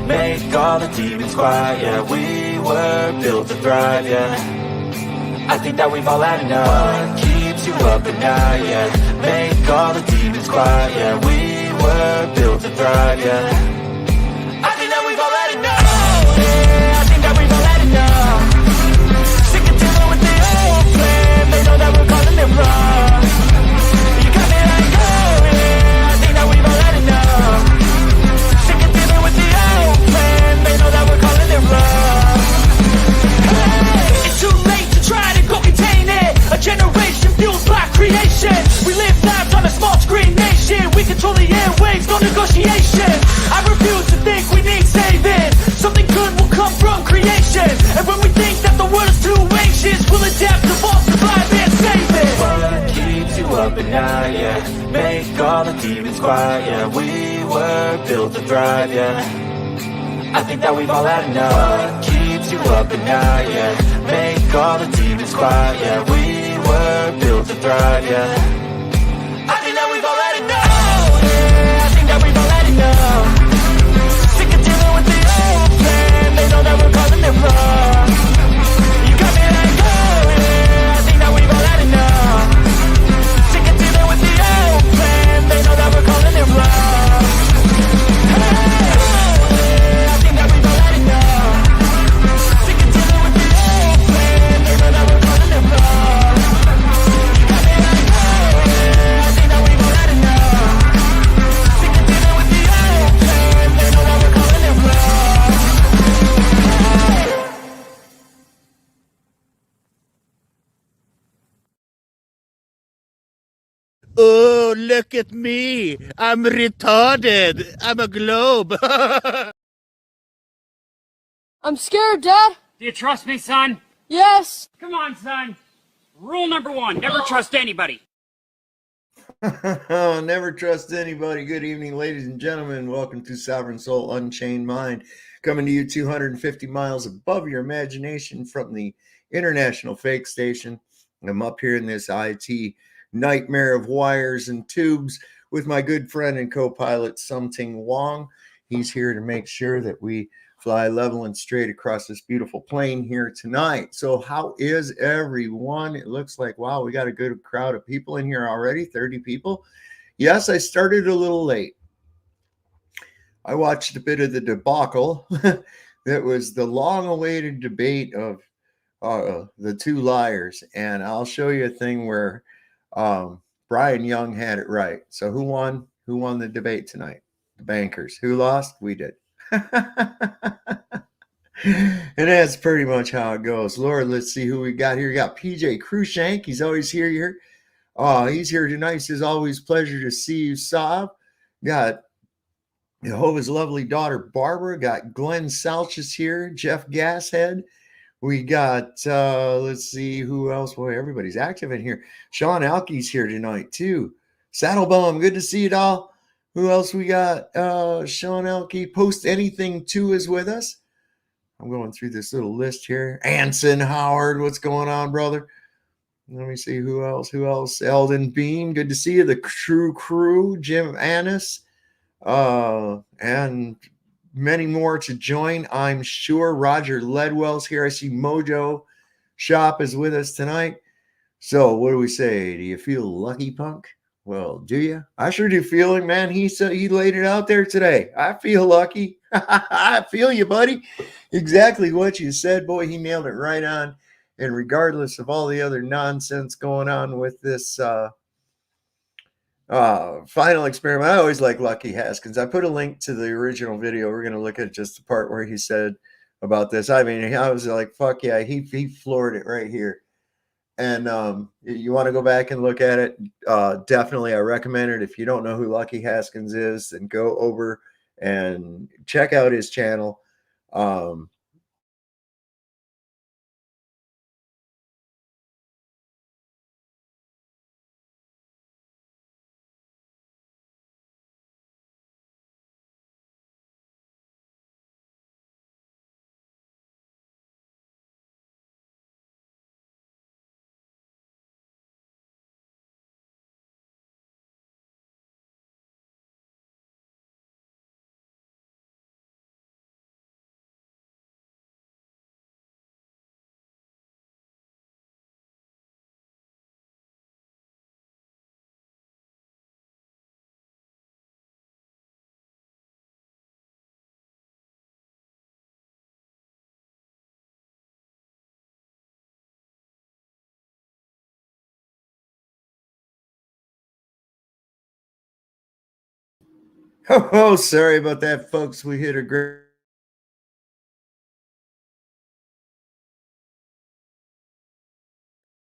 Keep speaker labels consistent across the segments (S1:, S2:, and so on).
S1: Make all the demons quiet, yeah. We were built to thrive, yeah. I think that we've all had enough. What keeps you up at night, yeah. Make all the demons quiet, yeah. We were built to thrive, yeah. I think that we've all had enough. Yeah, I think that we've all had enough. Sick of dealing with the old plan. They know that we're calling them wrong. You got me like, oh yeah, I think that we've all had enough. They know that we're calling it wrong. Hey, it's too late to try to go contain it. A generation fueled by creation. We live lives on a small screen nation. We control the airwaves, no negotiation. I refuse to think we need saving. Something good will come from creation. And when we think that the world is too anxious, we'll adapt, evolve, survive, and save it. What keeps you up at night, yeah. Make all the demons quiet, yeah. We were built to thrive, yeah. I think that we've all had enough. What keeps you up at night, yeah. Make all the demons quiet, yeah. We were built to thrive, yeah. I think that we've all had enough. Yeah, I think that we've all had enough. Sick of dealing with the old plan. They know that we're calling it wrong. You got me like, oh yeah, I think that we've all had enough. Sick of dealing with the old plan. They know that we're calling it wrong.
S2: Oh, look at me. I'm retarded. I'm a globe.
S3: I'm scared, Dad.
S4: Do you trust me, son?
S3: Yes.
S4: Come on, son. Rule number 1, never trust anybody.
S5: Never trust anybody. Good evening, ladies and gentlemen. Welcome to Sovereign Soul Unchained Mind, coming to you 250 miles above your imagination from the International Fake Station. I'm up here in this IT nightmare of wires and tubes with my good friend and co-pilot Something Wong. He's here to make sure that we fly level and straight across this beautiful plane here tonight. So how is everyone? It looks like, wow, we got a good crowd of people in here already, 30 people. Yes, I started a little late. I watched a bit of the debacle. That was the long-awaited debate of the two liars. And I'll show you a thing where Brian Young had it right. So who won? Who won the debate tonight? The bankers. Who lost? We did. And that's pretty much how it goes. Lord, let's see who we got here. We got PJ Cruikshank. He's always here. He's here tonight. He says, always pleasure to see you, Saab. Got Jehovah's lovely daughter, Barbara. Got Glenn Salchis here. Jeff Gashead. We got, let's see who else. Boy, everybody's active in here. Sean Alkey's here tonight, too. Saddlebum, good to see you, doll. Who else we got? Sean Alkey. Post Anything 2 is with us. I'm going through this little list here. Anson Howard, what's going on, brother? Let me see who else. Eldon Beam, good to see you. The True Crew, Jim Annis, and many more to join, I'm sure. Roger Ledwell's here. I see Mojo Shop is with us tonight. So what do we say? Do you feel lucky, punk? Well, do you? I sure do feel it, man. He laid it out there today. I feel lucky. I feel you, buddy. Exactly what you said, boy. He nailed it right on. And regardless of all the other nonsense going on with this final experiment, I always like Lucky Haskins. I put a link to the original video. We're going to look at just the part where he said about this. I mean, I was like, fuck yeah, he floored it right here. And you want to go back and look at it, definitely I recommend it. If you don't know who Lucky Haskins is, then go over and check out his channel. Oh, sorry about that, folks. We hit a great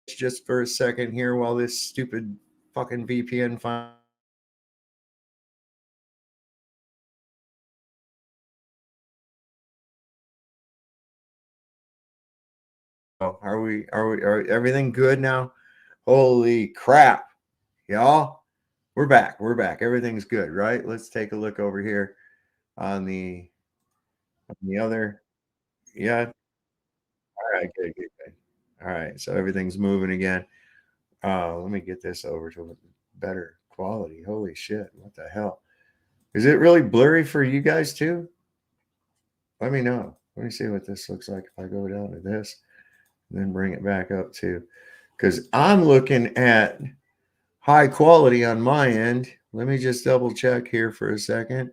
S5: just for a second here while this stupid fucking VPN finds. Are everything good now? Holy crap, y'all. We're back. We're back. Everything's good, right? Let's take a look over here on the other. Yeah. All right, good, good, good. All right. So everything's moving again. Let me get this over to better quality. Holy shit. What the hell? Is it really blurry for you guys too? Let me know. Let me see what this looks like if I go down to this and then bring it back up to, because I'm looking at high quality on my end. Let me just double check here for a second.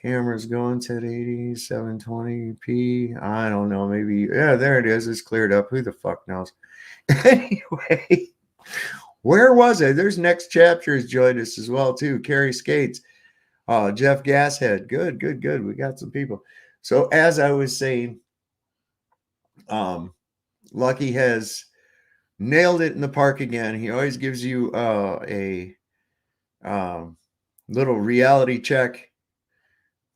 S5: Camera's going 1080, 720p. I don't know. Maybe, yeah, there it is. It's cleared up. Who the fuck knows? Anyway, where was I? There's Next Chapter has joined us as well, too. Carrie Skates. Jeff Gashead. Good, good, good. We got some people. So as I was saying, Lucky has nailed it in the park again. He always gives you a little reality check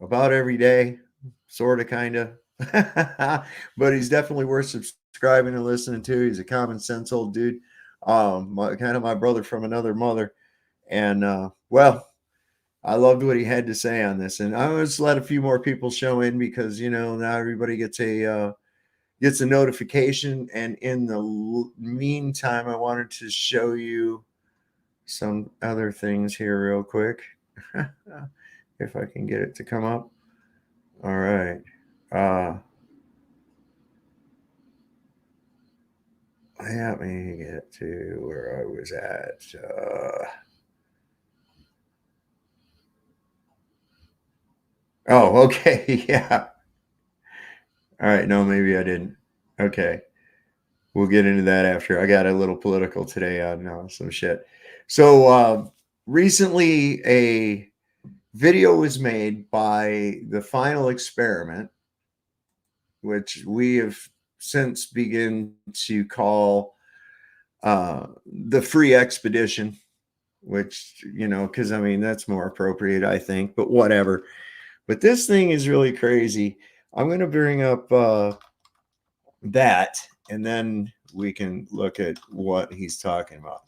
S5: about every day, sort of, kind of. But he's definitely worth subscribing and listening to. He's a common sense old dude, kind of my brother from another mother. And well, I loved what he had to say on this, and I was let a few more people show in because now everybody gets a notification. And in the meantime, I wanted to show you some other things here real quick. If I can get it to come up. All right. Let me get to where I was at. Oh, okay. Yeah. All right. No, maybe I didn't. Okay. We'll get into that after. I got a little political today on some shit. So recently, a video was made by the Final Experiment, which we have since begun to call the Free Expedition, which, because I mean, that's more appropriate, I think, but whatever. But this thing is really crazy. I'm going to bring up that, and then we can look at what he's talking about.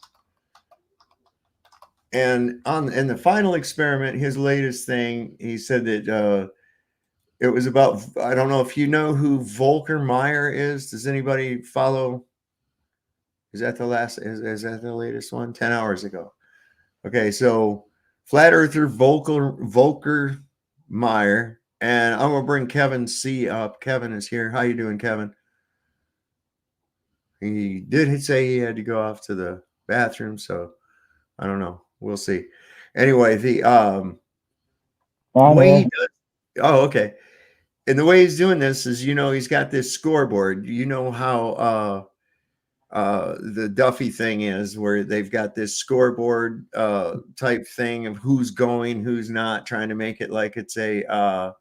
S5: And in the Final Experiment, his latest thing, he said that it was about, I don't know if you know who Volker Meyer is. Does anybody follow? Is that the last? Is that the latest one? 10 hours ago. Okay, so flat earther Volker Meyer, and I'm gonna bring Kevin C up. Kevin is here. How you doing, Kevin? He did say he had to go off to the bathroom, so I don't know. We'll see. Anyway, the way he does. Oh, okay. And the way he's doing this is, he's got this scoreboard. You know how the Duffy thing is, where they've got this scoreboard type thing of who's going, who's not, trying to make it like it's a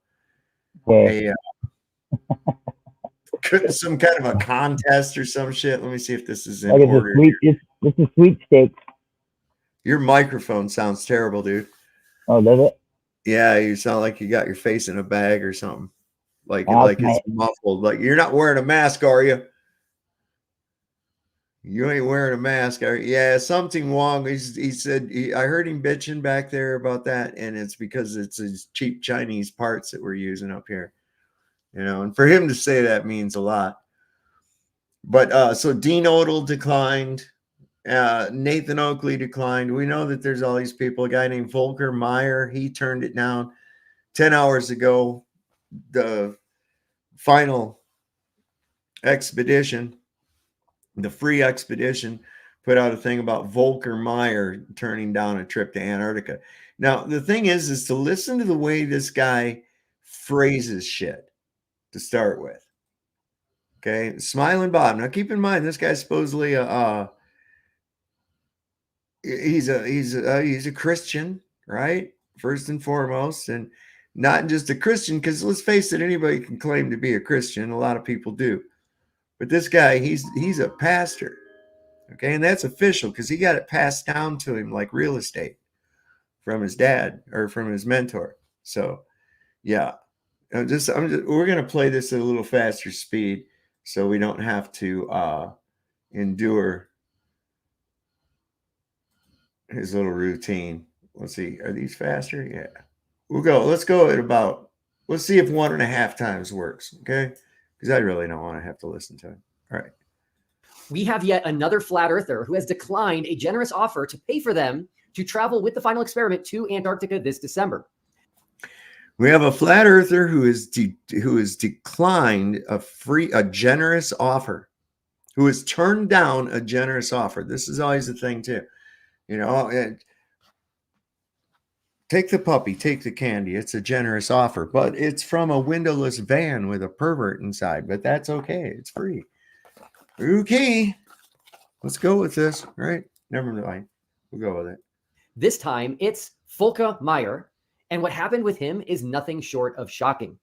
S5: some kind of a contest or some shit. Let me see if this is in
S6: Like it's a
S5: order.
S6: sweet, it's a sweepstakes.
S5: Your microphone sounds terrible, dude.
S6: Oh, does it?
S5: Yeah, you sound like you got your face in a bag or something. Like
S6: Okay.
S5: it's muffled. Like you're not wearing a mask, are you? You ain't wearing a mask, are you? Yeah, something wrong. He said I heard him bitching back there about that, and it's because it's his cheap Chinese parts that we're using up here. You know, and for him to say that means a lot. But so Dean Odell declined. Nathan Oakley declined. We know that there's all these people. A guy named Volker Meyer, he turned it down 10 hours ago. The final expedition, the free expedition, put out a thing about Volker Meyer turning down a trip to Antarctica. Now, the thing is to listen to the way this guy phrases shit to start with. Okay, Smiling Bob. Now, keep in mind, this guy's supposedly he's a Christian, right? First and foremost, and not just a Christian, because let's face it, anybody can claim to be a Christian. A lot of people do, but this guy, he's a pastor, okay, and that's official because he got it passed down to him like real estate from his dad or from his mentor. So, yeah, we're gonna play this at a little faster speed so we don't have to endure his little routine. Let's see. Are these faster? Yeah. Let's go at about, let's see if 1.5 times works. Okay. Because I really don't want to have to listen to it. All right.
S7: We have yet another flat earther who has declined a generous offer to pay for them to travel with the final experiment to Antarctica this December.
S5: We have a flat earther who has declined a generous offer, who has turned down a generous offer. This is always the thing too. You know, and take the puppy, take the candy. It's a generous offer, but it's from a windowless van with a pervert inside. But that's okay. It's free. Okay. Let's go with this. All right. Never mind. We'll go with it.
S7: This time it's Volker Meyer. And what happened with him is nothing short of shocking.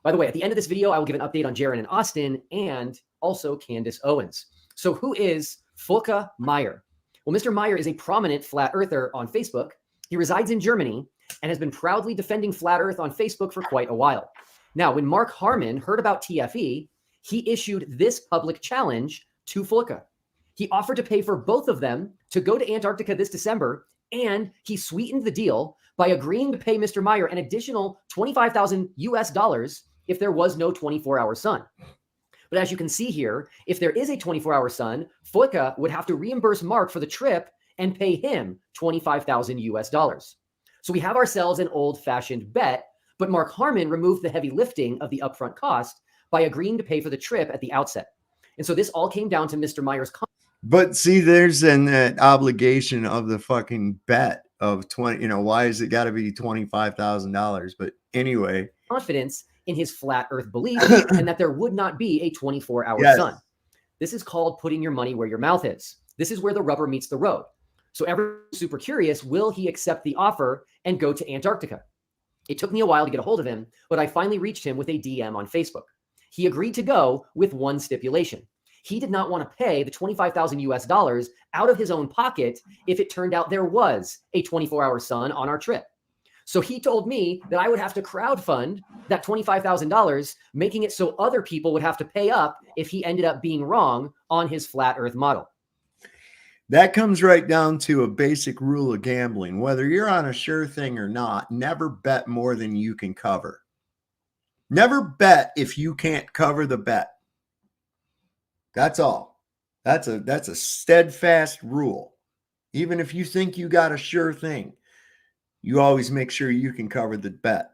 S7: By the way, at the end of this video, I will give an update on Jaron and Austin and also Candace Owens. So who is Volker Meyer? Well, Mr. Meyer is a prominent flat earther on Facebook. He resides in Germany and has been proudly defending flat earth on Facebook for quite a while. Now, when Mark Harmon heard about TFE, he issued this public challenge to Volker. He offered to pay for both of them to go to Antarctica this December, and he sweetened the deal by agreeing to pay Mr. Meyer an additional $25,000 if there was no 24-hour sun. But as you can see here, if there is a 24-hour sun, Volker would have to reimburse Mark for the trip and pay him $25,000. So we have ourselves an old-fashioned bet, but Mark Harmon removed the heavy lifting of the upfront cost by agreeing to pay for the trip at the outset. And so this all came down to Mr. Meyer's.
S5: But see, there's an obligation of the fucking bet of 20. You know, why is it got to be $25,000? But anyway,
S7: confidence in his flat earth belief and that there would not be a 24-hour sun. This is called putting your money where your mouth is. This is where the rubber meets the road. So everyone's super curious, will he accept the offer and go to Antarctica? It took me a while to get a hold of him, but I finally reached him with a DM on Facebook. He agreed to go with one stipulation. He did not want to pay the $25,000 out of his own pocket if it turned out there was a 24-hour sun on our trip. So he told me that I would have to crowdfund that $25,000, making it so other people would have to pay up if he ended up being wrong on his flat earth model.
S5: That comes right down to a basic rule of gambling. Whether you're on a sure thing or not, never bet more than you can cover. Never bet if you can't cover the bet. That's all. That's a steadfast rule. Even if you think you got a sure thing, you always make sure you can cover the bet.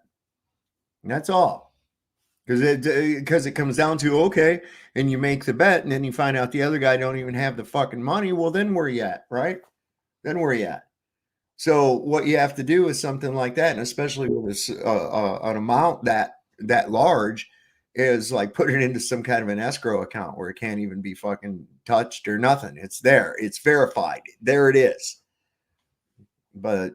S5: And that's all. Because it comes down to, okay, and you make the bet, and then you find out the other guy don't even have the fucking money. Well, then where you at, right? Then where you at? So what you have to do is something like that, and especially with an amount that large, is like put it into some kind of an escrow account where it can't even be fucking touched or nothing. It's there. It's verified. There it is. But,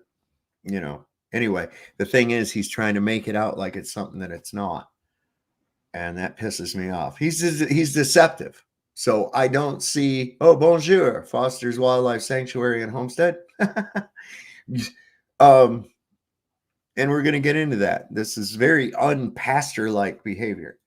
S5: you know, anyway, the thing is he's trying to make it out like it's something that it's not. And that pisses me off. He's deceptive. So I don't see, oh, bonjour, Foster's Wildlife Sanctuary and Homestead. And we're going to get into that. This is very unpastor-like behavior.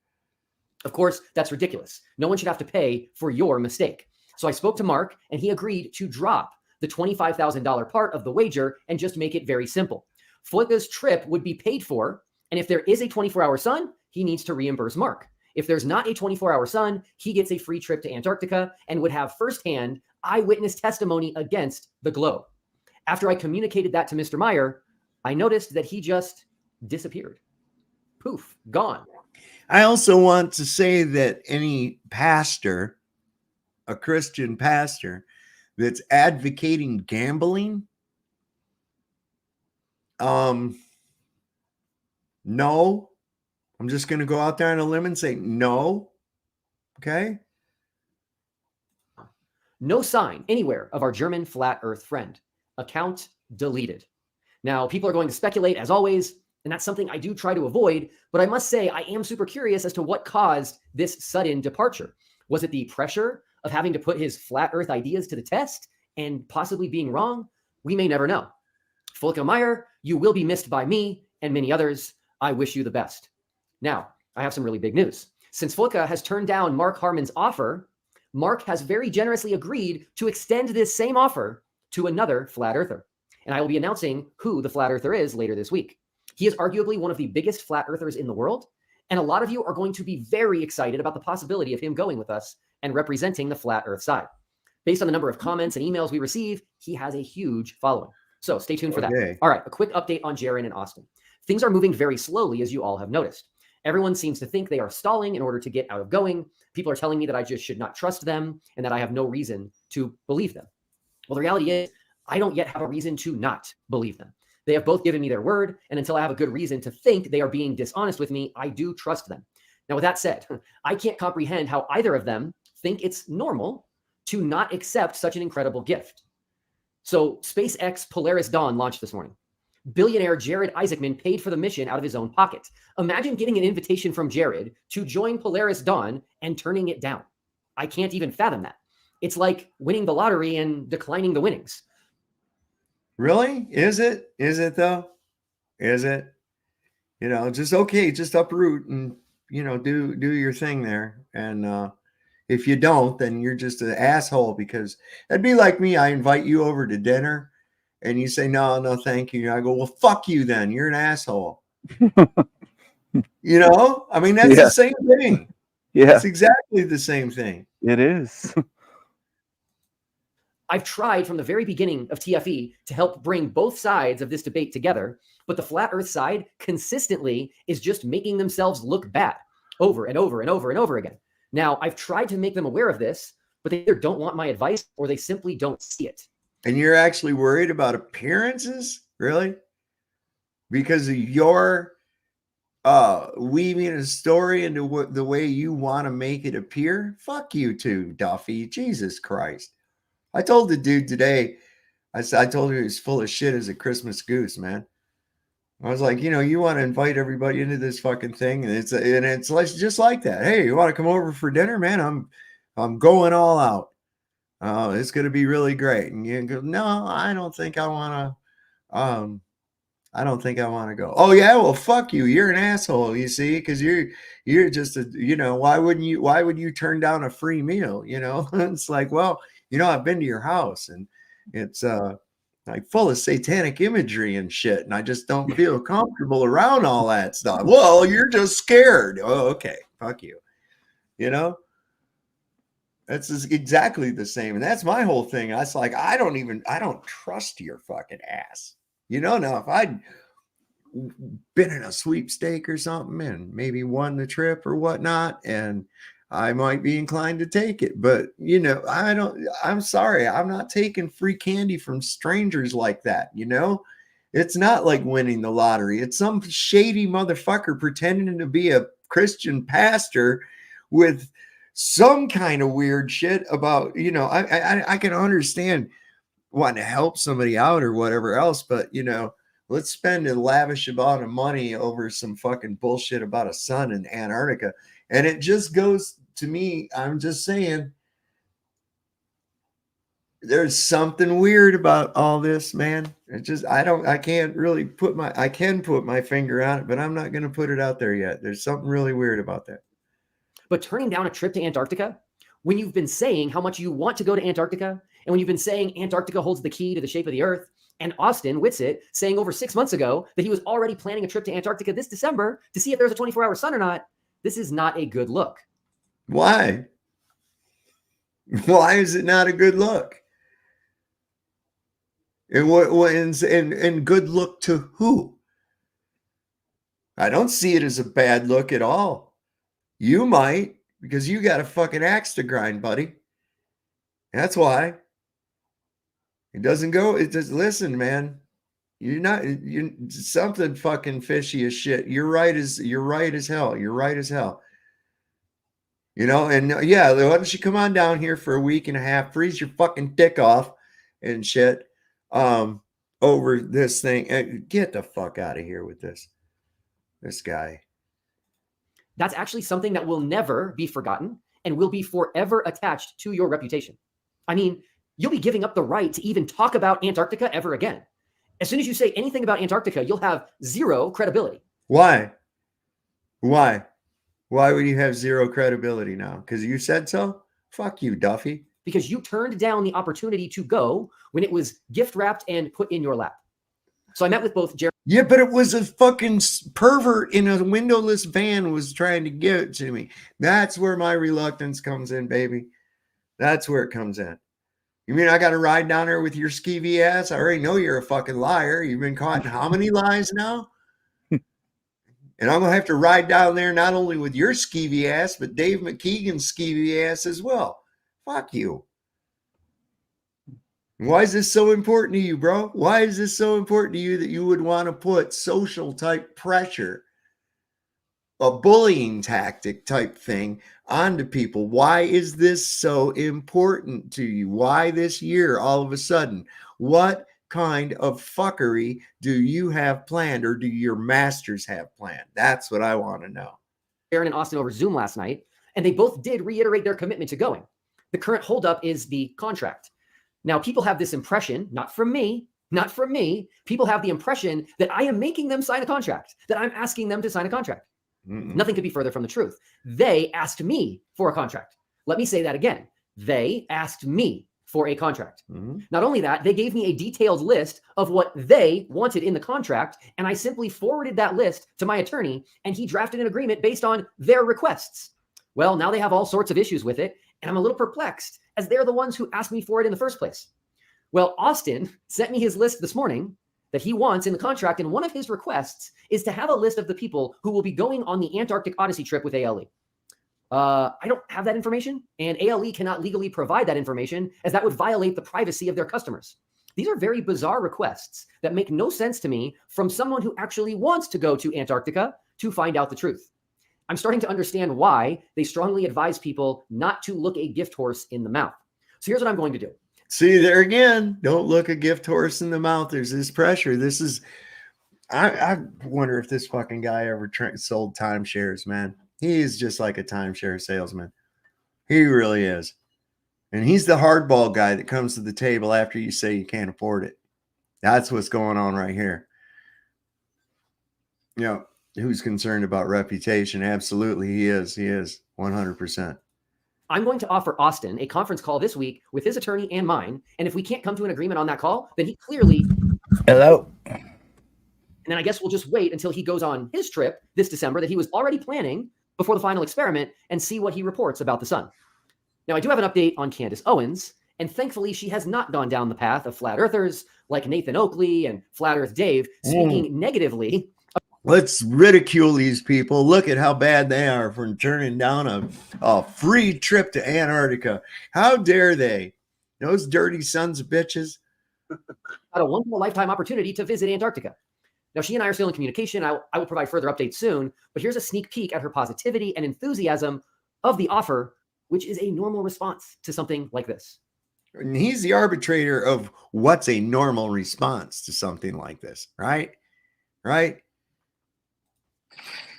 S7: Of course, that's ridiculous. No one should have to pay for your mistake. So I spoke to Mark, and he agreed to drop the $25,000 part of the wager and just make it very simple. Folka's trip would be paid for, and if there is a 24-hour sun, he needs to reimburse Mark. If there's not a 24-hour sun, he gets a free trip to Antarctica and would have firsthand eyewitness testimony against the globe. After I communicated that to Mr. Meyer, I noticed that he just disappeared. Poof, gone.
S5: I also want to say that any pastor, a Christian pastor, that's advocating gambling, no. I'm just going to go out there on a limb and say no. Okay.
S7: No sign anywhere of our German flat earth friend. Account deleted. Now, people are going to speculate as always, and that's something I do try to avoid, but I must say I am super curious as to what caused this sudden departure. Was it the pressure of having to put his flat earth ideas to the test and possibly being wrong? We may never know. Folke Meyer, you will be missed by me and many others. I wish you the best. Now, I have some really big news. Since Folke has turned down Mark Harmon's offer, Mark has very generously agreed to extend this same offer to another flat earther. And I will be announcing who the flat earther is later this week. He is arguably one of the biggest flat earthers in the world. And a lot of you are going to be very excited about the possibility of him going with us and representing the flat earth side. Based on the number of comments and emails we receive, he has a huge following. So stay tuned for that. All right, a quick update on Jaron and Austin. Things are moving very slowly, as you all have noticed. Everyone seems to think they are stalling in order to get out of going. People are telling me that I just should not trust them and that I have no reason to believe them. Well, the reality is I don't yet have a reason to not believe them. They have both given me their word, and until I have a good reason to think they are being dishonest with me, I do trust them. Now, with that said, I can't comprehend how either of them think it's normal to not accept such an incredible gift. So SpaceX Polaris Dawn launched this morning. Billionaire Jared Isaacman paid for the mission out of his own pocket. Imagine getting an invitation from Jared to join Polaris Dawn and turning it down. I can't even fathom that. It's like winning the lottery and declining the winnings.
S5: Really? Is it? Is it though? Is it? You know, just okay, just uproot and, you know, do your thing there. And if you don't, then you're just an asshole, because that'd be like me. I invite you over to dinner and you say, no, thank you. I go, well, fuck you then. You're an asshole. You know, I mean, that's the same thing.
S8: Yeah.
S5: It's exactly the same thing.
S8: It is.
S7: I've tried from the very beginning of TFE to help bring both sides of this debate together, but the flat earth side consistently is just making themselves look bad over and over and over and over again. Now, I've tried to make them aware of this, but they either don't want my advice or they simply don't see it.
S5: And you're actually worried about appearances? Really? Because of your weaving a story into the way you want to make it appear? Fuck you too, Duffy. Jesus Christ. I told the dude today, I told him he was full of shit as a Christmas goose, man. I was like, you know, you want to invite everybody into this fucking thing, and it's like, just like that. Hey, you want to come over for dinner, man? I'm going all out. It's going to be really great. And you go, no, I don't think I want to. I don't think I want to go. Oh yeah, well, fuck you. You're an asshole. You see, because you're just a, you know, why would you turn down a free meal? You know, it's like, well, you know, I've been to your house and it's like full of satanic imagery and shit, and I just don't feel comfortable around all that stuff. Well, you're just scared. Oh, okay, fuck you. You know, that's exactly the same, and that's my whole thing. I was like, I don't trust your fucking ass. You know, now if I'd been in a sweepstake or something and maybe won the trip or whatnot, and I might be inclined to take it, but you know, I'm sorry. I'm not taking free candy from strangers like that. You know, it's not like winning the lottery. It's some shady motherfucker pretending to be a Christian pastor with some kind of weird shit about, you know, I can understand wanting to help somebody out or whatever else, but you know, let's spend a lavish amount of money over some fucking bullshit about a sun in Antarctica. And it just goes to me, I'm just saying, there's something weird about all this, man. I can't really I can put my finger on it, but I'm not going to put it out there yet. There's something really weird about that.
S7: But turning down a trip to Antarctica, when you've been saying how much you want to go to Antarctica, and when you've been saying Antarctica holds the key to the shape of the earth, and Austin Whitsitt saying over 6 months ago that he was already planning a trip to Antarctica this December to see if there's a 24-hour sun or not, this is not a good look.
S5: Why? Why is it not a good look? And good look to who? I don't see it as a bad look at all. You might, because you got a fucking axe to grind, buddy. That's why. It doesn't go. It just, listen, man. You're something fucking fishy as shit. You're right as hell. You're right as hell. You know, and yeah, why don't you come on down here for a week and a half, freeze your fucking dick off and shit over this thing, and get the fuck out of here with this guy.
S7: That's actually something that will never be forgotten and will be forever attached to your reputation. I mean, you'll be giving up the right to even talk about Antarctica ever again. As soon as you say anything about Antarctica, you'll have zero credibility.
S5: Why? Why would you have zero credibility now? Because you said so? Fuck you, Duffy.
S7: Because you turned down the opportunity to go when it was gift wrapped and put in your lap. So I met with both Jerry.
S5: Yeah, but it was a fucking pervert in a windowless van was trying to give it to me. That's where my reluctance comes in, baby. That's where it comes in. You mean I got to ride down there with your skeevy ass? I already know you're a fucking liar. You've been caught in how many lies now? And I'm going to have to ride down there not only with your skeevy ass, but Dave McKeegan's skeevy ass as well. Fuck you. Why is this so important to you, bro? Why is this so important to you that you would want to put social type pressure, a bullying tactic type thing onto people? Why is this so important to you? Why this year all of a sudden? What kind of fuckery do you have planned, or do your masters have planned? That's what I want to know.
S7: Aaron and Austin over Zoom last night, and they both did reiterate their commitment to going. The current holdup is the contract. Now, people have this impression, not from me, people have the impression that I am making them sign a contract, that I'm asking them to sign a contract. Nothing could be further from the truth. They asked me for a contract. Let me say that again. They asked me for a contract. Not only that, they gave me a detailed list of what they wanted in the contract, and I simply forwarded that list to my attorney, and he drafted an agreement based on their requests. Well, now they have all sorts of issues with it, and I'm a little perplexed, as they're the ones who asked me for it in the first place. Well, Austin sent me his list this morning that he wants in the contract, and one of his requests is to have a list of the people who will be going on the Antarctic Odyssey trip with ALE. I don't have that information, and ALE cannot legally provide that information, as that would violate the privacy of their customers. These are very bizarre requests that make no sense to me from someone who actually wants to go to Antarctica to find out the truth. I'm starting to understand why they strongly advise people not to look a gift horse in the mouth. So here's what I'm going to do.
S5: See, there again, don't look a gift horse in the mouth. There's this pressure. This is, I wonder if this fucking guy ever sold timeshares, man. He is just like a timeshare salesman. He really is. And he's the hardball guy that comes to the table after you say you can't afford it. That's what's going on right here. You know, who's concerned about reputation? Absolutely, he is. He is 100%.
S7: I'm going to offer Austin a conference call this week with his attorney and mine. And if we can't come to an agreement on that call, then he clearly...
S6: Hello.
S7: And then I guess we'll just wait until he goes on his trip this December that he was already planning before the final experiment and see what he reports about the sun. Now, I do have an update on Candace Owens, and thankfully she has not gone down the path of flat earthers like Nathan Oakley and Flat Earth Dave speaking negatively.
S5: Let's ridicule these people. Look at how bad they are for turning down a free trip to Antarctica. How dare they? Those dirty sons of bitches.
S7: A once-in-a-lifetime opportunity to visit Antarctica. Now, she and I are still in communication. I will provide further updates soon, but here's a sneak peek at her positivity and enthusiasm of the offer, which is a normal response to something like this.
S5: And he's the arbitrator of what's a normal response to something like this, right? Right?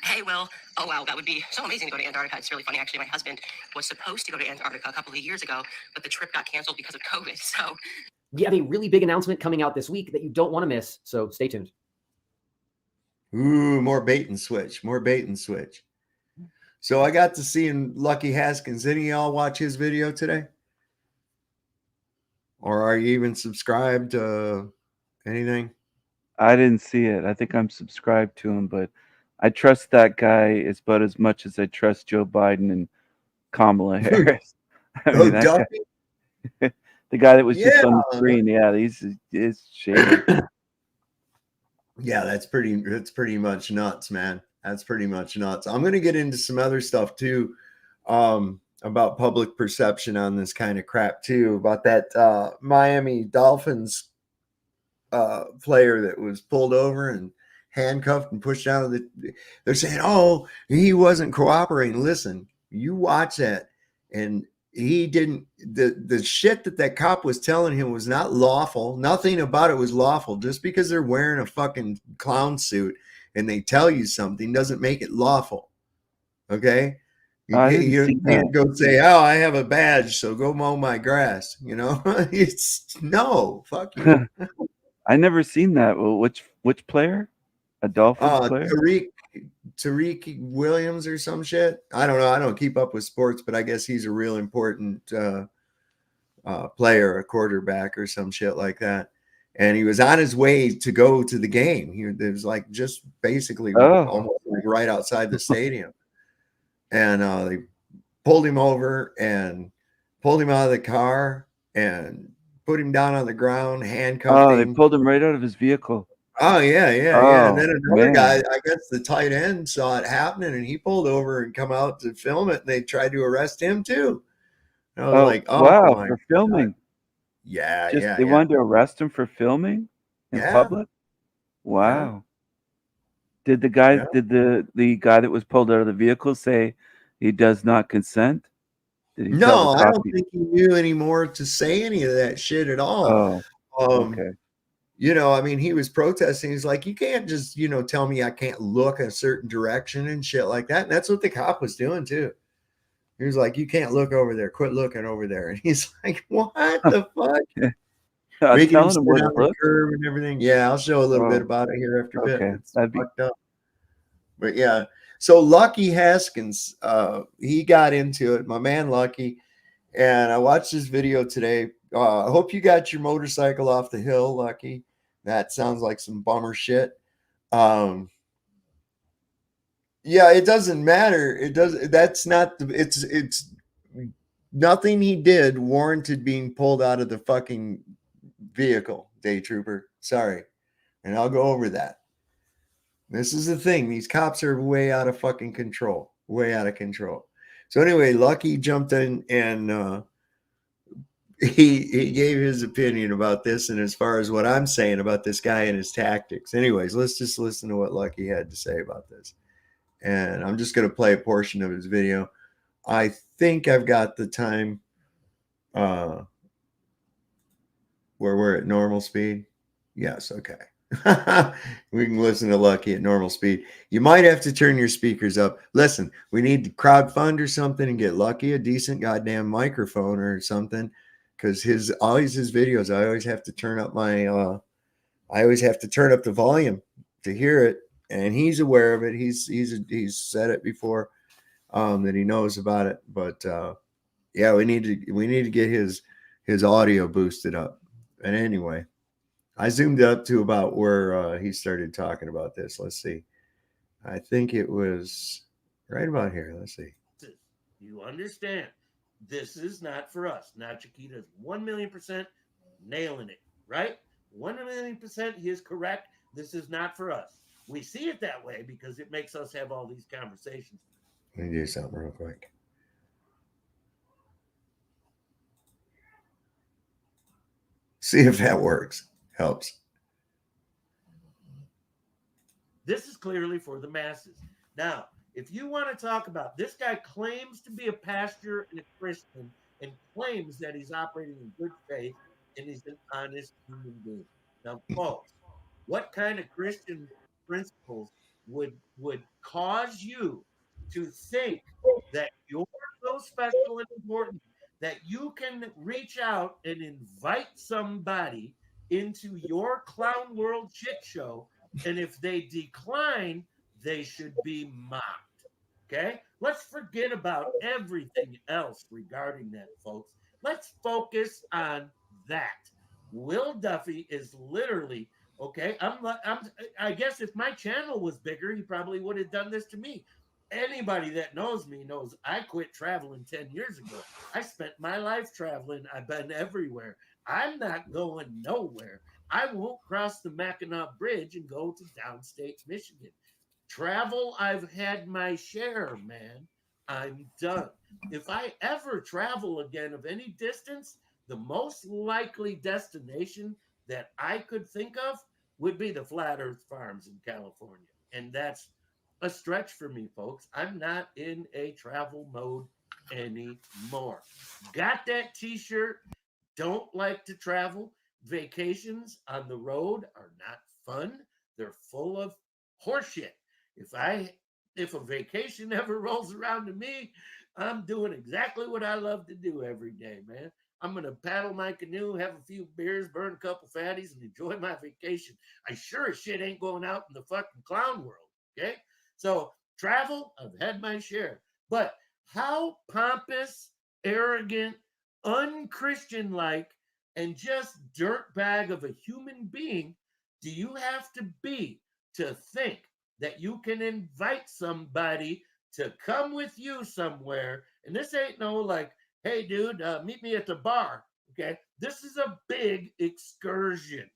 S8: Hey, Will. Oh, wow. That would be so amazing to go to Antarctica. It's really funny. Actually, my husband was supposed to go to Antarctica a couple of years ago, but the trip got canceled because of COVID. So
S7: We have a really big announcement coming out this week that you don't want to miss. So stay tuned.
S5: Ooh, more bait and switch. More bait and switch. So I got to see Lucky Haskins. Any of y'all watch his video today? Or are you even subscribed to anything?
S9: I didn't see it. I think I'm subscribed to him, but I trust that guy about as much as I trust Joe Biden and Kamala Harris. I
S5: Oh,
S9: mean, that
S5: Duffy?
S9: guy, the guy that was just
S5: Yeah.
S9: on the screen. Yeah, he's shady.
S5: Yeah, that's pretty much nuts, man. That's pretty much nuts. I'm gonna get into some other stuff too, about public perception on this kind of crap too, about that Miami Dolphins player that was pulled over and handcuffed and pushed out of they're saying, oh, he wasn't cooperating. Listen, you watch that, and he didn't, the shit that cop was telling him was not lawful. Nothing about it was lawful. Just because they're wearing a fucking clown suit and they tell you something doesn't make it lawful. Okay. You can't go say, oh, I have a badge, so go mow my grass. You know, it's no, fuck you.
S9: I never seen that. Well, which player? A Dolphins player?
S5: Tariq Williams or some shit. I don't know. I don't keep up with sports, but I guess he's a real important player, a quarterback or some shit like that. And he was on his way to go to the game. It was like just basically almost like right outside the stadium. And they pulled him over and pulled him out of the car and put him down on the ground, handcuffed him.
S9: They pulled him right out of his vehicle.
S5: Oh, yeah. And then another
S9: man.
S5: guy, I guess the tight end saw it happening and he pulled over and come out to film it, and they tried to arrest him too. And I was like, oh,
S9: wow,
S5: my
S9: for filming.
S5: God. Yeah,
S9: They wanted to arrest him for filming in public? Wow. Did the guy did the guy that was pulled out of the vehicle say he does not consent? Did he tell
S5: No,
S9: the
S5: I
S9: cop
S5: don't think he knew anymore to say any of that shit at all.
S9: okay.
S5: You know, I mean, he was protesting. He's like, you can't just, tell me I can't look a certain direction and shit like that. And that's what the cop was doing too. He was like, you can't look over there. Quit looking over there. And he's like, what the fuck? Making him sit on the curb and everything. Yeah, I'll show a little bit about it here after a bit. It's fucked up. But yeah. So Lucky Haskins, he got into it. My man Lucky. And I watched this video today. I hope you got your motorcycle off the hill, Lucky. That sounds like some bummer shit. Yeah, it doesn't matter. That's not it's nothing he did warranted being pulled out of the fucking vehicle, Day Trooper. Sorry. And I'll go over that. This is the thing. These cops are way out of fucking control. Way out of control. So anyway, Lucky jumped in and he gave his opinion about this, and as far as what I'm saying about this guy and his tactics. Anyways, let's just listen to what Lucky had to say about this. And I'm just going to play a portion of his video. I think I've got the time where we're at normal speed. Yes, okay. We can listen to Lucky at normal speed. You might have to turn your speakers up. Listen, we need to crowdfund or something and get Lucky a decent goddamn microphone or something. Because always his videos, I always have to turn up the volume to hear it, and he's aware of it. He's said it before, that he knows about it. But yeah, we need to get his audio boosted up. And anyway, I zoomed up to about where he started talking about this. Let's see. I think it was right about here. Let's see.
S10: You understand? This is not for us. Now Chiquita's 1,000,000% nailing it, right? 1,000,000% he is correct. This is not for us. We see it that way because it makes us have all these conversations.
S5: Let me do something real quick. See if that works. Helps.
S10: This is clearly for the masses. Now, if you want to talk about this guy claims to be a pastor and a Christian and claims that he's operating in good faith and he's an honest human being. Now, folks, what kind of Christian principles would cause you to think that you're so special and important that you can reach out and invite somebody into your clown world shit show, and if they decline, they should be mocked. Okay? Let's forget about everything else regarding that, folks. Let's focus on that. Will Duffy is literally okay. I guess if my channel was bigger, he probably would have done this to me. Anybody that knows me knows I quit traveling 10 years ago. I spent my life traveling. I've been everywhere. I'm not going nowhere. I won't cross the Mackinac Bridge and go to downstate Michigan. Travel, I've had my share, man. I'm done. If I ever travel again of any distance, the most likely destination that I could think of would be the Flat Earth Farms in California. And that's a stretch for me, folks. I'm not in a travel mode anymore. Got that t-shirt. Don't like to travel. Vacations on the road are not fun. They're full of horseshit. If a vacation ever rolls around to me, I'm doing exactly what I love to do every day, man. I'm gonna paddle my canoe, have a few beers, burn a couple fatties, and enjoy my vacation. I sure as shit ain't going out in the fucking clown world. Okay, so travel, I've had my share, but how pompous, arrogant, unchristian like, and just dirtbag of a human being do you have to be to think that you can invite somebody to come with you somewhere? And this ain't no like, hey, dude, meet me at the bar. Okay. This is a big excursion.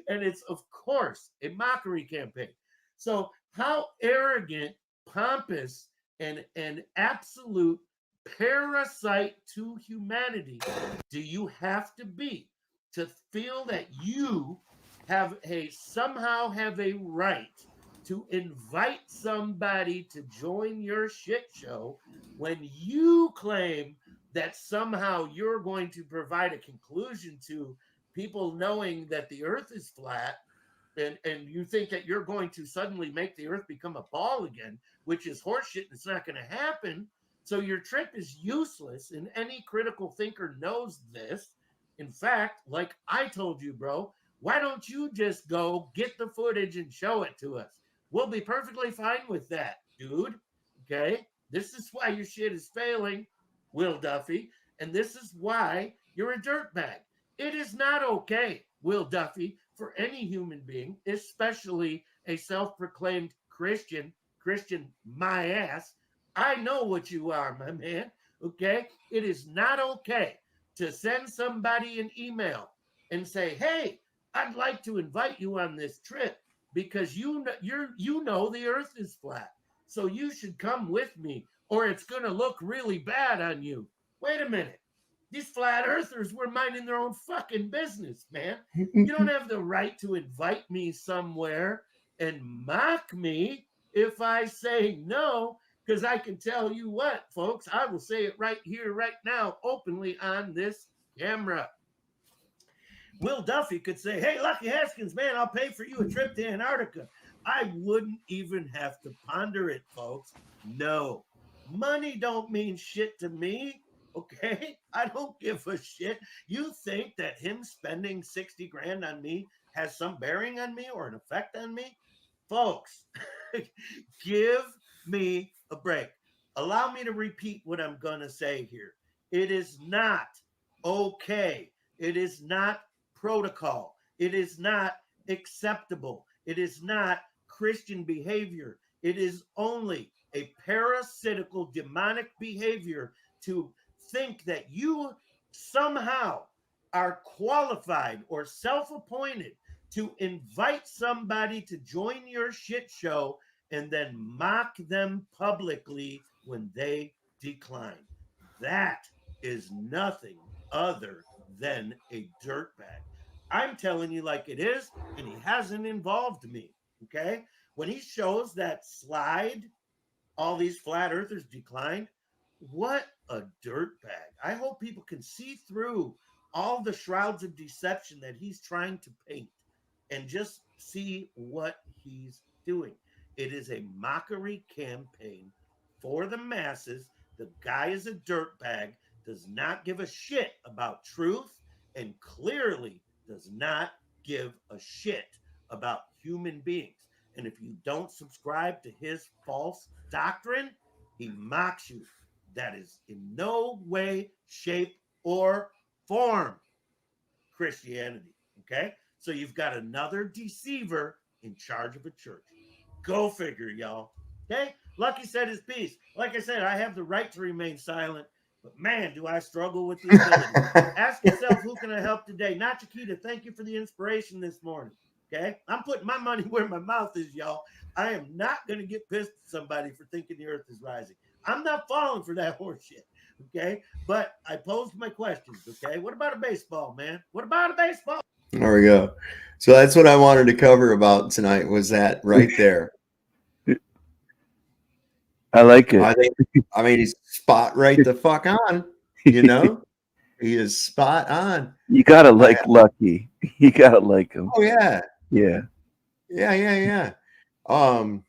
S10: And it's, of course, a mockery campaign. So, how arrogant, pompous, and absolute parasite to humanity do you have to be to feel that you somehow have a right to invite somebody to join your shit show when you claim that somehow you're going to provide a conclusion to people knowing that the earth is flat, and you think that you're going to suddenly make the earth become a ball again, which is horseshit and it's not going to happen. So your trip is useless, and any critical thinker knows this. In fact, like I told you, bro, why don't you just go get the footage and show it to us? We'll be perfectly fine with that, dude. Okay? This is why your shit is failing, Will Duffy, and this is why you're a dirtbag. It is not okay, Will Duffy, for any human being, especially a self-proclaimed Christian, my ass. I know what you are, my man. Okay? It is not okay to send somebody an email and say, hey, I'd like to invite you on this trip because you know the earth is flat. So you should come with me or it's going to look really bad on you. Wait a minute. These flat earthers were minding their own fucking business, man. You don't have the right to invite me somewhere and mock me if I say no, because I can tell you what, folks, I will say it right here, right now, openly on this camera. Will Duffy could say, hey, Lucky Haskins, man, I'll pay for you a trip to Antarctica. I wouldn't even have to ponder it, folks. No, money don't mean shit to me. Okay, I don't give a shit. You think that him spending 60 grand on me has some bearing on me or an effect on me? Folks, give me a break. Allow me to repeat what I'm going to say here. It is not okay. It is not protocol. It is not acceptable. It is not Christian behavior. It is only a parasitical, demonic behavior to think that you somehow are qualified or self-appointed to invite somebody to join your shit show and then mock them publicly when they decline. That is nothing other than a dirtbag. I'm telling you like it is, and he hasn't involved me, okay? When he shows that slide, all these flat earthers declined, what a dirtbag. I hope people can see through all the shrouds of deception that he's trying to paint and just see what he's doing. It is a mockery campaign for the masses. The guy is a dirtbag, does not give a shit about truth, and clearly does not give a shit about human beings. And if you don't subscribe to his false doctrine, he mocks you. That is in no way, shape, or form Christianity. Okay? So you've got another deceiver in charge of a church. Go figure, y'all. Okay? Lucky said his piece. Like I said, I have the right to remain silent, but man, do I struggle with the ability. Ask yourself, who can I help today? Not Chiquita. Thank you for the inspiration this morning. Okay? I'm putting my money where my mouth is, y'all. I am not going to get pissed at somebody for thinking the earth is rising. I'm not falling for that horse shit. Okay? But I posed my questions. Okay? What about a baseball, man? What about a baseball?
S5: There we go. So that's what I wanted to cover about tonight, was that right there.
S9: I like it.
S5: I mean, he's spot right the fuck on, you know? He is spot on.
S9: You gotta like Lucky. You gotta like him.
S5: Oh yeah.
S9: Yeah.
S5: Yeah. Yeah. I'm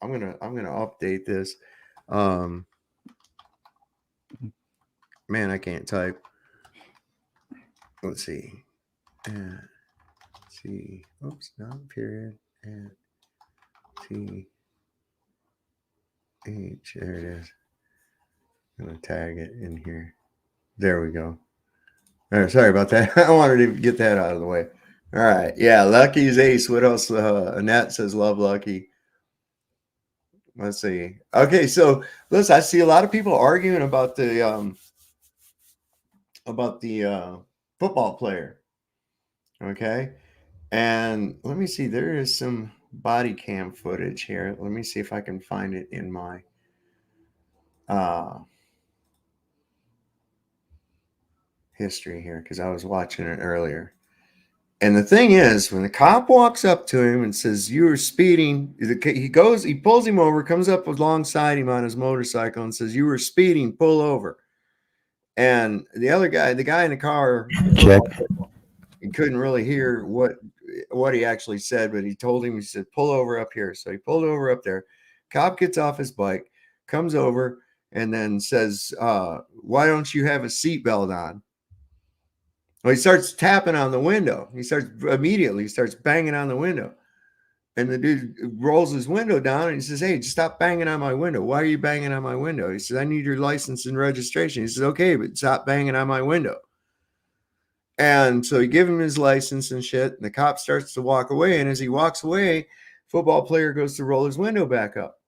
S5: gonna update this. Man, I can't type. Let's see. See. Oops, no period. And T H. There it is. I'm gonna tag it in here. There we go. All right, sorry about that. I wanted to get that out of the way. All right. Yeah, Lucky's ace. What else? Annette says love Lucky. Let's see. Okay, so listen, I see a lot of people arguing about the football player. Okay. And let me see, there is some body cam footage here. Let me see if I can find it in my history here, because I was watching it earlier. And the thing is, when the cop walks up to him and says, "You were speeding," he pulls him over, comes up alongside him on his motorcycle and says, "You were speeding, pull over." And the other guy, the guy in the car, he couldn't really hear what he actually said, but he told him, he said, "Pull over up here." So he pulled over up there. Cop gets off his bike, comes over, and then says, "Why don't you have a seatbelt on?" Well, he starts tapping on the window. He starts banging on the window. And the dude rolls his window down and he says, "Hey, just stop banging on my window. Why are you banging on my window?" He says, "I need your license and registration." He says, "Okay, but stop banging on my window." And so he gives him his license and shit. And the cop starts to walk away. And as he walks away, football player goes to roll his window back up.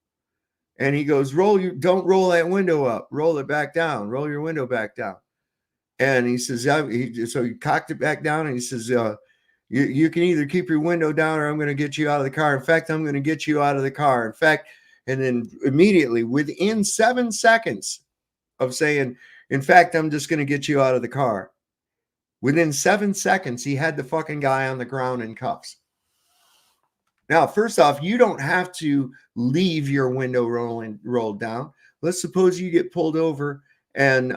S5: And he goes, "Don't roll that window up. Roll it back down. Roll your window back down." And he says, so he cocked it back down and he says, you can either keep your window down or I'm going to get you out of the car. In fact, I'm going to get you out of the car. In fact, and then immediately within 7 seconds of saying, "In fact, I'm just going to get you out of the car," within 7 seconds, he had the fucking guy on the ground in cuffs. Now, first off, you don't have to leave your window rolled down. Let's suppose you get pulled over and,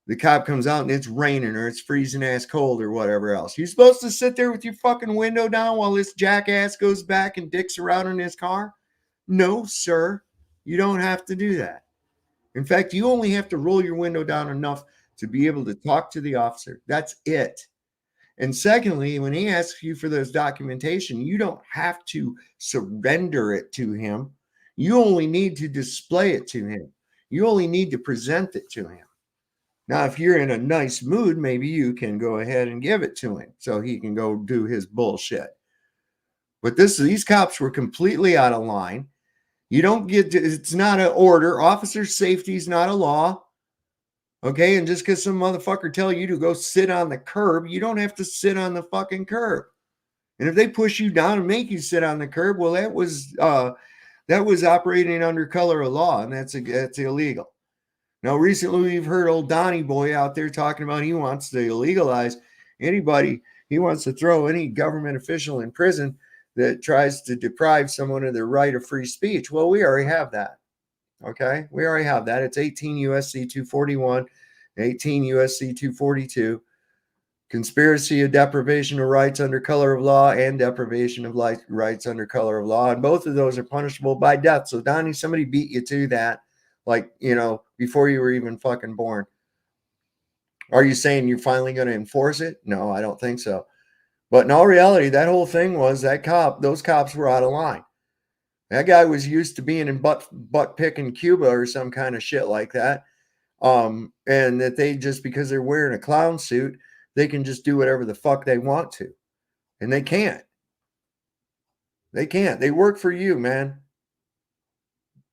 S5: the cop comes out and it's raining or it's freezing ass cold or whatever else. You're supposed to sit there with your fucking window down while this jackass goes back and dicks around in his car? No, sir. You don't have to do that. In fact, you only have to roll your window down enough to be able to talk to the officer. That's it. And secondly, when he asks you for those documentation, you don't have to surrender it to him. You only need to display it to him. You only need to present it to him. Now, if you're in a nice mood, maybe you can go ahead and give it to him so he can go do his bullshit. But these cops were completely out of line. You don't get to, it's not an order. Officer safety is not a law. Okay. And just because some motherfucker tell you to go sit on the curb, you don't have to sit on the fucking curb. And if they push you down and make you sit on the curb, well, that was operating under color of law, and that's illegal. Now, recently we've heard old Donnie Boy out there talking about he wants to illegalize anybody. He wants to throw any government official in prison that tries to deprive someone of their right of free speech. Well, we already have that. Okay, we already have that. It's 18 USC 241, 18 USC 242. conspiracy of deprivation of rights under color of law and deprivation of rights under color of law. And both of those are punishable by death. So, Donnie, somebody beat you to that, like, before you were even fucking born. Are you saying you're finally going to enforce it? No, I don't think so. But in all reality, that whole thing was those cops were out of line. That guy was used to being in butt picking Cuba or some kind of shit like that. And that they just, because they're wearing a clown suit, they can just do whatever the fuck they want to. And they can't. They can't. They work for you, man.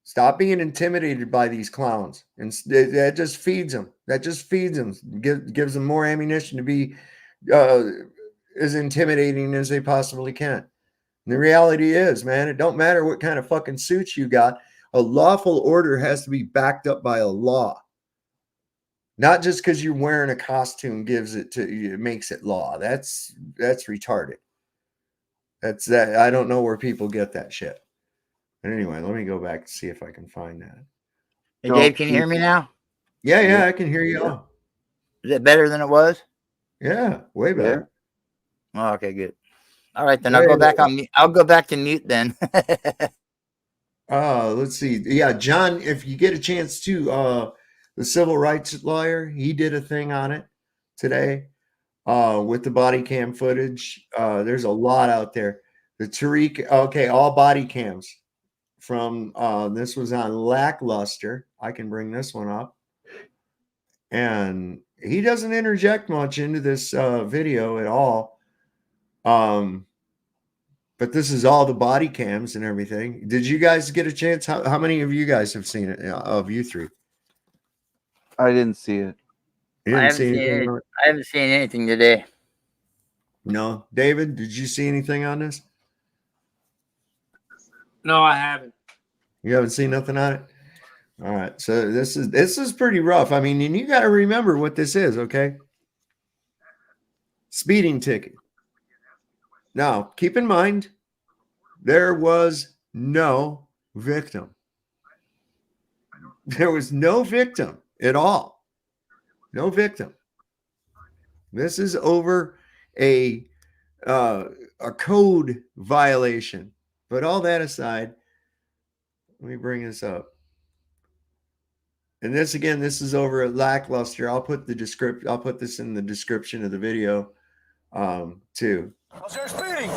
S5: Stop being intimidated by these clowns. And that just feeds them. That just feeds them. Gives them more ammunition to be as intimidating as they possibly can. And the reality is, man, it don't matter what kind of fucking suits you got. A lawful order has to be backed up by a law. Not just because you're wearing a costume makes it law. That's retarded. That's that. I don't know where people get that shit. But anyway, let me go back and see if I can find that.
S11: Hey, Dave, can you hear me now?
S5: Yeah, I can hear you. Yeah.
S11: Is it better than it was?
S5: Yeah, way better.
S11: Oh, okay, good. All right, then I'll go back on mute. I'll go back to mute then.
S5: Let's see. Yeah, John, if you get a chance to, the civil rights lawyer, he did a thing on it today with the body cam footage. There's a lot out there. The Tariq, all body cams from this was on Lackluster. I can bring this one up. And he doesn't interject much into this video at all. But this is all the body cams and everything. Did you guys get a chance? How many of you guys have seen it, of you three?
S9: I didn't see it.
S5: You didn't see anything?
S11: I haven't seen anything today.
S5: No. David, did you see anything on this?
S4: No, I haven't.
S5: You haven't seen nothing on it? All right. So this is pretty rough. I mean, and you got to remember what this is, okay? Speeding ticket. Now, keep in mind, there was no victim. There was no victim at all. No victim. This is over a code violation. But all that aside, let me bring this up. And this again, this is over at Lackluster. I'll put this in the description of the video too.
S1: Was there speeding?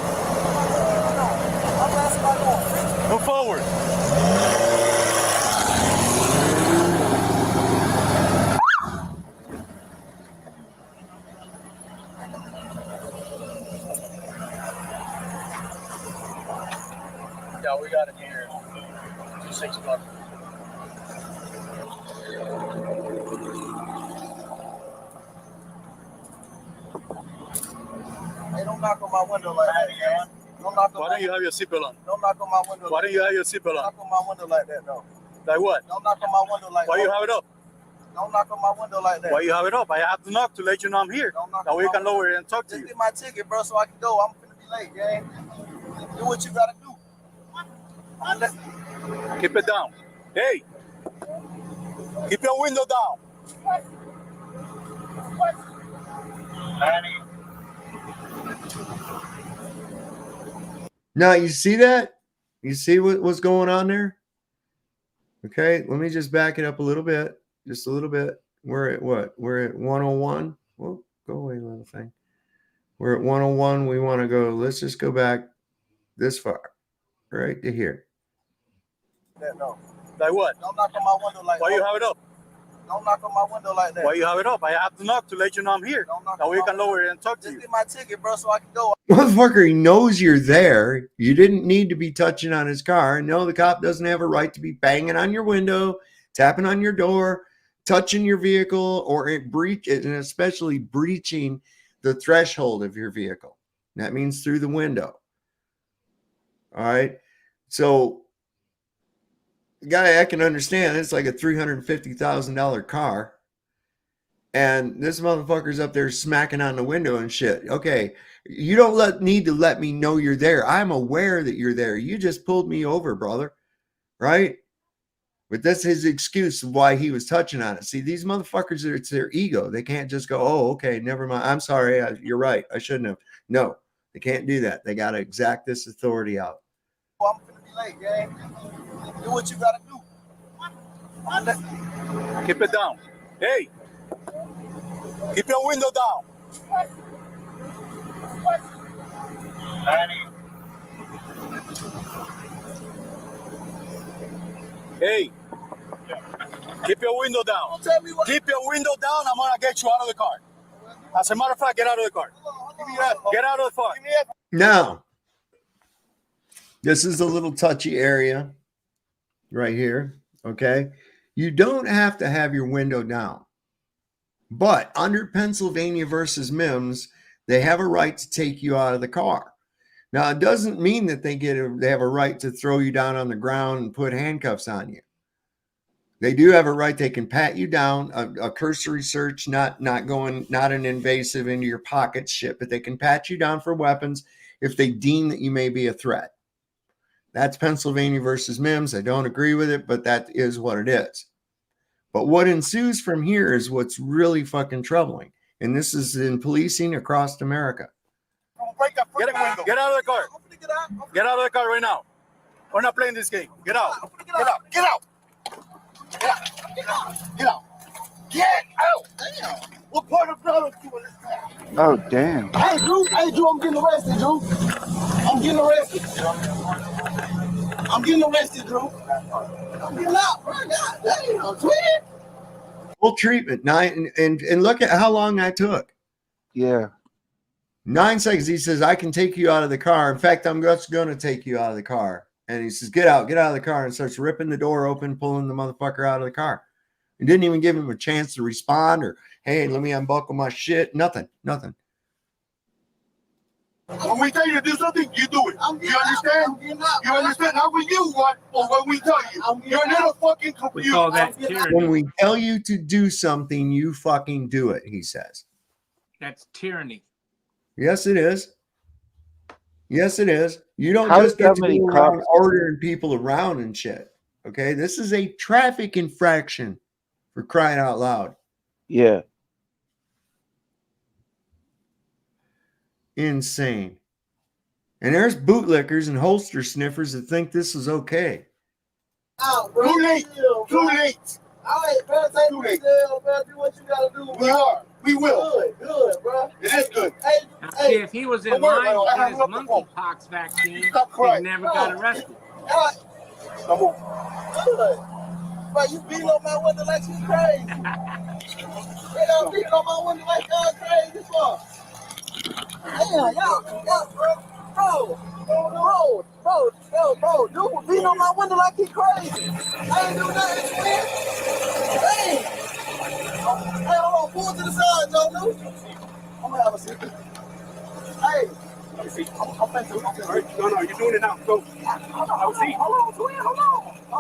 S1: Move forward. Yeah, we got it here. 261. Hey, don't knock on my window like that, man. Why don't you have your seatbelt on? Don't knock on my window. Why don't you have your seatbelt on? Don't knock on my window like that, though. Like what? Don't knock on my window like that. Why you have it up? Don't knock on my window like that. Why you have it up? I have to knock to let you know I'm here. That way you can lower it and talk to you. Just get my ticket, bro, so I can go. I'm gonna be late, gang. Do what you gotta do. Keep it down. Hey, keep your window down. What?
S5: Now, you see that? You see what's going on there? Okay, let me just back it up a little bit. Just a little bit. We're at what? We're at 101. Well, go away, little thing. We're at 101. We want to go, let's just go back this far. Right to here.
S1: No. Like what? Don't knock on my window like that. Why you have it up? Don't knock on my window like that. Why you have it up? I have to knock to let you know I'm here. That way you can lower it and talk to you. Just get my ticket, bro, so I can go.
S5: Motherfucker, he knows you're there. You didn't need to be touching on his car. No, the cop doesn't have a right to be banging on your window, tapping on your door, touching your vehicle, or and especially breaching the threshold of your vehicle. That means through the window. All right. So, guy, I can understand it's like a $350,000 car, and this motherfucker's up there smacking on the window and shit. Okay, you don't need to let me know you're there. I'm aware that you're there. You just pulled me over, brother. Right? But that's his excuse of why he was touching on it. See, these motherfuckers, it's their ego. They can't just go, oh, okay, never mind. I'm sorry. You're right. I shouldn't have. No, they can't do that. They got to exact this authority out.
S12: I'm gonna be late, gang. Do what you gotta do. Keep it down. Hey, keep your window down. Hey, keep your window down. Keep your window down. I'm gonna get you out of the car. As a matter of fact, get out of the car. Get out of the car.
S5: Now, this is a little touchy area right here. Okay. You don't have to have your window down. But under Pennsylvania versus Mims, they have a right to take you out of the car. Now, it doesn't mean that they have a right to throw you down on the ground and put handcuffs on you. They do have a right. They can pat you down, a cursory search, not an invasive into your pocket shit, but they can pat you down for weapons if they deem that you may be a threat. That's Pennsylvania versus Mims. I don't agree with it, but that is what it is. But what ensues from here is what's really fucking troubling. And this is in policing across America.
S12: Get out of the car. Get out of the car right now. We're not playing this game. Get out. Get out. Get out. Get out. Get out. Get out. Get out. Damn. What part of blood are you in this car?
S9: Oh, damn.
S12: Hey, Drew, I'm getting arrested, Drew. I'm getting arrested. I'm getting arrested, Drew. I'm getting out, bro. God damn, twin.
S5: Full treatment. And look at how long that took.
S9: Yeah.
S5: 9 seconds. He says, I can take you out of the car. In fact, I'm just going to take you out of the car. And he says, get out of the car, and starts ripping the door open, pulling the motherfucker out of the car. He didn't even give him a chance to respond or, hey, let me unbuckle my shit. Nothing.
S12: When we tell you to do something, you do it. You understand? You understand? Not when you want or when we tell you. You're not a fucking computer.
S4: We call that tyranny.
S5: When we tell you to do something, you fucking do it, he says.
S4: That's tyranny.
S5: Yes, it is. Yes, it is. You don't
S9: How
S5: just
S9: does
S5: get
S9: that
S5: to
S9: many
S5: go around
S9: cops-
S5: ordering people around and shit. Okay, this is a traffic infraction, for crying out loud.
S9: Yeah.
S5: Insane. And there's bootlickers and holster sniffers that think this is okay.
S12: Out, bro. Too late. Too late. All right, bro. Take me down, bro. Do what you gotta do. We are. We will. Good, bro. It is good.
S4: See, if he was in line to get his monkeypox vaccine, he never got arrested.
S12: Come on. Good. Bro, you beating on my window like she's crazy. They don't beat on my window like y'all crazy for. Damn, y'all, bro, dude was beating on my window like he crazy. I ain't do nothing, man. Hey, hold on, pull to the side, Joe, dude. I'm gonna have a seat. Hey. I'm no, you're doing it now. Go. Hold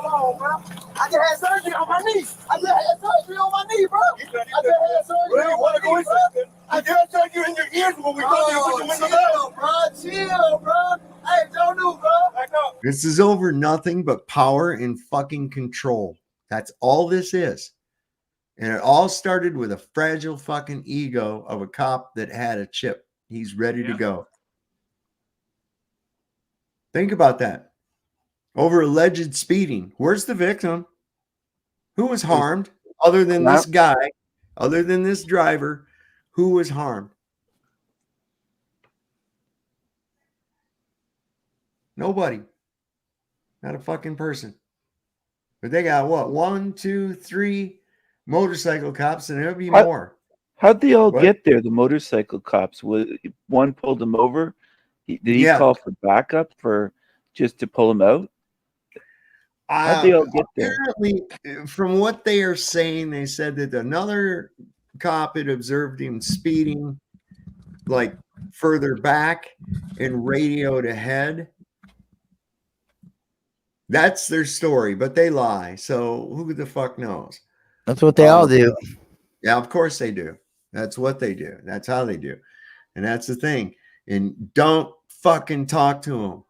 S12: on, bro. I just had surgery on my knee. Bro. I just had surgery on my knee, bro. I just had surgery in your ears when we told you to put the window down. Chill, bro. Hey, don't do, bro. Back up.
S5: This is over nothing but power and fucking control. That's all this is. And it all started with a fragile fucking ego of a cop that had a chip. He's ready to go. Think about that. Over alleged speeding. Where's the victim? Who was harmed other than this guy, other than this driver? Who was harmed? Nobody. Not a fucking person. But they got what? 1, 2, 3 motorcycle cops, and there'll be more.
S9: How'd they all get there? The motorcycle cops. One pulled them over. Did he call for backup just to pull him out? How'd they all get there?
S5: Apparently, from what they are saying, they said that another cop had observed him speeding like further back and radioed ahead. That's their story, but they lie. So who the fuck knows?
S11: That's what they all do.
S5: Yeah, of course they do. That's what they do. That's how they do. And that's the thing. And don't fucking talk to them.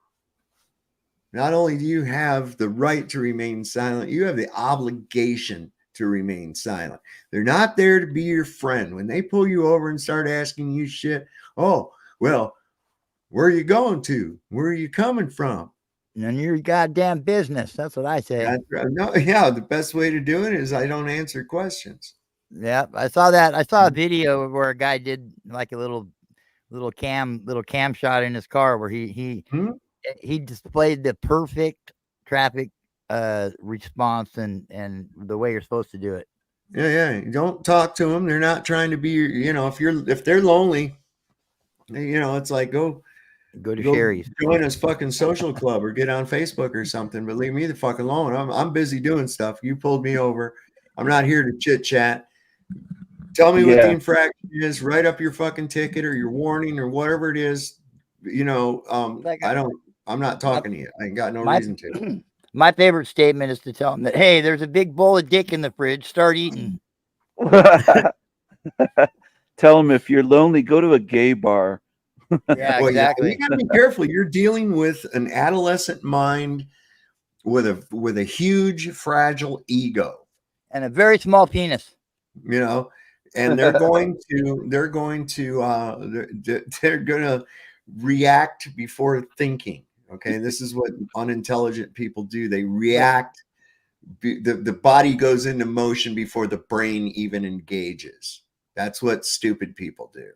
S5: Not only do you have the right to remain silent, you have the obligation to remain silent. They're not there to be your friend. When they pull you over and start asking you shit, oh, well, where are you going to? Where are you coming from?
S11: None of your goddamn business. That's what I say.
S5: No, yeah, the best way to do it is I don't answer questions.
S11: Yeah, I saw that. I saw a video where a guy did like a little cam shot in his car where he displayed the perfect traffic response and the way you're supposed to do it.
S5: Yeah. Don't talk to them. They're not trying to be your, if they're lonely, it's like go
S11: to Sherry's,
S5: join us fucking social club or get on Facebook or something, but leave me the fuck alone. I'm busy doing stuff. You pulled me over. I'm not here to chit chat. Tell me what the infraction is, write up your fucking ticket or your warning or whatever it is. I'm not talking to you. I ain't got no reason to.
S11: My favorite statement is to tell them that, hey, there's a big bowl of dick in the fridge. Start eating.
S9: Tell them if you're lonely, go to a gay bar.
S11: Yeah, exactly.
S5: You gotta be careful. You're dealing with an adolescent mind with a huge, fragile ego
S11: and a very small penis.
S5: And they're going to react before thinking. Okay, this is what unintelligent people do. They react. The body goes into motion before the brain even engages. That's what stupid people do.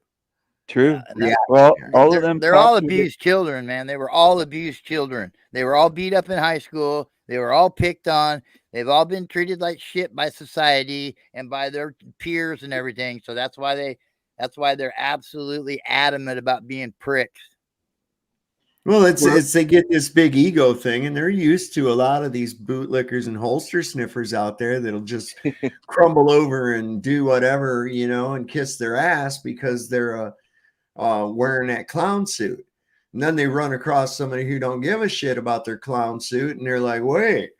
S9: True. Well, all of them.
S11: They're all abused children, man. They were all abused children. They were all beat up in high school. They were all picked on. They've all been treated like shit by society and by their peers and everything. So that's why they're absolutely adamant about being pricks.
S5: Well, it's they get this big ego thing, and they're used to a lot of these bootlickers and holster sniffers out there that'll just crumble over and do whatever, and kiss their ass because they're wearing that clown suit. And then they run across somebody who don't give a shit about their clown suit, and they're like, wait,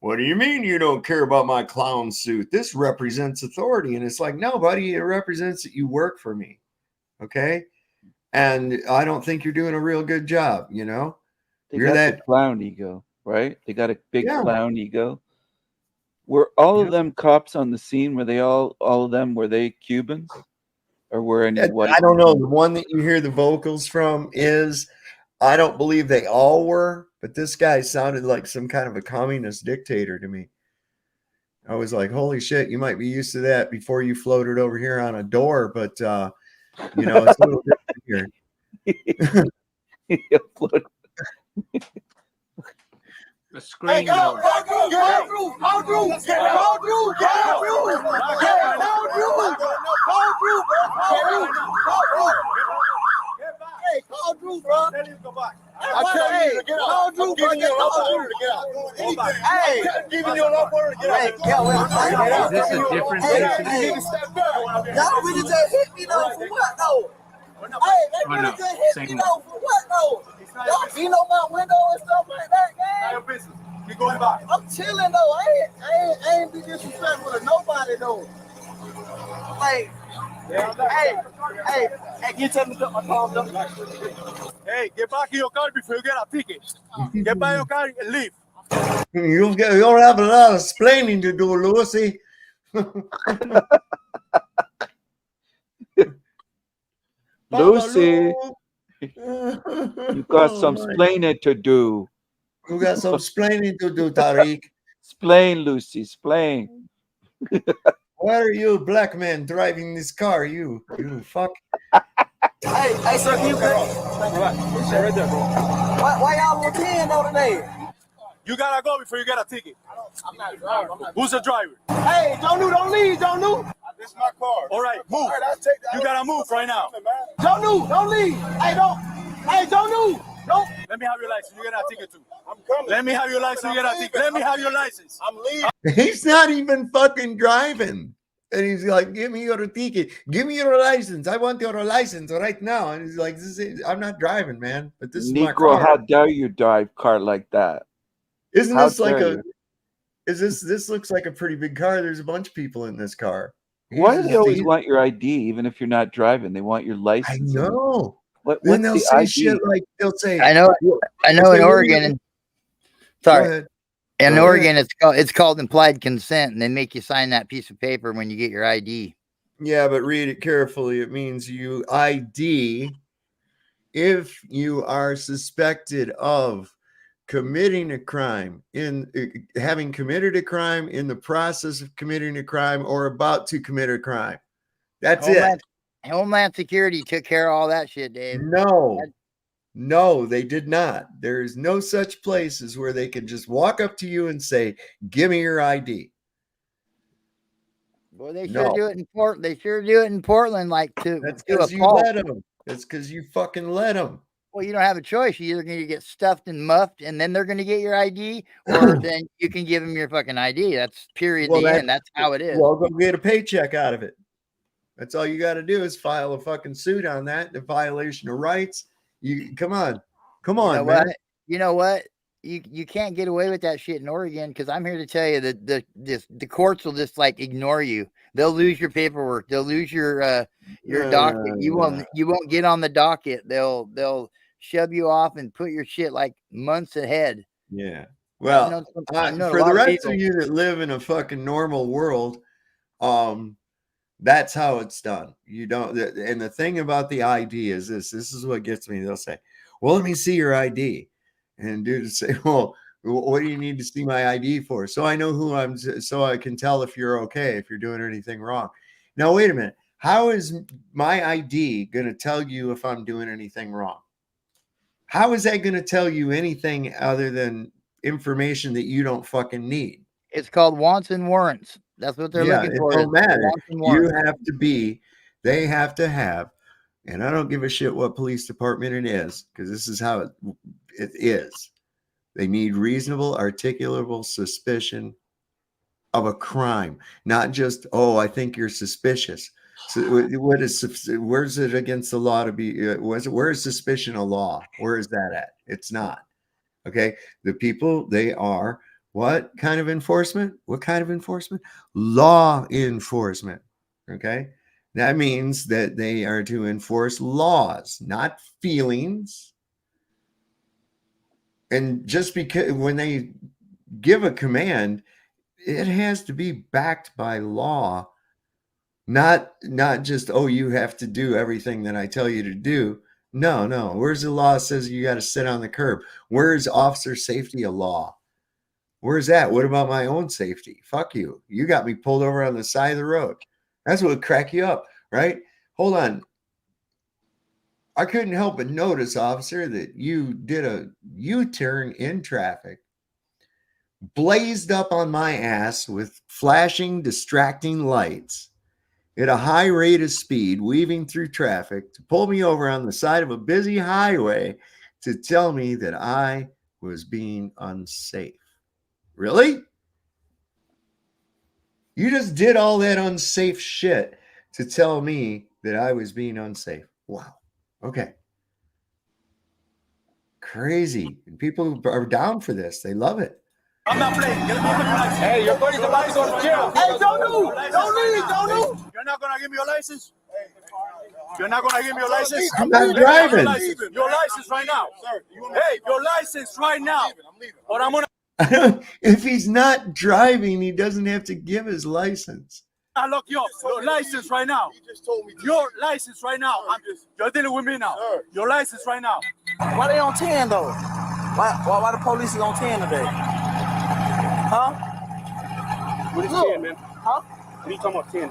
S5: what do you mean you don't care about my clown suit? This represents authority. And it's like, no, buddy, it represents that you work for me. Okay? And I don't think you're doing a real good job,
S9: They
S5: you're
S9: got
S5: that
S9: the clown ego, right? They got a big clown ego. Were all of them cops on the scene? Were they all of them? Were they Cubans, or were any white?
S5: I don't know. The one that you hear the vocals from is, I don't believe they all were, but this guy sounded like some kind of a communist dictator to me. I was like, holy shit, you might be used to that before you floated over here on a door, but it's a little different here.
S4: The screen door.
S12: Hey, call Drew, bro. Tell him to go back. Call Drew, bro. Hey, giving you enough order to get out.
S4: Is this a different situation?
S12: Y'all really just hit me though for what though? Hey, they really just hit me though for what though? Y'all beat on my window and stuff like that, man. Not your business. We going back. I'm chilling though. I ain't be disrespectful to nobody though. Like, hey, you tell me to put my palms up. Hey, get back in your car before you get a ticket. Get back in your car and leave.
S5: You'll have a lot of explaining to do, Lucy.
S9: Lucy, you got some explaining to do.
S5: You got some explaining to do, Tariq.
S9: Explain, Lucy, explain.
S5: Why are you black man driving this car? You fuck.
S12: Hey, sir, can you right there, bro. Why y'all on 10 though today? You gotta go before you get a ticket. I'm not driving. Who's the driver? Hey, don't leave. This is my car. All right, move. All right, I'll take that. You gotta move right now. Don't leave. Hey, don't move. Don't. Let me have your license. You get a ticket too. I'm coming. Let me have your license. You get a ticket. Let me have your license. I'm leaving.
S5: He's not even fucking driving. And he's like, give me your ticket. Give me your license. I want your license right now. And he's like, I'm not driving, man. But this is my car.
S9: How dare you drive car like that?
S5: Isn't this like this looks like a pretty big car. There's a bunch of people in this car.
S9: Why do they always want your ID, even if you're not driving? They want your license.
S5: I know.
S9: What's
S5: then they'll
S9: the
S5: say
S9: ID?
S5: shit like, they'll say,
S11: I know in Oregon, Sorry.
S5: ahead.
S11: In
S5: Go
S11: Oregon,
S5: ahead.
S11: it's called implied consent, and they make you sign that piece of paper when you get your ID.
S5: Yeah, but read it carefully. It means you ID if you are suspected of committing a crime, in having committed a crime, in the process of committing a crime, or about to commit a crime. That's it.
S11: Homeland Security took care of all that shit, Dave.
S5: No, they did not. There is no such places where they can just walk up to you and say, "Give me your ID."
S11: Well, they sure do it in Portland. They sure do it in Portland, like
S5: That's
S11: to a
S5: because you
S11: fault.
S5: let them. That's because you fucking let them.
S11: Well, you don't have a choice. You're either going to get stuffed and muffed, and then they're going to get your ID, or then you can give them your fucking ID. That's period.
S5: Well,
S11: the end. That's how it is.
S5: Well, go get a paycheck out of it. That's all you got to do is file a fucking suit on that. The violation of rights. You come on, man.
S11: What? You know what? You can't get away with that shit in Oregon, because I'm here to tell you that the courts will just like ignore you. They'll lose your paperwork. They'll lose your docket. You won't get on the docket. They'll shove you off and put your shit like months ahead.
S5: Yeah. Well, for the rest of you that live in a fucking normal world, that's how it's done. You don't. And the thing about the ID is this. This is what gets me. They'll say, "Well, let me see your ID," and dude say, "Well, what do you need to see my ID for?" So I know who I'm. So I can tell if you're okay, if you're doing anything wrong. Now wait a minute. How is my ID going to tell you if I'm doing anything wrong? How is that going to tell you anything other than information that you don't fucking need?
S11: It's called wants and warrants. That's what they're looking for.
S5: It don't matter. You have to be, they have to have, and I don't give a shit what police department it is, because this is how it is. They need reasonable, articulable suspicion of a crime, not just, oh, I think you're suspicious. So where's it against the law to be? Where is suspicion a law? Where is that at? It's not. Okay. The people, they are what kind of enforcement? What kind of enforcement? Law enforcement. Okay. That means that they are to enforce laws, not feelings. And just because when they give a command, it has to be backed by law. Not just, oh, you have to do everything that I tell you to do. No. Where's the law says you got to sit on the curb? Where's officer safety a law? Where's that? What about my own safety? Fuck you. You got me pulled over on the side of the road. That's what would crack you up, right? Hold on. I couldn't help but notice, officer, that you did a U-turn in traffic, blazed up on my ass with flashing, distracting lights at a high rate of speed, weaving through traffic to pull me over on the side of a busy highway to tell me that I was being unsafe. Really? You just did all that unsafe shit to tell me that I was being unsafe. Wow. Okay. Crazy. And people are down for this. They love it.
S12: I'm not playing. Hey, your buddy's about to go to jail. Hey, don't leave. You're not gonna give me your license. You're not gonna give me your license.
S5: I'm not driving.
S12: Your license right now. Hey, your license right now. But I'm gonna.
S5: If he's not driving, he doesn't have to give his license.
S12: I lock you up. Your license right now. Your license right now. You're dealing with me now. Your license right now. Why they on 10 though? Why the police is on 10 today? Huh?
S4: What is 10, man?
S12: Huh?
S4: What are you talking about 10?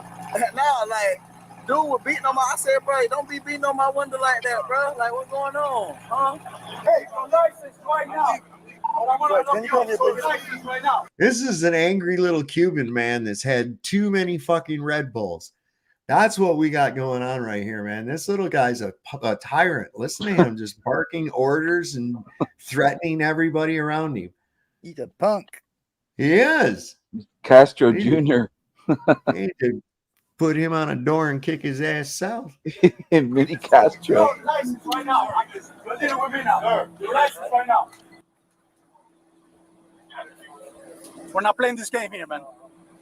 S12: Nah, like, dude was beating on my. I said, bro, don't be beating on my window like that, bro. Like, what's going on? Huh? Hey, your license right now.
S5: This is an angry little Cuban man that's had too many fucking Red Bulls. That's what we got going on right here, man. This little guy's a tyrant. Listen to him just barking orders and threatening everybody around him.
S11: He's a punk.
S5: He is.
S9: Castro Jr.
S5: Need to put him on a door and kick his ass south.
S9: Mini Castro.
S12: Your license right now. You're dealing with me now. Your license right now. We're not playing this game here, man.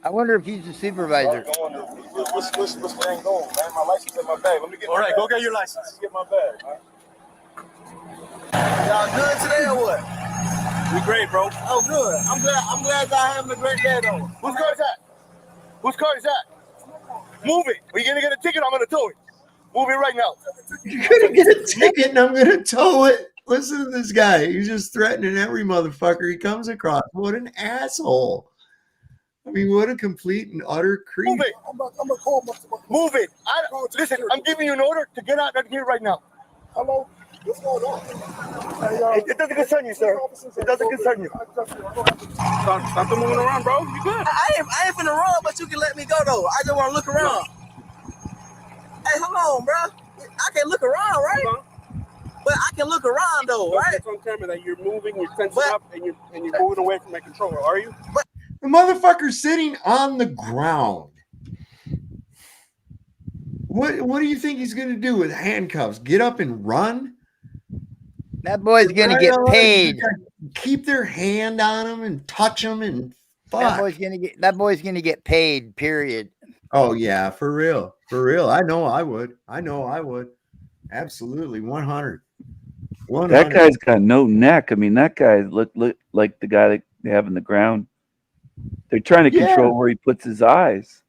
S11: I wonder if he's the supervisor.
S12: What's the thing going, man? My license in my bag. Let me get. All right, go get your license. Get my bag, man. Y'all good today or what? We great, bro. Oh, good. I'm glad y'all having a great day, though. Whose car is that? Whose car is that? Move it. Are you gonna get a ticket? I'm gonna tow it. Move it right now.
S5: You're gonna get a ticket and I'm gonna tow it. Listen to this guy. He's just threatening every motherfucker he comes across. What an asshole. I mean, what a complete and utter creep.
S12: Move it. I'm gonna call Move it. Listen, I'm giving you an order to get out of here right now. Hello? What's going on? It doesn't concern you, sir. It doesn't concern you. Stop moving around, bro. You good? I ain't finna run, but you can let me go, though. I just want to look around. Hey, hold on, bro. I can look around, right? But I can look around, though, right? It's on camera that you're moving, you're tensing up, and you're moving away from that controller, are you? But
S5: the motherfucker's sitting on the ground. What do you think he's gonna do with handcuffs? Get up and run?
S11: That boy's gonna get paid.
S5: Keep their hand on him and touch him and fuck.
S11: That boy's gonna get paid. Period.
S5: Oh yeah, for real, for real. I know I would. Absolutely, 100.
S9: That guy's got no neck. I mean, that guy look like the guy that they have in the ground. They're trying to control where he puts his eyes.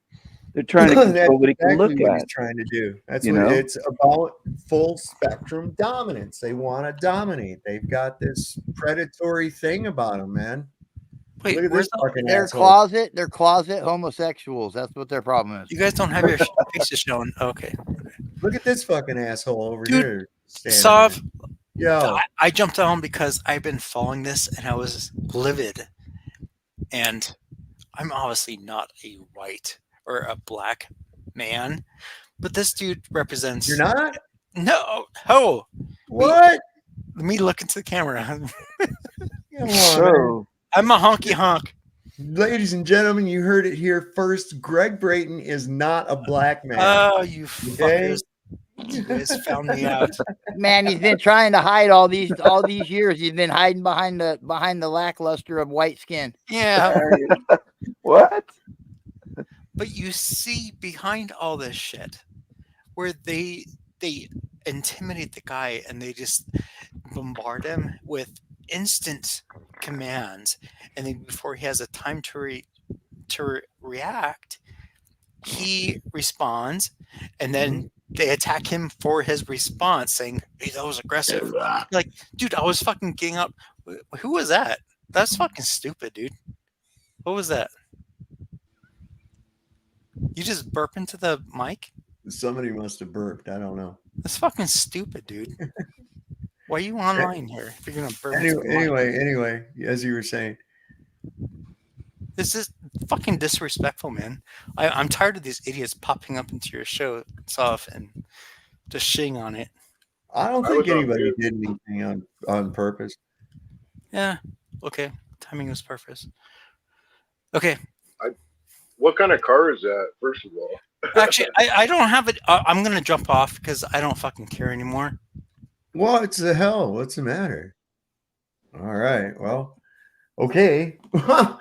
S9: They're trying to control what he can look
S5: what
S9: at.
S5: He's trying to do. That's what it's about. Full spectrum dominance. They want to dominate. They've got this predatory thing about them, man.
S13: Wait,
S5: look at this fucking
S11: They're
S5: asshole.
S11: They're closet homosexuals. That's what their problem is.
S13: You guys don't have your faces shown. Okay.
S5: Look at this fucking asshole over here.
S13: Sav,
S5: yo,
S13: I jumped on because I've been following this and I was livid. And I'm obviously not a white or a black man, but this dude represents.
S5: You're not?
S13: No. Oh.
S5: What?
S13: Let me look into the camera.
S5: So,
S13: I'm a honky honk.
S5: Ladies and gentlemen, you heard it here first. Greg Brayton is not a black man.
S13: Oh, you fuckers. You guys found me out.
S11: Man, he's been trying to hide all these years. He's been hiding behind the lackluster of white skin.
S13: Yeah.
S9: What?
S13: But you see behind all this shit where they intimidate the guy and they just bombard him with instant commands, and then before he has a time to react, he responds, and then they attack him for his response, saying, "Hey, that was aggressive." Like, dude, I was fucking getting up. Who was that? That's fucking stupid, dude. What was that? You just burp into the mic?
S5: Somebody must have burped. I don't know.
S13: That's fucking stupid, dude. Why are you online here if you're gonna burp?
S5: Anyway, as you were saying,
S13: this is fucking disrespectful, man. I'm tired of these idiots popping up into your show stuff and just shitting on it.
S5: I don't think anybody did anything on purpose.
S13: Yeah. Okay. Timing was perfect. Okay.
S14: What kind of car is that, first of all?
S13: Actually, I don't have it. I'm going to jump off because I don't fucking care anymore.
S5: What the hell? What's the matter? All right. Well, okay. I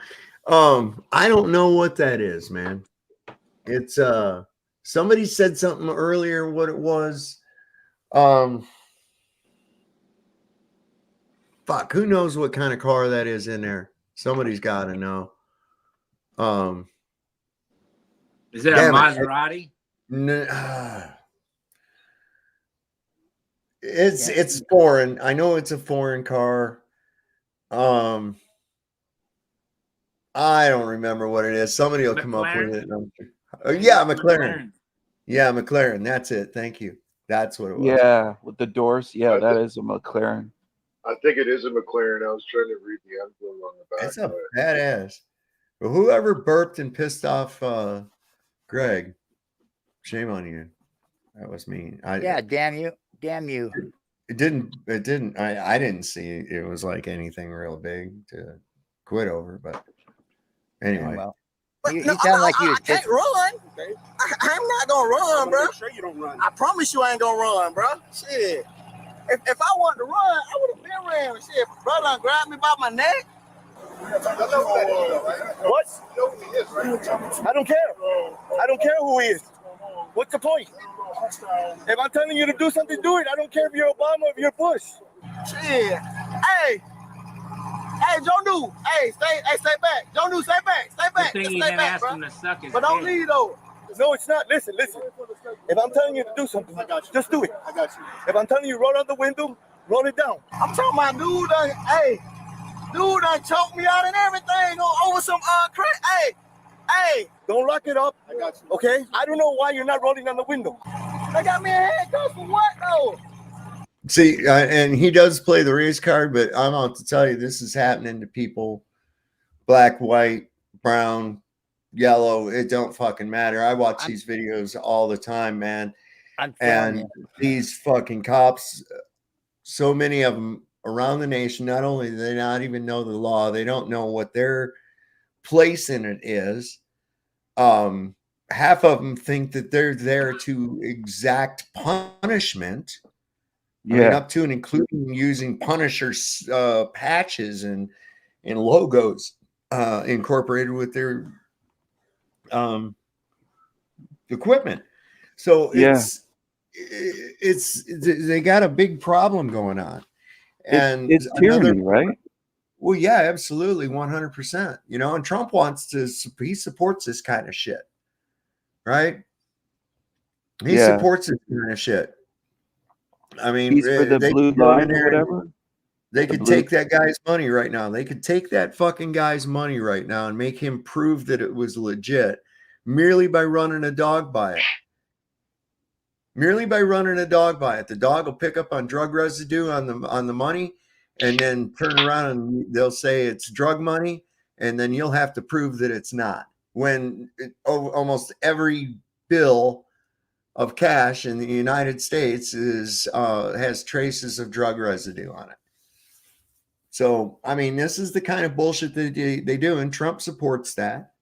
S5: don't know what that is, man. It's somebody said something earlier what it was. Fuck, who knows what kind of car that is in there? Somebody's got to know.
S4: Is it a Maserati?
S5: It's foreign. I know it's a foreign car. I don't remember what it is. Somebody will come up with it. Yeah, McLaren. Yeah, McLaren. That's it. Thank you. That's what it was.
S9: Yeah, with the doors. Yeah, that is a McLaren.
S14: I think it is a McLaren. I was trying to read the emblem on the back.
S5: It's a badass. But whoever burped and pissed off Greg, shame on you. That was me.
S11: Yeah, damn you. Damn you.
S5: It didn't. I didn't see it was like anything real big to quit over. But anyway.
S11: Well, you sound like you.
S12: I can't run. Okay. I'm not gonna run, bro. Sure you don't run. I promise you I ain't gonna run, bro. Shit. If I wanted to run, I would have been ran. Shit, brother, grabbed me by my neck. What? I don't care. I don't care who he is. What's the point? If I'm telling you to do something, do it. I don't care if you're Obama or if you're Bush. Shit. Hey, Hey, Joe New. Hey, stay back. Joe New, stay back. Stay
S4: Good
S12: back.
S4: thing
S12: Just
S4: you
S12: stay
S4: didn't
S12: back,
S4: ask
S12: bro.
S4: him to suck his
S12: But don't
S4: dick.
S12: leave though. No, it's not. Listen. If I'm telling you to do something, I got you. Just do it. I got you. If I'm telling you roll out the window, roll it down. I'm talking about dude done choked me out and everything over some crack. Hey, don't lock it up. I got you. Okay? I don't know why you're not rolling down the window. They got me a handcuff for what though?
S5: See, and he does play the race card, but I'm out to tell you, this is happening to people, black, white, brown, yellow. It don't fucking matter. I watch these videos all the time, man. And these fucking cops, so many of them around the nation, not only do they not even know the law, they don't know what their place in it is. Half of them think that they're there to exact punishment. I mean, up to and including using Punisher patches and logos incorporated with their equipment. So it's they got a big problem going on, and
S9: it's tyranny, right?
S5: Well, yeah, absolutely, 100%. You know, and Trump he supports this kind of shit, right? He supports this kind of shit. I mean,
S9: he's for the blue line or whatever.
S5: They could take that guy's money right now. They could take that fucking guy's money right now and make him prove that it was legit merely by running a dog by it. Merely by running a dog by it. The dog will pick up on drug residue on the money and then turn around and they'll say it's drug money, and then you'll have to prove that it's not. When almost every bill of cash in the United States has traces of drug residue on it. So, I mean, this is the kind of bullshit that they do, and Trump supports that.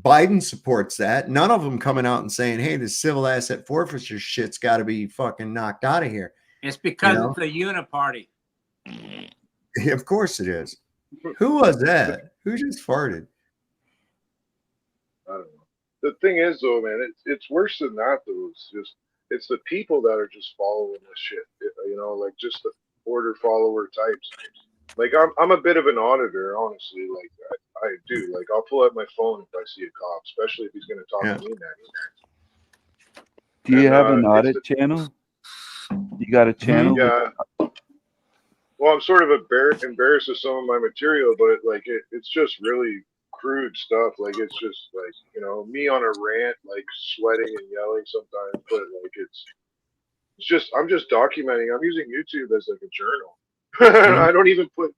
S5: Biden supports that. None of them coming out and saying, hey, this civil asset forfeiture shit's got to be fucking knocked out of here.
S4: It's because it's a uniparty.
S5: Of course it is. Who was that? Who just farted?
S14: I don't know. The thing is, though, man, it's worse than that, though. It's the people that are just following this shit. You know, like just the order follower types. Like I'm a bit of an auditor, honestly. Like I do. Like I'll pull out my phone if I see a cop, especially if he's going to talk to me next.
S9: Do you have an audit channel? You got a channel?
S14: Yeah. Well, I'm sort of embarrassed with some of my material, but like it's just really crude stuff. Like it's just like, you know, me on a rant, like sweating and yelling sometimes, but like it's just I'm just documenting. I'm using YouTube as like a journal. I don't even put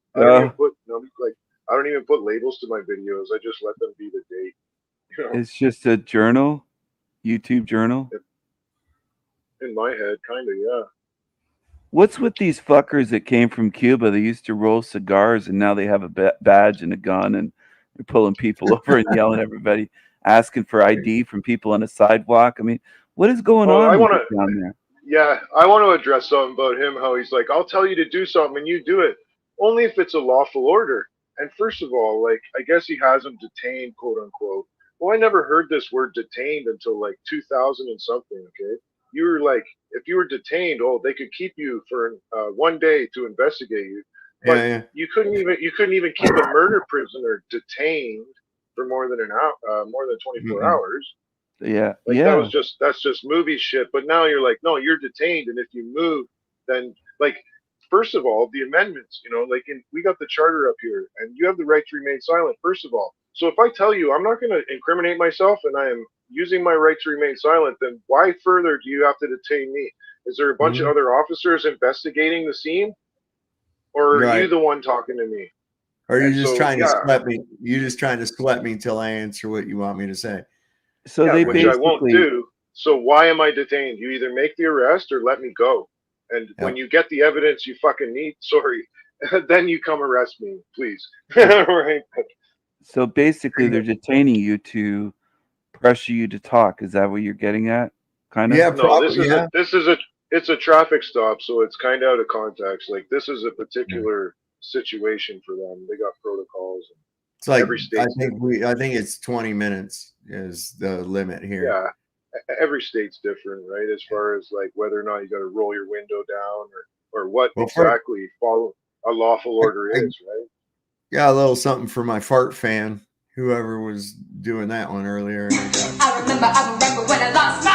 S14: labels to my videos. I just let them be the date. You know?
S9: It's just a journal, YouTube journal.
S14: In my head, kind of, yeah.
S9: What's with these fuckers that came from Cuba? They used to roll cigars, and now they have a badge and a gun, and they're pulling people over and yelling at everybody, asking for ID from people on the sidewalk. I mean, what is going on down there?
S14: Yeah, I want to address something about him, how he's like, I'll tell you to do something and you do it. Only if it's a lawful order. And first of all, like, I guess he has him detained, quote unquote. Well, I never heard this word detained until like 2000 and something, okay? You were like, if you were detained, they could keep you for 1 day to investigate you. But you couldn't even keep a murder prisoner detained for more than 24 hours.
S9: Yeah,
S14: like that's just movie shit. But now you're like, no, you're detained, and if you move, then like, first of all, the amendments, you know, like we got the charter up here, and you have the right to remain silent. First of all, so if I tell you I'm not going to incriminate myself and I am using my right to remain silent, then why further do you have to detain me? Is there a bunch of other officers investigating the scene, or are you the one talking to me?
S5: Or are you just trying to sweat me? You're just trying to sweat me until I answer what you want me to say.
S9: So they
S14: which I won't do. So why am I detained? You either make the arrest or let me go. And when you get the evidence you fucking need, then you come arrest me, please. Right?
S9: So basically, they're detaining you to pressure you to talk. Is that what you're getting at? Kind of.
S5: Yeah.
S14: No, it's a traffic stop, so it's kind of out of context. Like this is a particular situation for them. They got protocols.
S5: It's like I think it's 20 minutes is the limit here.
S14: Yeah, every state's different, right? As far as like whether or not you got to roll your window down or what exactly follow a lawful order is, right?
S5: Got a little something for my fart fan, whoever was doing that one earlier.
S1: I remember when I lost my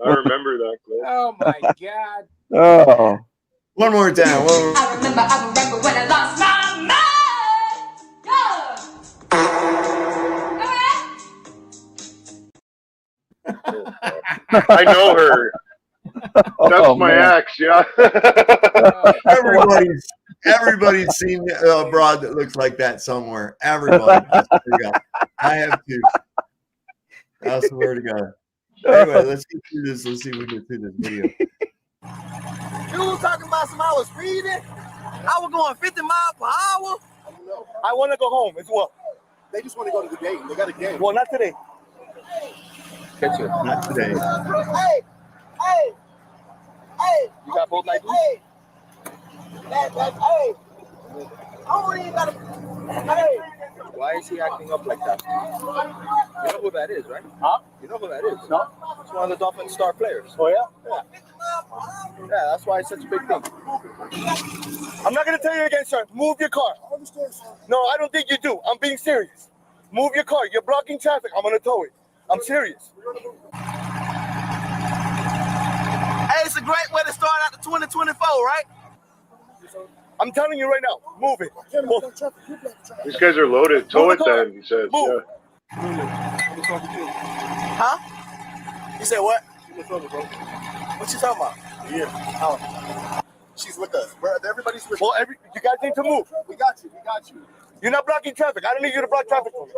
S14: I remember that clip.
S4: Oh my God.
S9: Oh.
S5: One more time.
S1: I remember when I lost my mind.
S14: I know her. That's my ex, yeah.
S5: Everybody's seen a broad that looks like that somewhere. Everybody. I swear to God. I have to. I swear to God. Anyway, let's get through this. Let's see if we can get through this video.
S12: You was talking about some I was speeding. I was going 50 miles per hour.
S15: I want to go home. It's what?
S12: They just want to go to the game. They got a game.
S15: Well, not today.
S5: Catch it. Not today.
S12: Hey.
S15: You got both nights?
S12: Hey. Hey. I don't even got to. Hey.
S15: Why is he acting up like that? You know who that is, right? Huh? You know who that is? No. It's one of the Dolphin star players. Oh, yeah? Yeah, that's why it's such a big thing. I'm not going to tell you again, sir. Move your car. I understand, sir. No, I don't think you do. I'm being serious. Move your car. You're blocking traffic. I'm going to tow it. I'm serious.
S12: Hey, it's a great way to start out the 2024, right?
S15: I'm telling you right now. Move it.
S14: These guys are loaded. Tow it then, he says.
S15: Move.
S14: Yeah.
S12: Huh? You said what? What you talking about?
S15: Yeah.
S12: Oh. She's with us. Everybody's with
S15: us.
S12: Well,
S15: you guys need to move.
S12: We got you.
S15: You're not blocking traffic. I don't need you to block traffic for me.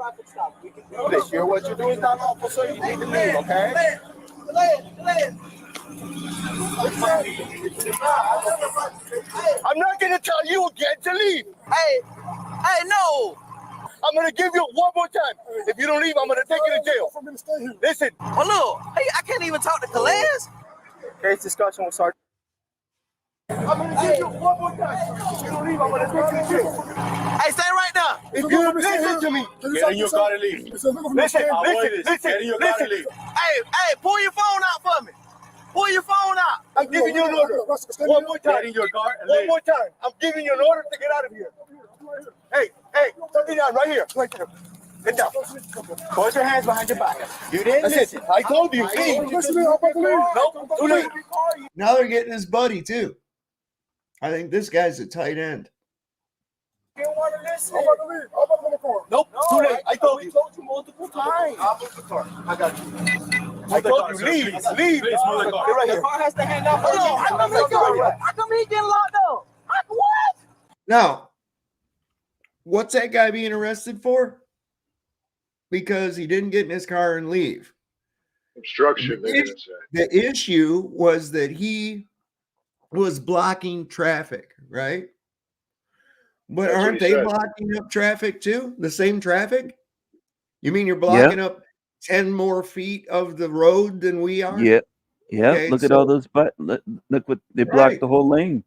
S12: This year, what you're doing is not lawful, sir. You need to leave, okay?
S15: I'm not going to tell you again to leave.
S12: Hey, no.
S15: I'm going to give you one more time. If you don't leave, I'm going to take you to jail. Listen.
S12: Well, look, hey, I can't even talk to Calais.
S15: Case discussion with Sergeant. I'm going to give you one more time. If you don't leave, I'm going to take you to jail.
S12: Hey, stay right there.
S15: If you don't listen to me,
S12: get in your car and leave.
S15: Listen. Get in your car and leave.
S12: Hey, pull your phone out for me. Pull your phone out.
S15: I'm giving you an order. One more time.
S12: Get in your car and
S15: One
S12: leave.
S15: more time. I'm giving you an order to get out of here. Hey, turn it down right here. Right there. Get down.
S12: Put your hands behind your back. You didn't listen.
S15: I told you. Leave.
S12: Nope.
S15: Too late.
S5: Now they're getting his buddy, too. I think this guy's a tight end.
S12: You don't want to listen.
S15: Nope. Too late. I told you.
S12: told you multiple times.
S15: I'll move the car. I got you. I told you, leave. Leave.
S12: Please move the car.
S15: Get right
S12: The
S15: here.
S12: car has to hang out for you. How come he getting locked up? What?
S5: Now, what's that guy being arrested for? Because he didn't get in his car and leave.
S14: Obstruction, they're gonna say.
S5: The issue was that he was blocking traffic, right? But
S14: That's what
S5: aren't
S14: he
S5: they
S14: said.
S5: blocking up traffic too? The same traffic? You mean you're blocking up 10 more feet of the road than we are?
S9: Yeah. Yeah.
S5: Okay,
S9: look at all those buttons. Look what they blocked
S5: Right.
S9: the whole lane.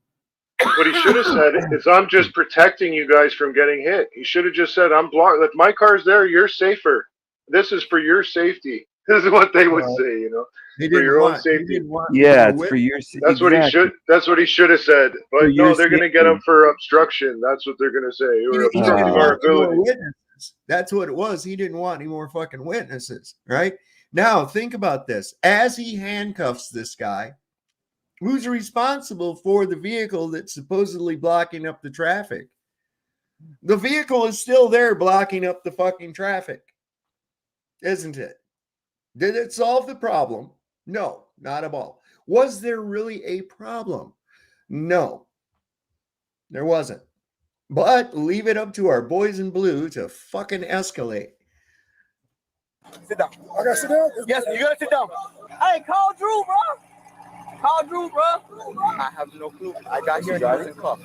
S14: What he should have said is, I'm just protecting you guys from getting hit. He should have just said, I'm blocked. If my car's there, you're safer. This is for your safety. This is what they would say, you know, for your own safety.
S9: Yeah, it's for your
S14: That's what he should. That's what he should have said. But
S9: For
S14: no,
S9: your
S14: they're going to get him for obstruction. That's what they're going to say. You were
S5: He didn't
S14: obstructing
S5: want
S14: our
S5: any more
S14: ability.
S5: witnesses. That's what it was. He didn't want any more fucking witnesses, right? Now, think about this. As he handcuffs this guy, who's responsible for the vehicle that's supposedly blocking up the traffic? The vehicle is still there blocking up the fucking traffic, isn't it? Did it solve the problem? No, not at all. Was there really a problem? No, there wasn't. But leave it up to our boys in blue to fucking escalate.
S15: Sit down. I gotta sit down? Yes, you gotta sit down.
S12: Hey, call Drew, bro. Call Drew, bro.
S15: I have no clue. I got here and he was in cuffs.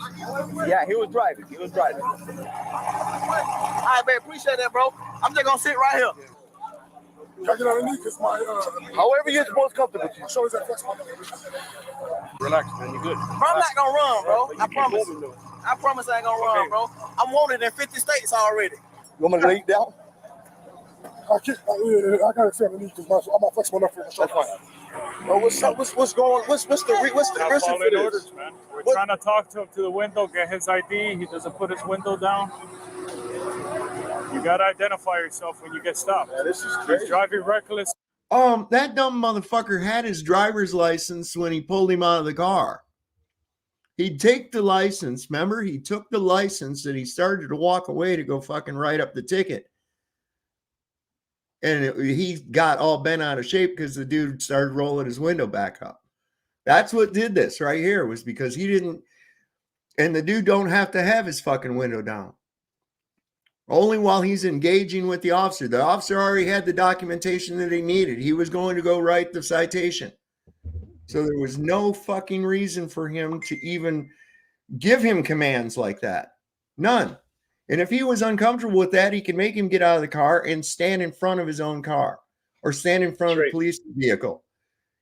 S15: Yeah, he was driving. He was driving.
S12: All right, man. Appreciate that, bro. I'm just gonna sit right here.
S15: However you're most comfortable. Relax, man. You good?
S12: Bro, I'm not gonna run, bro. I promise. I promise I ain't gonna run, bro. I'm wanted in 50 states already.
S15: You want me to lay you down?
S12: I gotta say I need because I'm not flexible enough for the shot. That's fine. Well, what's up? What's going? What's the reason for this?
S16: Orders, man. We're trying to talk to him to the window, get his ID. He doesn't put his window down. You gotta identify yourself when you get stopped.
S12: Yeah, this is crazy.
S16: He's driving reckless.
S5: That dumb motherfucker had his driver's license when he pulled him out of the car. He'd take the license. Remember, he took the license and he started to walk away to go fucking write up the ticket. And he got all bent out of shape because the dude started rolling his window back up. That's what did this right here, was because he didn't, and the dude don't have to have his fucking window down. Only while he's engaging with the officer. The officer already had the documentation that he needed. He was going to go write the citation. So there was no fucking reason for him to even give him commands like that. None. And if he was uncomfortable with that, he can make him get out of the car and stand in front of his own car or stand in front of the police vehicle.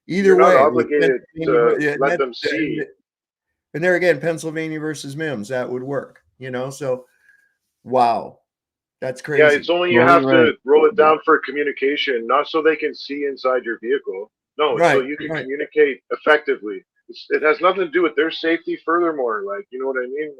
S5: Either
S14: You're
S5: way.
S14: not obligated to let them see.
S5: And there again, Pennsylvania versus Mims, that would work, you know? So, wow. That's crazy.
S14: Yeah, it's only you have to roll it down for communication, not so they can see inside your vehicle. No, so you can communicate effectively. It has nothing to do with their safety. Furthermore, like, you know what I mean?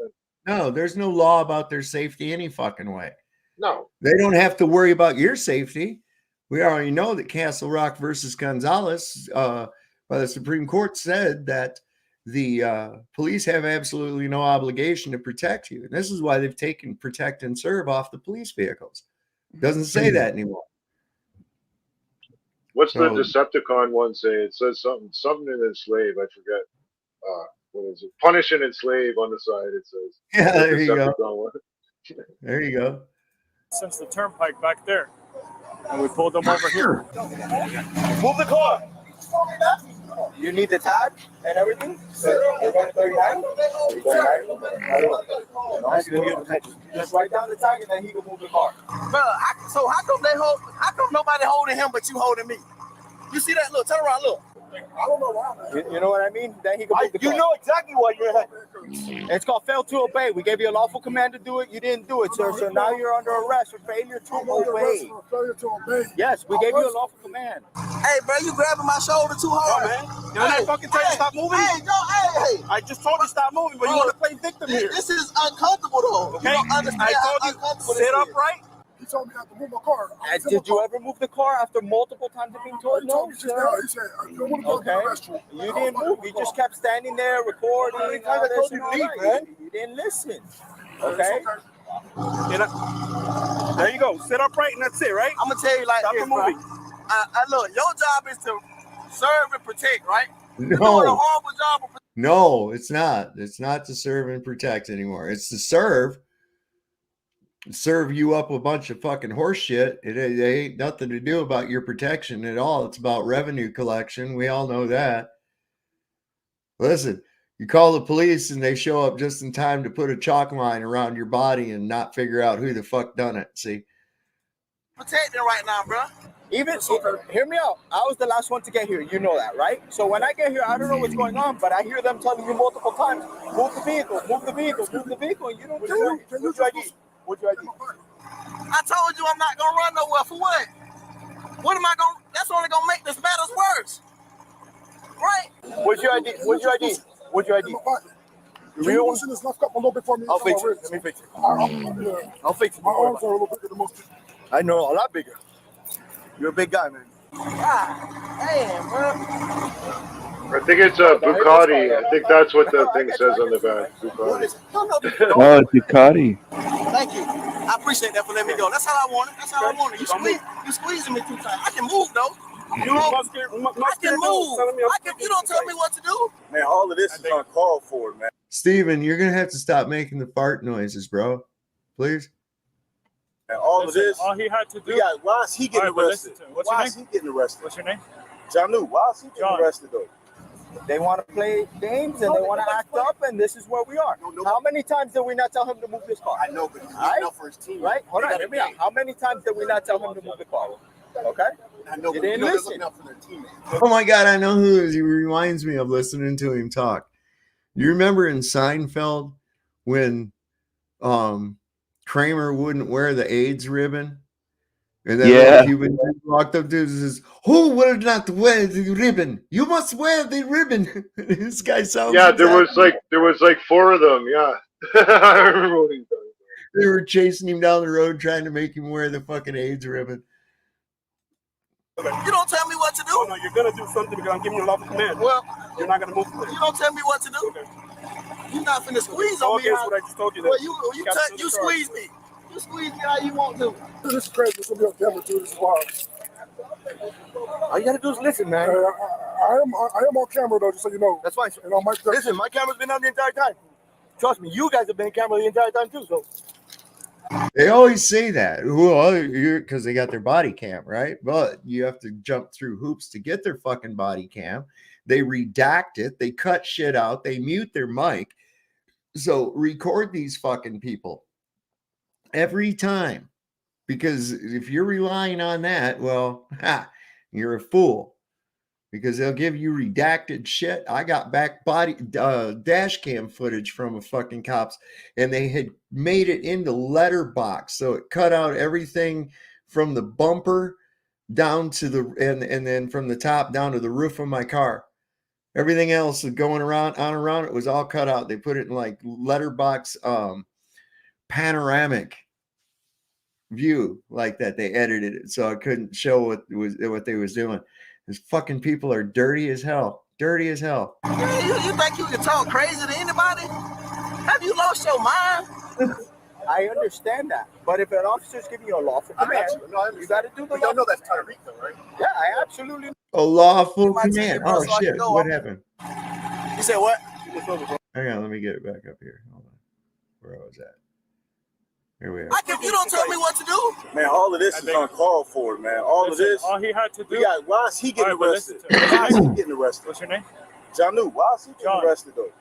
S5: No, there's no law about their safety any fucking way.
S14: No.
S5: They don't have to worry about your safety. We already know that Castle Rock versus Gonzalez by the Supreme Court said that the police have absolutely no obligation to protect you. And this is why they've taken protect and serve off the police vehicles. It doesn't say that anymore.
S14: What's the Decepticon one say? It says something in enslave. I forget. What is it? Punish and enslave on the side. It says.
S5: Yeah, there you go. There you go.
S16: Since the turnpike back there, and we pulled them over here.
S15: Move the car. You need the tag and everything? You're going to 39? Just write down the tag and then he can move the car.
S12: Bro, so how come nobody holding him but you holding me? You see that? Look, turn around, look. I don't know why.
S15: You know what I mean? Then he can move the car. You know exactly what you're at. It's called fail to obey. We gave you a lawful command to do it. You didn't do it, sir. So now you're under arrest for failure to obey. Yes, we gave you a lawful command.
S12: Hey, bro, you grabbing my shoulder too hard, man.
S15: Did I fucking tell you to stop moving?
S12: Hey.
S15: I just told you to stop moving, but you want to play victim here.
S12: This is uncomfortable, though.
S15: Okay.
S12: You don't understand how uncomfortable
S15: sit
S12: this is.
S15: upright.
S12: He told me not to move my car.
S15: Did you ever move the car after multiple times of being told no, sir?
S12: He said, I don't want to go to the restroom.
S15: You didn't move. You just kept standing there recording.
S12: How many times I told you to leave, man?
S15: You didn't listen. Okay? There you go. Sit upright and that's it, right?
S12: I'm going to tell you like this, bro. Look, your job is to serve and protect, right?
S5: No.
S12: You're doing a horrible job of protecting.
S5: No, it's not. It's not to serve and protect anymore. It's to serve you up a bunch of fucking horse shit. It ain't nothing to do about your protection at all. It's about revenue collection. We all know that. Listen, you call the police and they show up just in time to put a chalk line around your body and not figure out who the fuck done it. See?
S12: Protecting right now, bro.
S15: Hear me out. I was the last one to get here. You know that, right? So when I get here, I don't know what's going on, but I hear them telling you multiple times, move the vehicle, move the vehicle, move the vehicle, and you don't do it. What's your ID? What's your ID?
S12: I told you I'm not going to run nowhere. For what? What am I going to? That's only going to make this matters worse. Right?
S15: What's your ID? What's your ID? What's your ID?
S12: Real one? This left up a little bit for me.
S15: I'll fix it. Let me fix it. I'll fix it.
S12: My arms are a little bigger than most people.
S15: I know, a lot bigger. You're a big guy, man.
S12: Damn, bro.
S14: I think it's a Bucati. I think that's what the thing says on the back. Bucati.
S9: Oh, Ducati.
S12: Thank you. I appreciate that for letting me go. That's how I want it. That's how I want it. You squeezing me too tight. I can move though. You know, I can move. You don't tell me what to do.
S15: Man, all of this is uncalled for, man.
S5: Steven, you're gonna have to stop making the fart noises, bro. Please.
S15: And all of this.
S16: All he had to do.
S15: Why is he getting arrested? Why is he getting arrested?
S16: What's your name?
S15: Janu. Why is he getting arrested though? They want to play games and they want to act up, and this is where we are. How many times did we not tell him to move this car?
S12: I know, but he's getting up for his team.
S15: Right? Hold on, hear me out. How many times did we not tell him to move the car? Okay?
S12: I know,
S15: You
S12: but
S15: didn't
S12: they're
S15: listen.
S12: looking out for their teammates.
S5: Oh my God, I know who he reminds me of listening to him talk. You remember in Seinfeld when Kramer wouldn't wear the AIDS ribbon And then
S9: Yeah.
S5: a Cuban dude walked up to him and says, "Who will not wear the ribbon? You must wear the ribbon." This guy sounds
S14: Yeah,
S5: exactly.
S14: there was like 4 of them. Yeah, I remember what he's talking
S5: They were chasing him down the road trying to make him wear the fucking AIDS ribbon.
S12: You don't tell me what to do. Oh, no, you're gonna do something because I'm giving you a lawful command. Well, you're not gonna move. You don't tell me what to do. Okay. You're not finna squeeze on me. That's what I just told you. Well, you squeeze me. You squeeze me how you want to. This is crazy. This will be on camera too. This is wild. All you gotta do is listen, man. I am on camera though, just so you know. That's fine. And on my listen, my camera's been on the entire time. Trust me, you guys have been on camera the entire time too. So
S5: They always say that, well, because they got their body cam, right? But you have to jump through hoops to get their fucking body cam. They redact it. They cut shit out. They mute their mic. So record these fucking people every time, because if you're relying on that, well, you're a fool. Because they'll give you redacted shit. I got back dash cam footage from a fucking cops, and they had made it into letterbox, so it cut out everything from the bumper down to the and then from the top down to the roof of my car. Everything else going around it was all cut out. They put it in like letterbox panoramic view like that. They edited it so I couldn't show what they was doing. These fucking people are dirty as hell. Dirty as hell.
S12: You think you can talk crazy to anybody? Have you lost your mind? I understand that, but if an officer's giving you a lawful command, you got to do the. You know that's Tyreek, though, right? Yeah, I absolutely.
S5: A lawful command. Oh shit! What happened?
S12: You said what?
S5: Hang on, let me get it back up here. Hold on. Where I was at. Here we are.
S12: You don't tell me what to do.
S15: Man, all of this is uncalled for, man. All of this.
S16: All he had to do.
S15: Why is he getting arrested? Why is he getting arrested?
S16: What's your name?
S15: Janu. Why is he getting arrested though?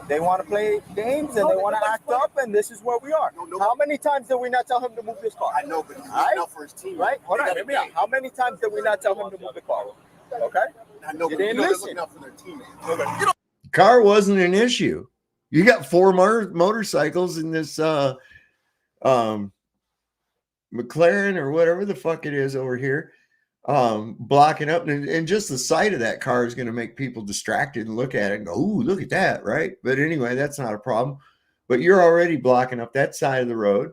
S11: They want to play games and they want to act up, and this is where we are. How many times did we not tell him to move this car?
S15: I know, but he's looking out for his team.
S11: Right? Hold on, hear me out. How many times did we not tell him to move the car? Okay?
S15: I know,
S11: You
S15: but
S11: didn't
S15: they're
S11: listen.
S15: looking out for their teammates. Okay.
S5: Car wasn't an issue. You got 4 motorcycles in this McLaren or whatever the fuck it is over here, blocking up, and just the sight of that car is going to make people distracted and look at it and go, "Ooh, look at that," right? But anyway, that's not a problem. But you're already blocking up that side of the road.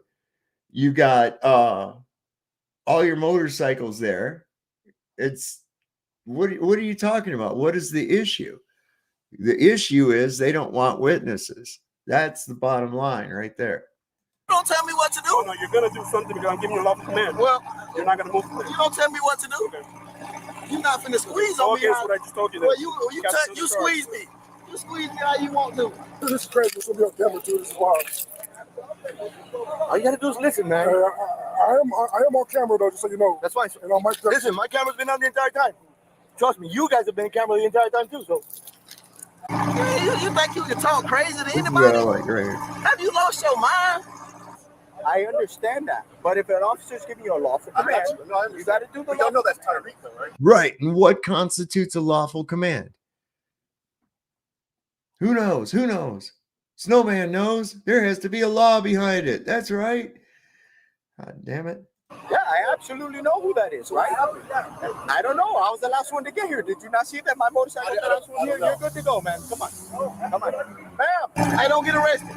S5: You got all your motorcycles there. It's what are you talking about? What is the issue? The issue is they don't want witnesses. That's the bottom line right there.
S12: Don't tell me what to do. Oh, no, you're gonna do something because I'm giving you a lawful command. Well, you're not gonna move. You don't tell me what to do. Okay. You're not finna squeeze on me. That's what I just told you. Well, you squeeze me. You squeeze me how you want to. This is crazy. This will be on camera too. This is wild. All you gotta do is listen, man. I am on camera though, just so you know. That's fine. And on my listen, my camera's been on the entire time. Trust me, you guys have been on camera the entire time too. So. You think you can talk crazy to anybody?
S5: Like right here.
S12: Have you lost your mind? I understand that, but if an officer's giving you a lawful command, you got to do the. You know that's Tyreek, though, right?
S5: Right. And what constitutes a lawful command? Who knows? Who knows? Snowman knows. There has to be a law behind it. That's right. God damn it.
S11: Yeah, I absolutely know who that is, right? I don't know. I was the last one to get here. Did you not see that my motorcycle was the last one here? You're good to go, man. Come on. Come on. Bam.
S12: Hey, don't get arrested.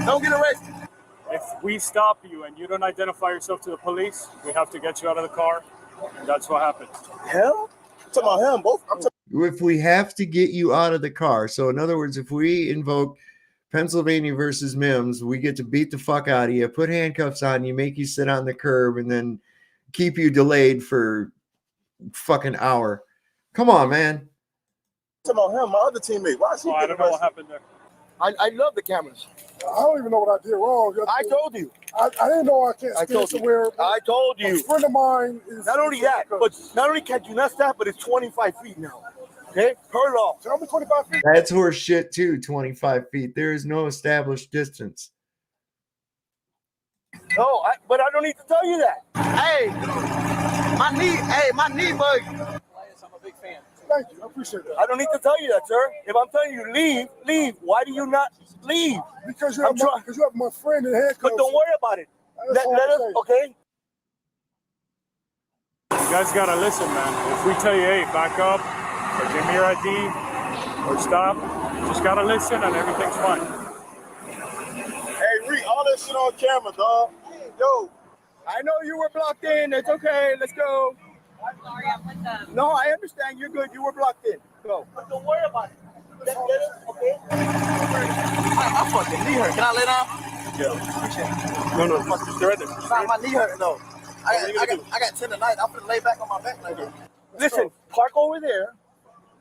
S12: Don't get arrested.
S16: If we stop you and you don't identify yourself to the police, we have to get you out of the car. And that's what happened.
S15: Hell? I'm talking about him, both.
S5: If we have to get you out of the car, so in other words, if we invoke Pennsylvania versus Mims, we get to beat the fuck out of you, put handcuffs on you, make you sit on the curb, and then keep you delayed for fucking hour. Come on, man.
S15: I'm talking about him, my other teammate. Why is he
S16: I don't know what happened there.
S11: I love the cameras.
S12: I don't even know what I did wrong.
S11: I told you.
S12: I didn't know I can't stand somewhere.
S11: I told you.
S12: A friend of mine is.
S11: Not only that, but not only can you not stop, but it's 25 feet now. Okay? Per law.
S12: Tell me 25 feet.
S5: That's horse shit too, 25 feet. There is no established distance.
S11: No, but I don't need to tell you that.
S12: Hey, my knee bug. I'm a big fan. Thank you. I appreciate that.
S11: I don't need to tell you that, sir. If I'm telling you leave. Why do you not leave?
S12: Because you have my friend in handcuffs.
S11: But don't worry about it. Let us, okay?
S16: You guys gotta listen, man. If we tell you, hey, back up, or give me your ID, or stop, you just gotta listen and everything's fine.
S15: Hey, Reed, all that shit on camera, dog. Yo, I know you were blocked in. It's okay. Let's go. I'm sorry, I'm with them. No, I understand. You're good. You were blocked in. Go. But don't worry about it. Let's get it, okay? My fucking knee hurt. Can I lay down?
S16: Yeah. No, fuck this. They're right there.
S15: Nah, my knee hurting though. I got tendonitis. I'm gonna lay back on my back like that. Listen, park over there,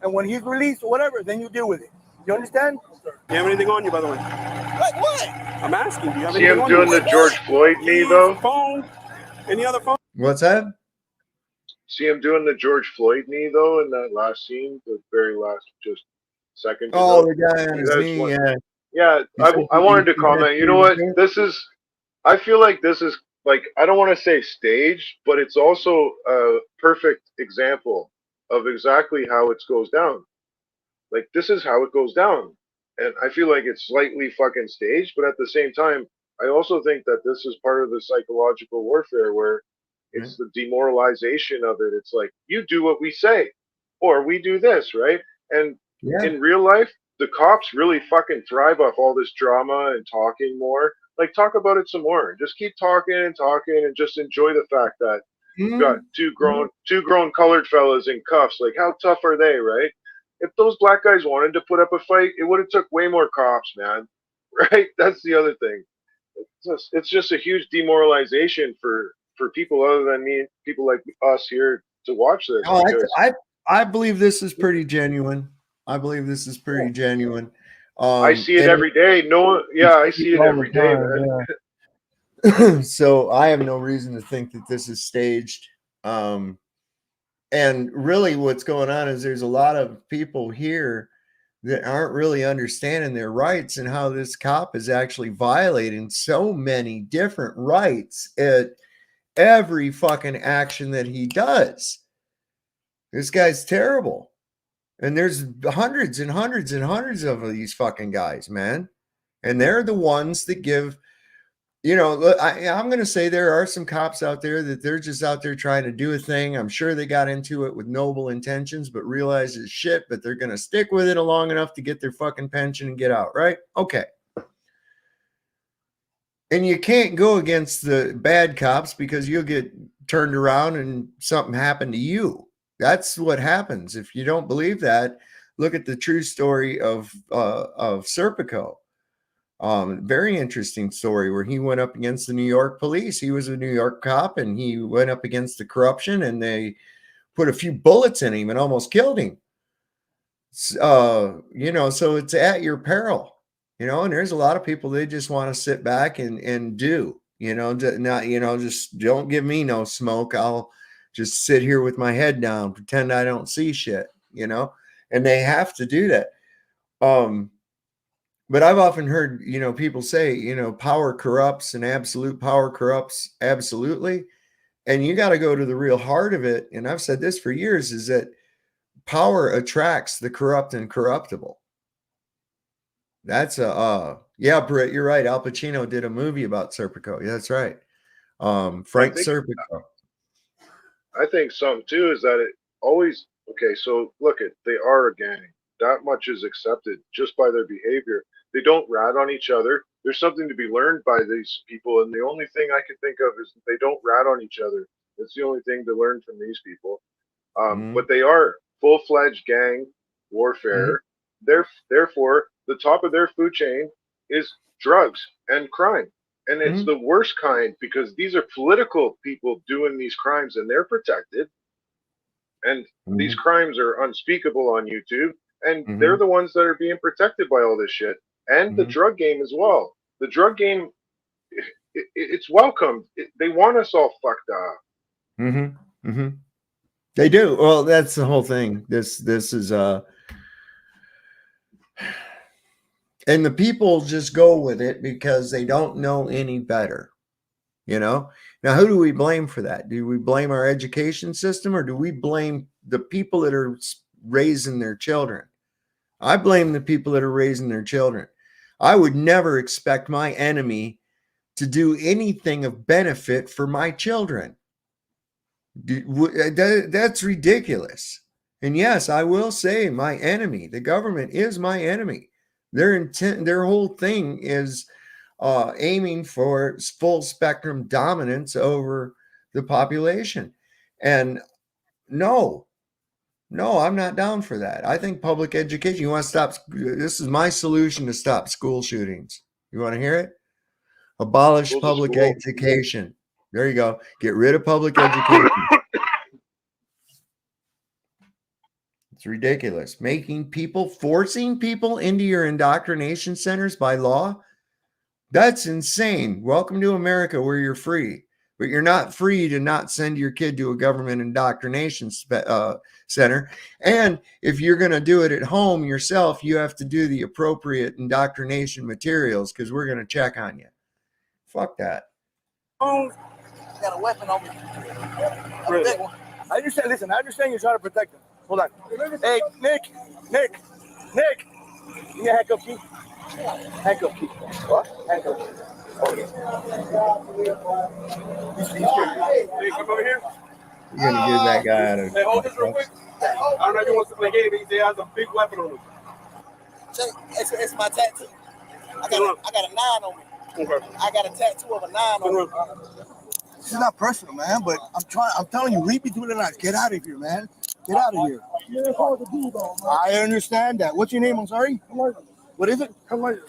S15: and when he's released or whatever, then you deal with it. You understand?
S16: Do you have anything on you, by the way?
S15: Like what?
S16: I'm asking. Do you have
S14: See
S16: anything
S14: him
S16: on
S14: doing
S16: you?
S14: the George Floyd knee though.
S16: Phone. Any other phone?
S5: What's that?
S14: See him doing the George Floyd knee though in that last scene, the very last just second.
S5: Oh,
S14: ago.
S5: the guy on his knee. Yeah.
S14: Yeah, I wanted to comment. You know what? This is. I feel like this is like I don't want to say staged, but it's also a perfect example of exactly how it goes down. Like this is how it goes down, and I feel like it's slightly fucking staged, but at the same time, I also think that this is part of the psychological warfare where it's the demoralization of it. It's like you do what we say, or we do this, right? And in real life, the cops really fucking thrive off all this drama and talking more. Like talk about it some more. Just keep talking and just enjoy the fact that you got two grown colored fellas in cuffs. Like how tough are they, right? If those black guys wanted to put up a fight, it would have took way more cops, man. Right? That's the other thing. It's just a huge demoralization for people other than me, people like us here to watch this.
S5: Oh, I believe this is pretty genuine. I believe this is pretty genuine.
S14: I see it every day. No, yeah, I see it every day, man.
S5: Yeah. So I have no reason to think that this is staged. And really what's going on is there's a lot of people here that aren't really understanding their rights and how this cop is actually violating so many different rights at every fucking action that he does. This guy's terrible. And there's hundreds and hundreds and hundreds of these fucking guys, man. And they're the ones that give, you know, I'm going to say there are some cops out there that they're just out there trying to do a thing. I'm sure they got into it with noble intentions, but realize it's shit, but they're going to stick with it long enough to get their fucking pension and get out, right? Okay. And you can't go against the bad cops because you'll get turned around and something happened to you. That's what happens. If you don't believe that, look at the true story of Serpico. Very interesting story where he went up against the New York police. He was a New York cop and he went up against the corruption and they put a few bullets in him and almost killed him. You know, so it's at your peril, you know, and there's a lot of people, they just want to sit back and do, you know, not, you know, just don't give me no smoke. I'll just sit here with my head down, pretend I don't see shit, you know, and they have to do that. But I've often heard, you know, people say, you know, power corrupts and absolute power corrupts absolutely. And you got to go to the real heart of it. And I've said this for years, is that power attracts the corrupt and corruptible. That's yeah, Britt, you're right. Al Pacino did a movie about Serpico. Yeah, that's right. Frank Serpico.
S14: I think some too is that it always, okay, so look at, they are a gang. That much is accepted just by their behavior. They don't rat on each other. There's something to be learned by these people, and the only thing I can think of is that they don't rat on each other. That's the only thing to learn from these people. But they are full-fledged gang warfare. Therefore, the top of their food chain is drugs and crime. And it's the worst kind because these are political people doing these crimes and they're protected. And these crimes are unspeakable on YouTube. And they're the ones that are being protected by all this shit. And the drug game as well. The drug game, it's welcomed. They want us all fucked up.
S5: They do. Well, that's the whole thing. This is and the people just go with it because they don't know any better. You know, now who do we blame for that? Do we blame our education system or do we blame the people that are raising their children? I blame the people that are raising their children. I would never expect my enemy to do anything of benefit for my children. That's ridiculous. And yes, I will say my enemy, the government is my enemy. Their whole thing is aiming for full spectrum dominance over the population. And no, I'm not down for that. I think public education, you want to stop, this is my solution to stop school shootings. You want to hear it? Abolish
S14: Schools are
S5: public
S14: school.
S5: education. There you go. Get rid of public education. It's ridiculous. Forcing people into your indoctrination centers by law. That's insane. Welcome to America where you're free, but you're not free to not send your kid to a government indoctrination center. And if you're going to do it at home yourself, you have to do the appropriate indoctrination materials because we're going to check on you. Fuck that.
S12: I got a weapon on me.
S15: Really? I understand. Listen, I understand you're trying to protect them. Hold on. Hey, Nick. Give me a handcuff key. Handcuff key. What? Handcuff key. Okay. Hey, come over here.
S5: You're going to get that guy out of
S15: Hey, hold this real quick. I don't know if you want to play game, but he has a big weapon on him.
S12: It's my tattoo. I got a 9 on me.
S15: Okay.
S12: I got a tattoo of a 9 on me.
S15: This is not personal, man, but I'm telling you, read between the lines. Get out of here, man. Get out of here. I understand that. What's your name? I'm sorry? What is it? Calais?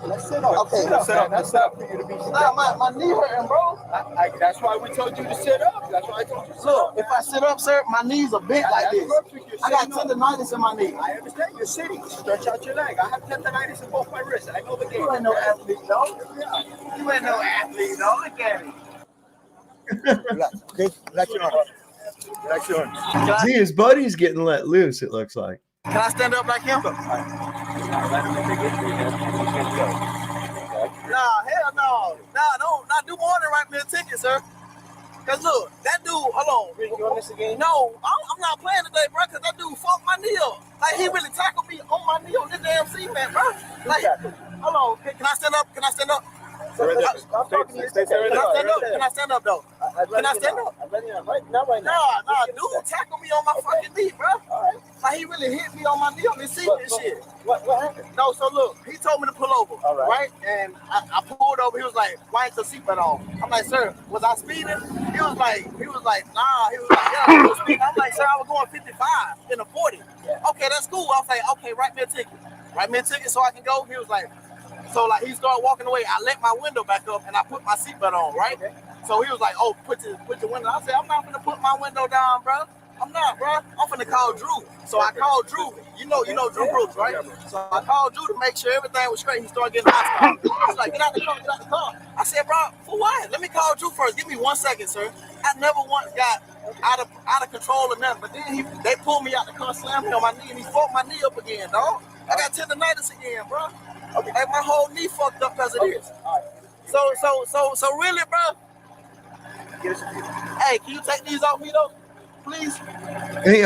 S12: Let's sit up. Okay,
S15: That's set up for you to be sit
S12: Nah, my knee hurting, bro.
S15: That's why we told you to sit up. That's why I told you to sit
S12: Look,
S15: up.
S12: if I sit up, sir, my knees are bent like this. I got tendonitis in my knee.
S15: I understand. You're sitting. Stretch out your leg. I have tendonitis in both my wrists. I know the game.
S12: You ain't no athlete, though. You ain't no athlete, though. Look at me.
S15: Relax, okay? Relax your arm. Relax your arm.
S5: See, his buddy's getting let loose, it looks like.
S12: Can I stand up like him? Nah, hell no. Nah, don't not do more than write me a ticket, sir. Cause look, that dude, hold on.
S15: You on this again?
S12: No, I'm not playing today, bro, cause that dude fucked my knee up. Like, he really tackled me on my knee on this damn cement, bro. Like, hold on. Can I stand up? Can I stand up?
S15: Can
S12: I stand up, though? Can I stand up? Nah, dude tackled me on my fucking knee, bro. Like, he really hit me on my knee on this seat and shit.
S15: What happened?
S12: No, so look, he told me to pull over, right? And I pulled over. He was like, "Why ain't your seatbelt on?" I'm like, "Sir, was I speeding?" He was like, "Nah." He was like, "Yeah, I was speeding." I'm like, "Sir, I was going 55 in a 40." Okay, that's cool. I was like, "Okay, write me a ticket. Write me a ticket so I can go." He was like, he started walking away. I let my window back up and I put my seatbelt on, right? So he was like, "Oh, put your window." I said, "I'm not gonna put my window down, bro. I'm not, bro. I'm finna call Drew." So I called Drew. You know Drew Brooks, right? So I called Drew to make sure everything was straight. He started getting hostile. He's like, "Get out the car, I said, "Bro, for what? Let me call Drew first. Give me 1 second, sir." I never once got out of control or nothing. But then they pulled me out the car, slammed me on my knee, and he fucked my knee up again, dog. I got tendonitis again, bro. Okay. Like, my whole knee fucked up because of this. So really, bro. Hey, can you take these off me though, please?
S5: Hey,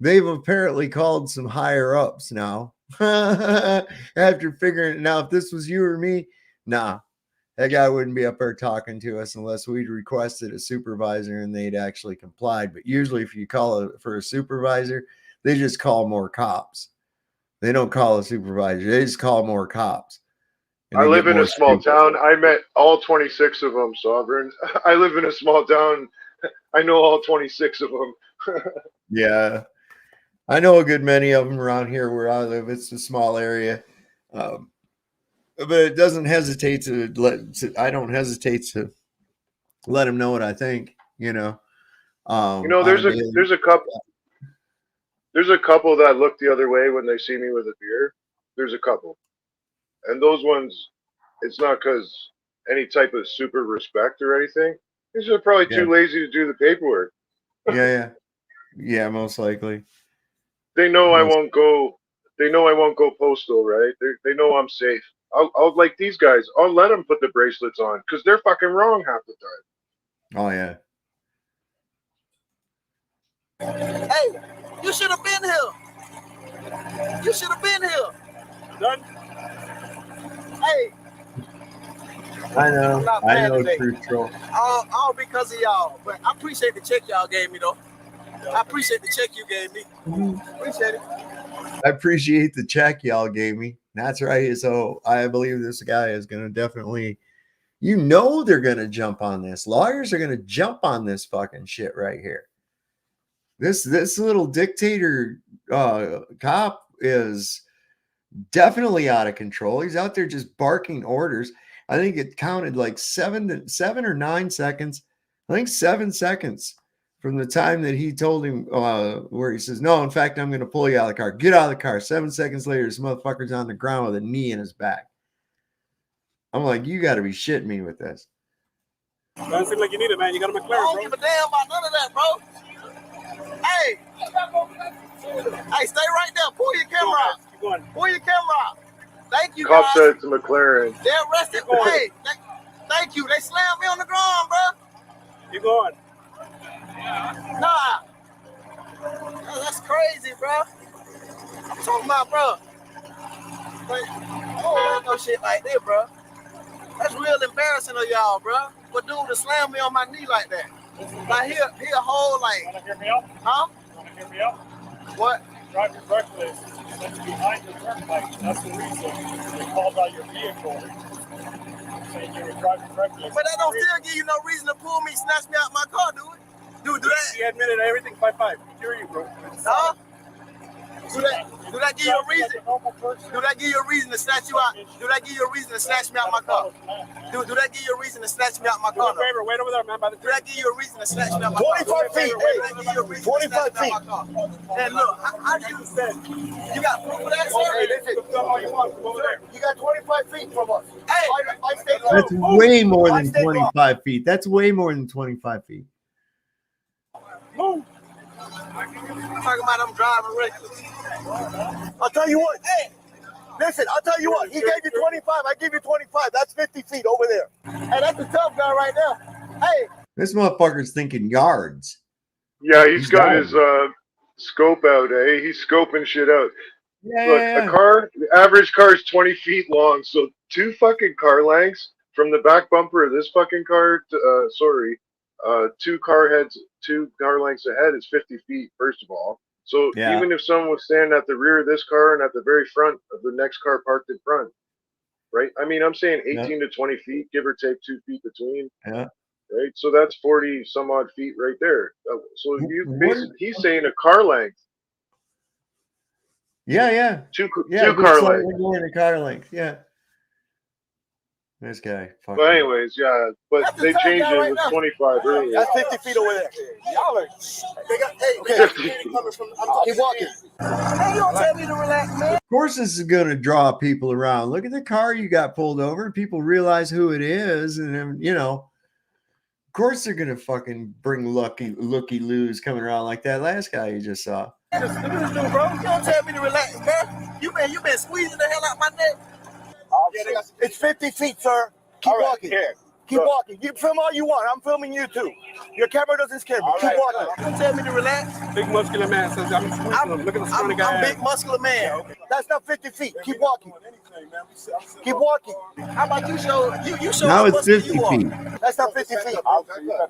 S5: they've apparently called some higher ups now. After figuring it out, if this was you or me, nah, that guy wouldn't be up there talking to us unless we'd requested a supervisor and they'd actually complied. But usually, if you call for a supervisor, they just call more cops. They don't call a supervisor. They just call more cops.
S14: I live in a small town. I met all 26 of them, Sovereign. I live in a small town. I know all 26 of them.
S5: Yeah. I know a good many of them around here where I live. It's a small area. But it doesn't hesitate I don't hesitate to let them know what I think, you know.
S14: There's a couple. There's a couple that look the other way when they see me with a beer. There's a couple. And those ones, it's not because any type of super respect or anything. These are probably too lazy to do the paperwork.
S5: Yeah, most likely.
S14: They know I won't go. They know I won't go postal, right? They know I'm safe. I'll like these guys. I'll let them put the bracelets on because they're fucking wrong half the time.
S5: Oh yeah.
S12: Hey, you should have been here. You should have been here.
S15: Done.
S12: Hey,
S5: I know.
S12: Not
S5: I
S12: bad
S5: know,
S12: today.
S5: Truth Troll.
S12: All because of y'all. But I appreciate the check y'all gave me, though. I appreciate the check you gave me. Appreciate it.
S5: I appreciate the check y'all gave me. That's right. So I believe this guy is going to definitely, you know, they're going to jump on this. Lawyers are going to jump on this fucking shit right here. This little dictator cop is definitely out of control. He's out there just barking orders. I think it counted like 7 or 9 seconds. I think 7 seconds from the time that he told him where he says, no, in fact, I'm going to pull you out of the car. Get out of the car. 7 seconds later, this motherfucker's on the ground with a knee in his back. I'm like, you got to be shitting me with this.
S12: Doesn't seem like you need it, man. You got a McLaren, bro. I don't give a damn about none of that, bro. Hey, stay right there. Pull your camera out. Keep going. Pull your camera out. Thank you,
S14: Cop
S12: guys.
S14: said it's a McLaren.
S12: They're arrested. Hey, thank you. They slammed me on the ground, bro. Keep going. Nah. That's crazy, bro. I'm talking about, bro. Like, I don't like no shit like that, bro. That's real embarrassing of y'all, bro. What dude to slam me on my knee like that? Like, he a whole, like...
S16: Want to hear me out?
S12: Huh?
S16: Want to hear me out?
S12: What?
S16: Driving reckless. That's behind the turnpike. That's the reason they called out your vehicle. Saying you were driving reckless.
S12: But that don't still give you no reason to pull me, snatch me out my car, do it? Dude, do that.
S16: He admitted everything 5-5. Hear you, bro.
S12: Huh? Do that give you a reason? Do that give you a reason to snatch you out? Do that give you a reason to snatch me out my car? Do that give you a reason to snatch me out my car?
S16: Favor, wait over there, man. By the
S12: do that give you a reason to snatch me out my car?
S15: 25 feet. Hey, 25 feet.
S12: And look, how do you say? You got proof of that, sir?
S15: Hey, listen. You got 25 feet from us.
S12: Hey,
S5: That's way more than 25 feet. That's way more than 25 feet.
S12: Move. I'm talking about I'm driving reckless.
S15: I'll tell you what. Hey, listen, I'll tell you what. He gave you 25. I give you 25. That's 50 feet over there.
S12: Hey, that's a tough guy right there. Hey.
S5: This motherfucker's thinking yards.
S14: Yeah, he's got his scope out, eh? He's scoping shit out.
S5: Yeah,
S14: Look, a car, the average car is 20 feet long, so 2 fucking car lengths from the back bumper of this fucking car to, 2 car lengths ahead is 50 feet, first of all. So even if someone was standing at the rear of this car and at the very front of the next car parked in front, right? I mean, I'm saying 18 to 20 feet, give or take 2 feet between.
S5: Yeah.
S14: Right? So that's 40 some odd feet right there. So he's saying a car length.
S5: Yeah.
S14: Two car lengths.
S5: More than a car length. Yeah. This guy.
S14: But anyways, yeah. But they changed it with 25 earlier.
S15: That's 50 feet over there. Y'all are. Keep walking.
S12: Hey, you don't tell me to relax, man.
S5: Of course, this is going to draw people around. Look at the car you got pulled over. People realize who it is, and then, you know, of course they're going to fucking bring looky-loos coming around like that last guy you just saw.
S12: Look at this dude, bro. You don't tell me to relax, man. You been squeezing the hell out my neck.
S15: It's 50 feet, sir. Keep walking. Keep walking. You film all you want. I'm filming you too. Your camera doesn't scare me. Keep walking.
S12: You don't tell me to relax.
S16: Big muscular man says I'm squeezing him. Look at the scrawny guy.
S12: I'm big muscular man.
S15: That's not 50 feet. Keep walking. Keep walking.
S12: How about you show? You show.
S5: Now it's 50 feet.
S15: That's not 50 feet.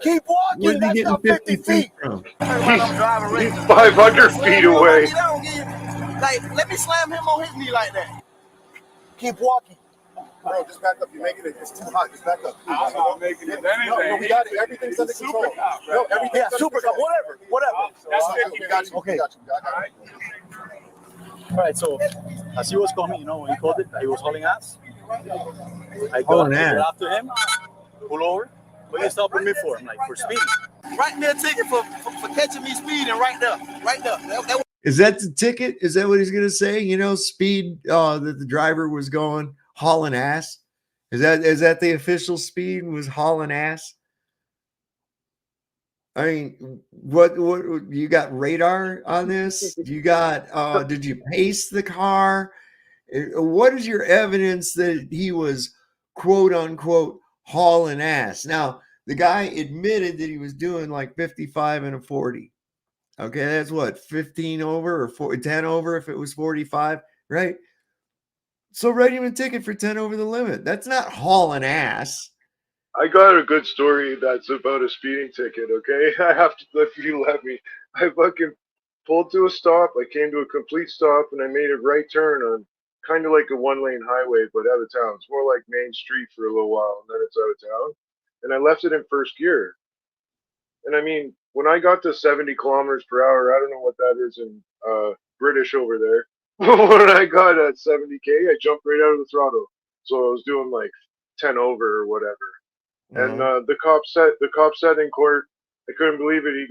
S15: Keep walking.
S5: Where's he
S15: That's
S5: getting
S15: not
S5: 50 feet from?
S14: He's 500 feet away.
S12: Like, let me slam him on his knee like that.
S15: Keep walking.
S17: Bro, just back up. You're making it. It's too hot. Just back up.
S16: I'm not making it anything.
S17: No, we got it. Everything's under control.
S15: No, everything. Yeah, super cup. Whatever.
S17: That's 50 feet. Got you.
S15: Okay.
S17: All right. So, as he was coming, you know, when he called it, he was hauling ass. I
S5: Hauling
S17: got
S5: ass.
S17: after him, pull over. What are you stopping me for? I'm like, for speeding.
S12: Write me a ticket for catching me speeding right there. Right there.
S5: Is that the ticket? Is that what he's going to say? You know, speed that the driver was going, hauling ass. Is that the official speed, was hauling ass? I mean, what you got radar on this? You got did you pace the car? What is your evidence that he was quote unquote hauling ass? Now, the guy admitted that he was doing like 55 and a 40. Okay, that's what, 15 over or 10 over if it was 45, right? So write him a ticket for 10 over the limit. That's not hauling ass.
S14: I got a good story that's about a speeding ticket, okay? I have to, if you let me. I fucking pulled to a stop. I came to a complete stop and I made a right turn on kind of like a one-lane highway, but out of town. It's more like Main Street for a little while and then it's out of town. And I left it in first gear. And I mean, when I got to 70 kilometers per hour, I don't know what that is in British over there. When I got at 70K, I jumped right out of the throttle. So I was doing like 10 over or whatever. And the cop said in court, I couldn't believe it.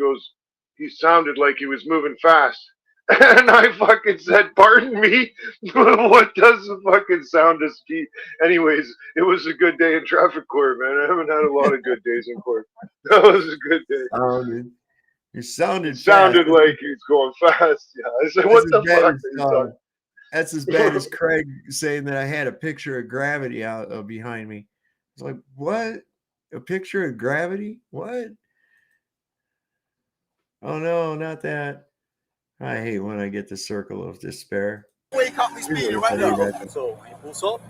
S14: He sounded like he was moving fast. And I fucking said, pardon me? What does the fucking sound of speed? Anyways, it was a good day in traffic court, man. I haven't had a lot of good days in court. That was a good day.
S5: You sounded
S14: Sounded
S5: fast.
S14: like he's going fast. Yeah. I said, what the fuck are you talking?
S5: That's as bad as Craig saying that I had a picture of gravity out behind me. It's like, what? A picture of gravity? What? Oh no, not that. I hate when I get the circle of despair.
S17: He caught me speeding right now. So he pulls up.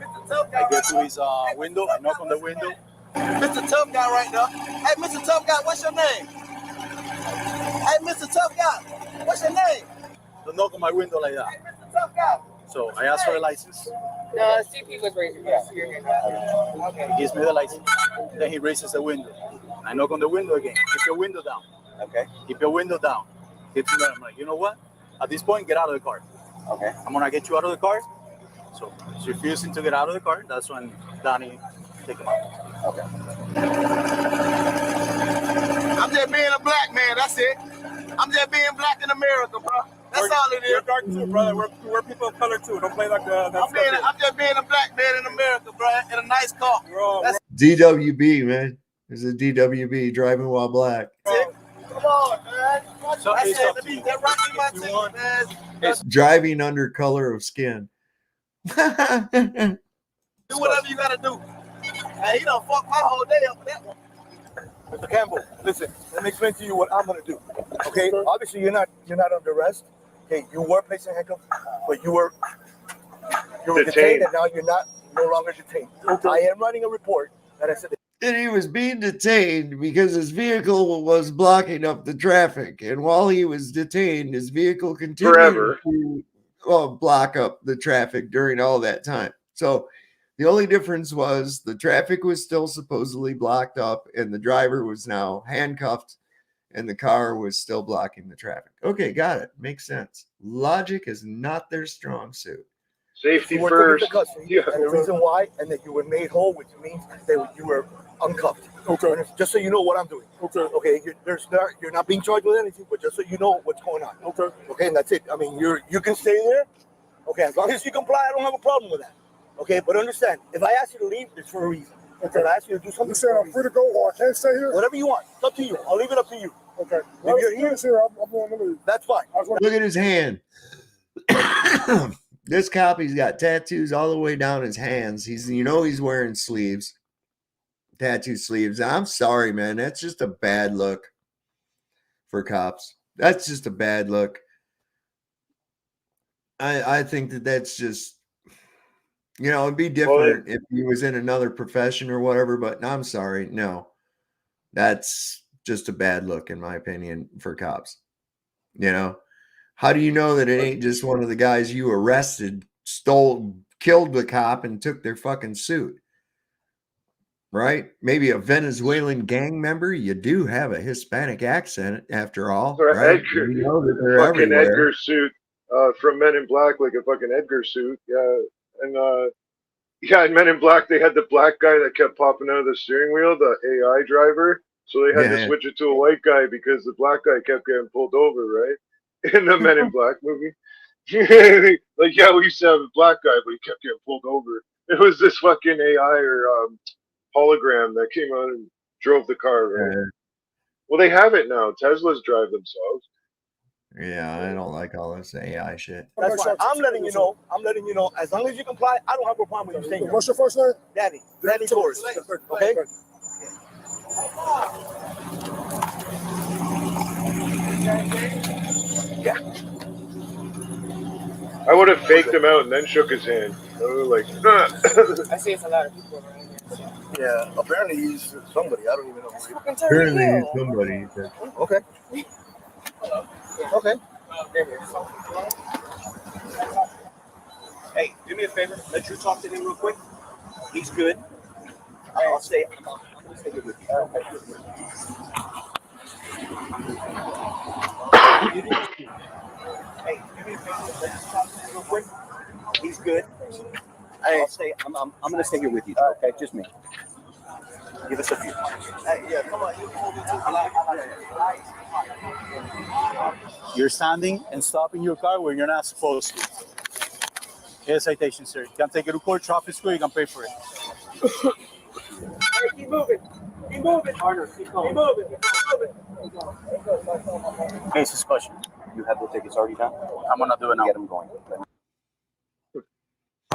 S17: I get to his window. I knock on the window.
S12: Mr. Tough Guy right now. Hey, Mr. Tough Guy, what's your name? Hey, Mr. Tough Guy, what's your name?
S17: The knock on my window like that.
S12: Mr. Tough Guy.
S17: So I ask for a license.
S8: No, CP was raising your hand.
S17: He gives me the license. Then he raises the window. I knock on the window again. Keep your window down. Okay. Keep your window down. I'm like, you know what? At this point, get out of the car. Okay. I'm gonna get you out of the car. So he's refusing to get out of the car. That's when Donnie take him out. Okay.
S12: I'm just being a black man, that's it. I'm just being black in America, bro. That's all it is.
S17: We're dark too, brother. We're people of color too. Don't play like that.
S12: I'm just being a black man in America, bro, in a nice car.
S5: DWB, man. There's a DWB, driving while black.
S12: Come on, man. So that's it. Let me get right in my teeth, man.
S5: It's driving under color of skin.
S12: Do whatever you gotta do. Hey, he done fucked my whole day up with that one.
S17: Mr. Campbell, listen, let me explain to you what I'm gonna do. Okay, obviously you're not under arrest. Okay, you were placed in handcuffs, but you were detained, and now you're no longer detained. Okay. I am writing a report that I said.
S5: And he was being detained because his vehicle was blocking up the traffic. And while he was detained, his vehicle continued to block up the traffic during all that time. So the only difference was the traffic was still supposedly blocked up and the driver was now handcuffed and the car was still blocking the traffic. Okay, got it. Makes sense. Logic is not their strong suit.
S14: Safety
S17: you
S14: first.
S17: Yeah. And the reason why, and that you were made whole, which means that you were uncuffed. Okay. And just so you know what I'm doing. Okay. Okay. You're not being charged with anything, but just so you know what's going on. Okay. Okay, and that's it. I mean, you can stay there. Okay, as long as you comply, I don't have a problem with that. Okay, but understand, if I ask you to leave, it's for a reason. Okay. If I ask you to do something, you say I'm free to go, or I can't stay here. Whatever you want. It's up to you. I'll leave it up to you. Okay. If you're here, I'm going to leave. That's fine.
S5: Look at his hand. This cop, he's got tattoos all the way down his hands. He's wearing sleeves, tattoo sleeves. I'm sorry, man. That's just a bad look for cops. That's just a bad look. I think that's just, it'd be different if he was in another profession or whatever, but I'm sorry. No, that's just a bad look, in my opinion, for cops. How do you know that it ain't just one of the guys you arrested, killed the cop and took their fucking suit? Right? Maybe a Venezuelan gang member. You do have a Hispanic accent after all, right?
S14: Edgar,
S5: you know that they're
S14: fucking
S5: everywhere.
S14: Edgar suit from Men in Black, like a fucking Edgar suit. Yeah. And in Men in Black, they had the black guy that kept popping out of the steering wheel, the AI driver. So they had to switch it to a white guy because the black guy kept getting pulled over, right? In the Men in Black movie. We used to have a black guy, but he kept getting pulled over. It was this fucking AI or hologram that came out and drove the car, right? Well, they have it now. Teslas drive themselves.
S5: Yeah, I don't like all this AI shit.
S17: That's fine. I'm letting you know. As long as you comply, I don't have a problem with you staying here. What's your first name? Danny Torres. Okay?
S14: Yeah. I would have faked him out and then shook his hand. I was like,
S8: I see it's a lot of people around here.
S17: Yeah, apparently he's somebody. I don't even know who he is.
S5: Apparently he's somebody. He said.
S17: Okay. Okay.
S15: Hey, do me a favor. Let you talk to him real quick. He's good. I'll stay. I'm gonna stay good with you. Hey, do me a favor. Let you talk to him real quick. He's good. Hey, I'll stay. I'm gonna stay here with you. Okay, just me. Give us a few. Hey, yeah, come on. You're standing and stopping your car when you're not supposed to. Here's a citation, sir. You can take it to court, traffic school, you can pay for it.
S12: Hey, keep moving. Keep moving. Harder. Keep moving. Keep moving.
S15: Case discussion. You have the tickets already done? I'm gonna do it now. Get them going.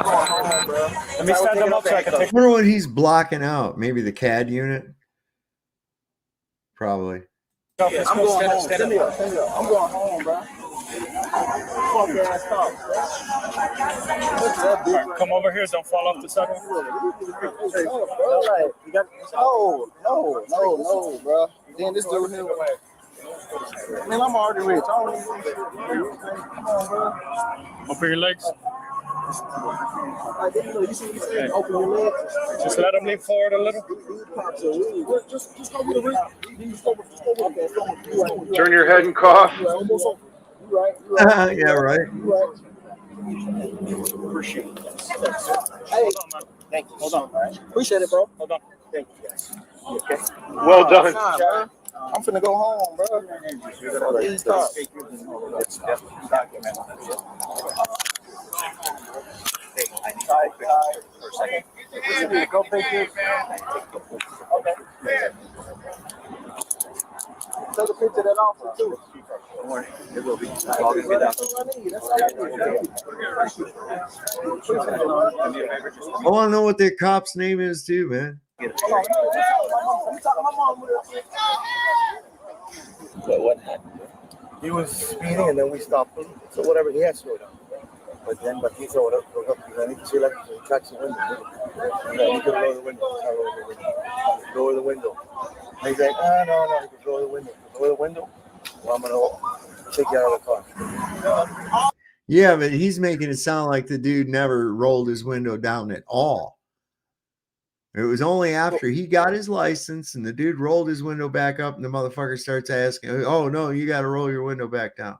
S16: Let me stand them up so I can
S5: I
S16: take.
S5: wonder what he's blocking out. Maybe the CAD unit. Probably.
S12: I'm going home. Send me up. I'm going home, bro. Fuck your ass off.
S16: Right, come over here. Don't fall off the sidewalk.
S12: No, bro. Then this dude here. Man, I'm already rich. I don't even. Come on, bro.
S16: Open your legs.
S12: I didn't know you see me saying open your legs.
S16: Just let them lean forward a little.
S12: Just go with the ring.
S14: Turn your head and cough.
S12: You right.
S5: Yeah, right.
S12: Appreciate it. Hey, thank you. Hold on. Appreciate it, bro. Hold on. Thank you, guys. Okay.
S14: Well done.
S12: I'm finna go home, bro. These cars. Hey, I need for a second. Go pictures. Okay. Take a picture of that officer too. Don't worry, it will be. That's all I need.
S5: I want to know what that cop's name is too, man.
S12: What happened? He was speeding and then we stopped him. So whatever, he had slowed down. But he showed up, and he could see like he touched the window. And then he could lower the window. Lower the window. And he's like, no, he could lower the window. Lower the window. Well, I'm gonna take you out of the car.
S5: Yeah, but he's making it sound like the dude never rolled his window down at all. It was only after he got his license and the dude rolled his window back up and the motherfucker starts asking, oh, no, you got to roll your window back down.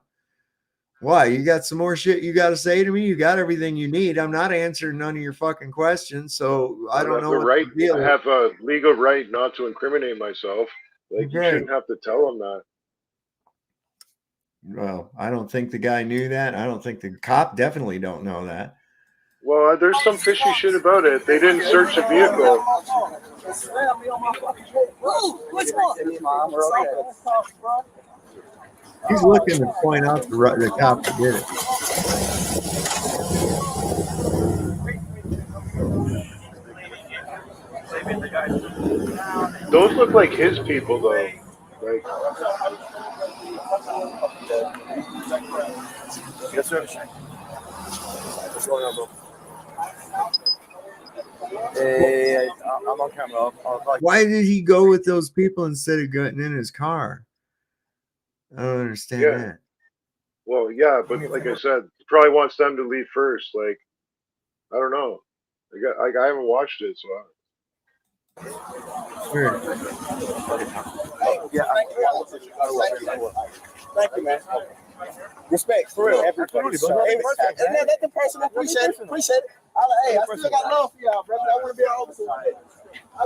S5: Why? You got some more shit you got to say to me? You got everything you need. I'm not answering none of your fucking questions, so I don't know.
S14: I have a legal right not to incriminate myself. Like, you shouldn't have to tell him that.
S5: Well, I don't think the guy knew that. I don't think the cop definitely don't know that.
S14: Well, there's some fishy shit about it. They didn't search the vehicle.
S5: He's looking to point out the cop that did it.
S14: Those look like his people, though. Like,
S12: yes, sir. What's going on, bro? Hey, I'm on camera.
S5: Why did he go with those people instead of getting in his car? I don't understand that.
S14: Well, yeah, but like I said, he probably wants them to leave first. Like, I don't know. I haven't watched it, so.
S5: Weird.
S12: Yeah, thank you, man. Respect for real, everybody. That's the person. Appreciate it. Hey, I still got love for y'all, brother. I want to be an officer. I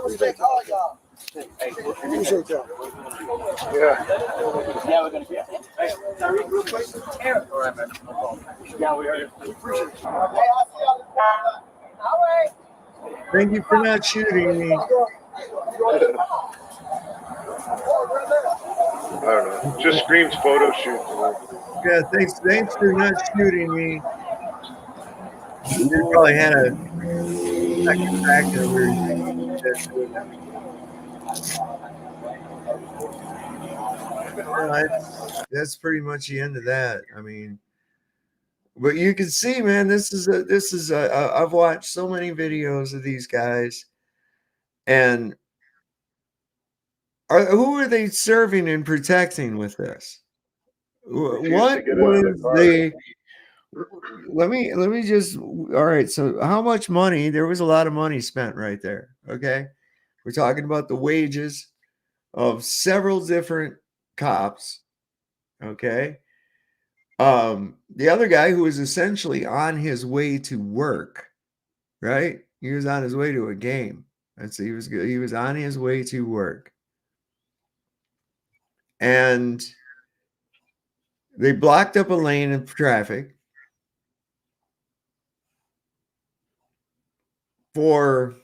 S12: respect all y'all. Hey, appreciate y'all.
S14: Yeah.
S12: Yeah, we're gonna be. Hey, Tariq, real quick. All right, man. Yeah, we are. Appreciate it. Hey, I'll see y'all. All right.
S5: Thank you for not shooting me.
S14: I don't know. Just screams photo shoot.
S5: Yeah, thanks for not shooting me. You probably had a second crack at that's pretty much the end of that. I mean, but you can see, man, this is I've watched so many videos of these guys, And who are they serving and protecting with this? What was the let me just all right, so how much money? There was a lot of money spent right there. Okay. We're talking about the wages of several different cops. Okay. The other guy who was essentially on his way to work, right? He was on his way to a game. He was on his way to work. And they blocked up a lane of traffic for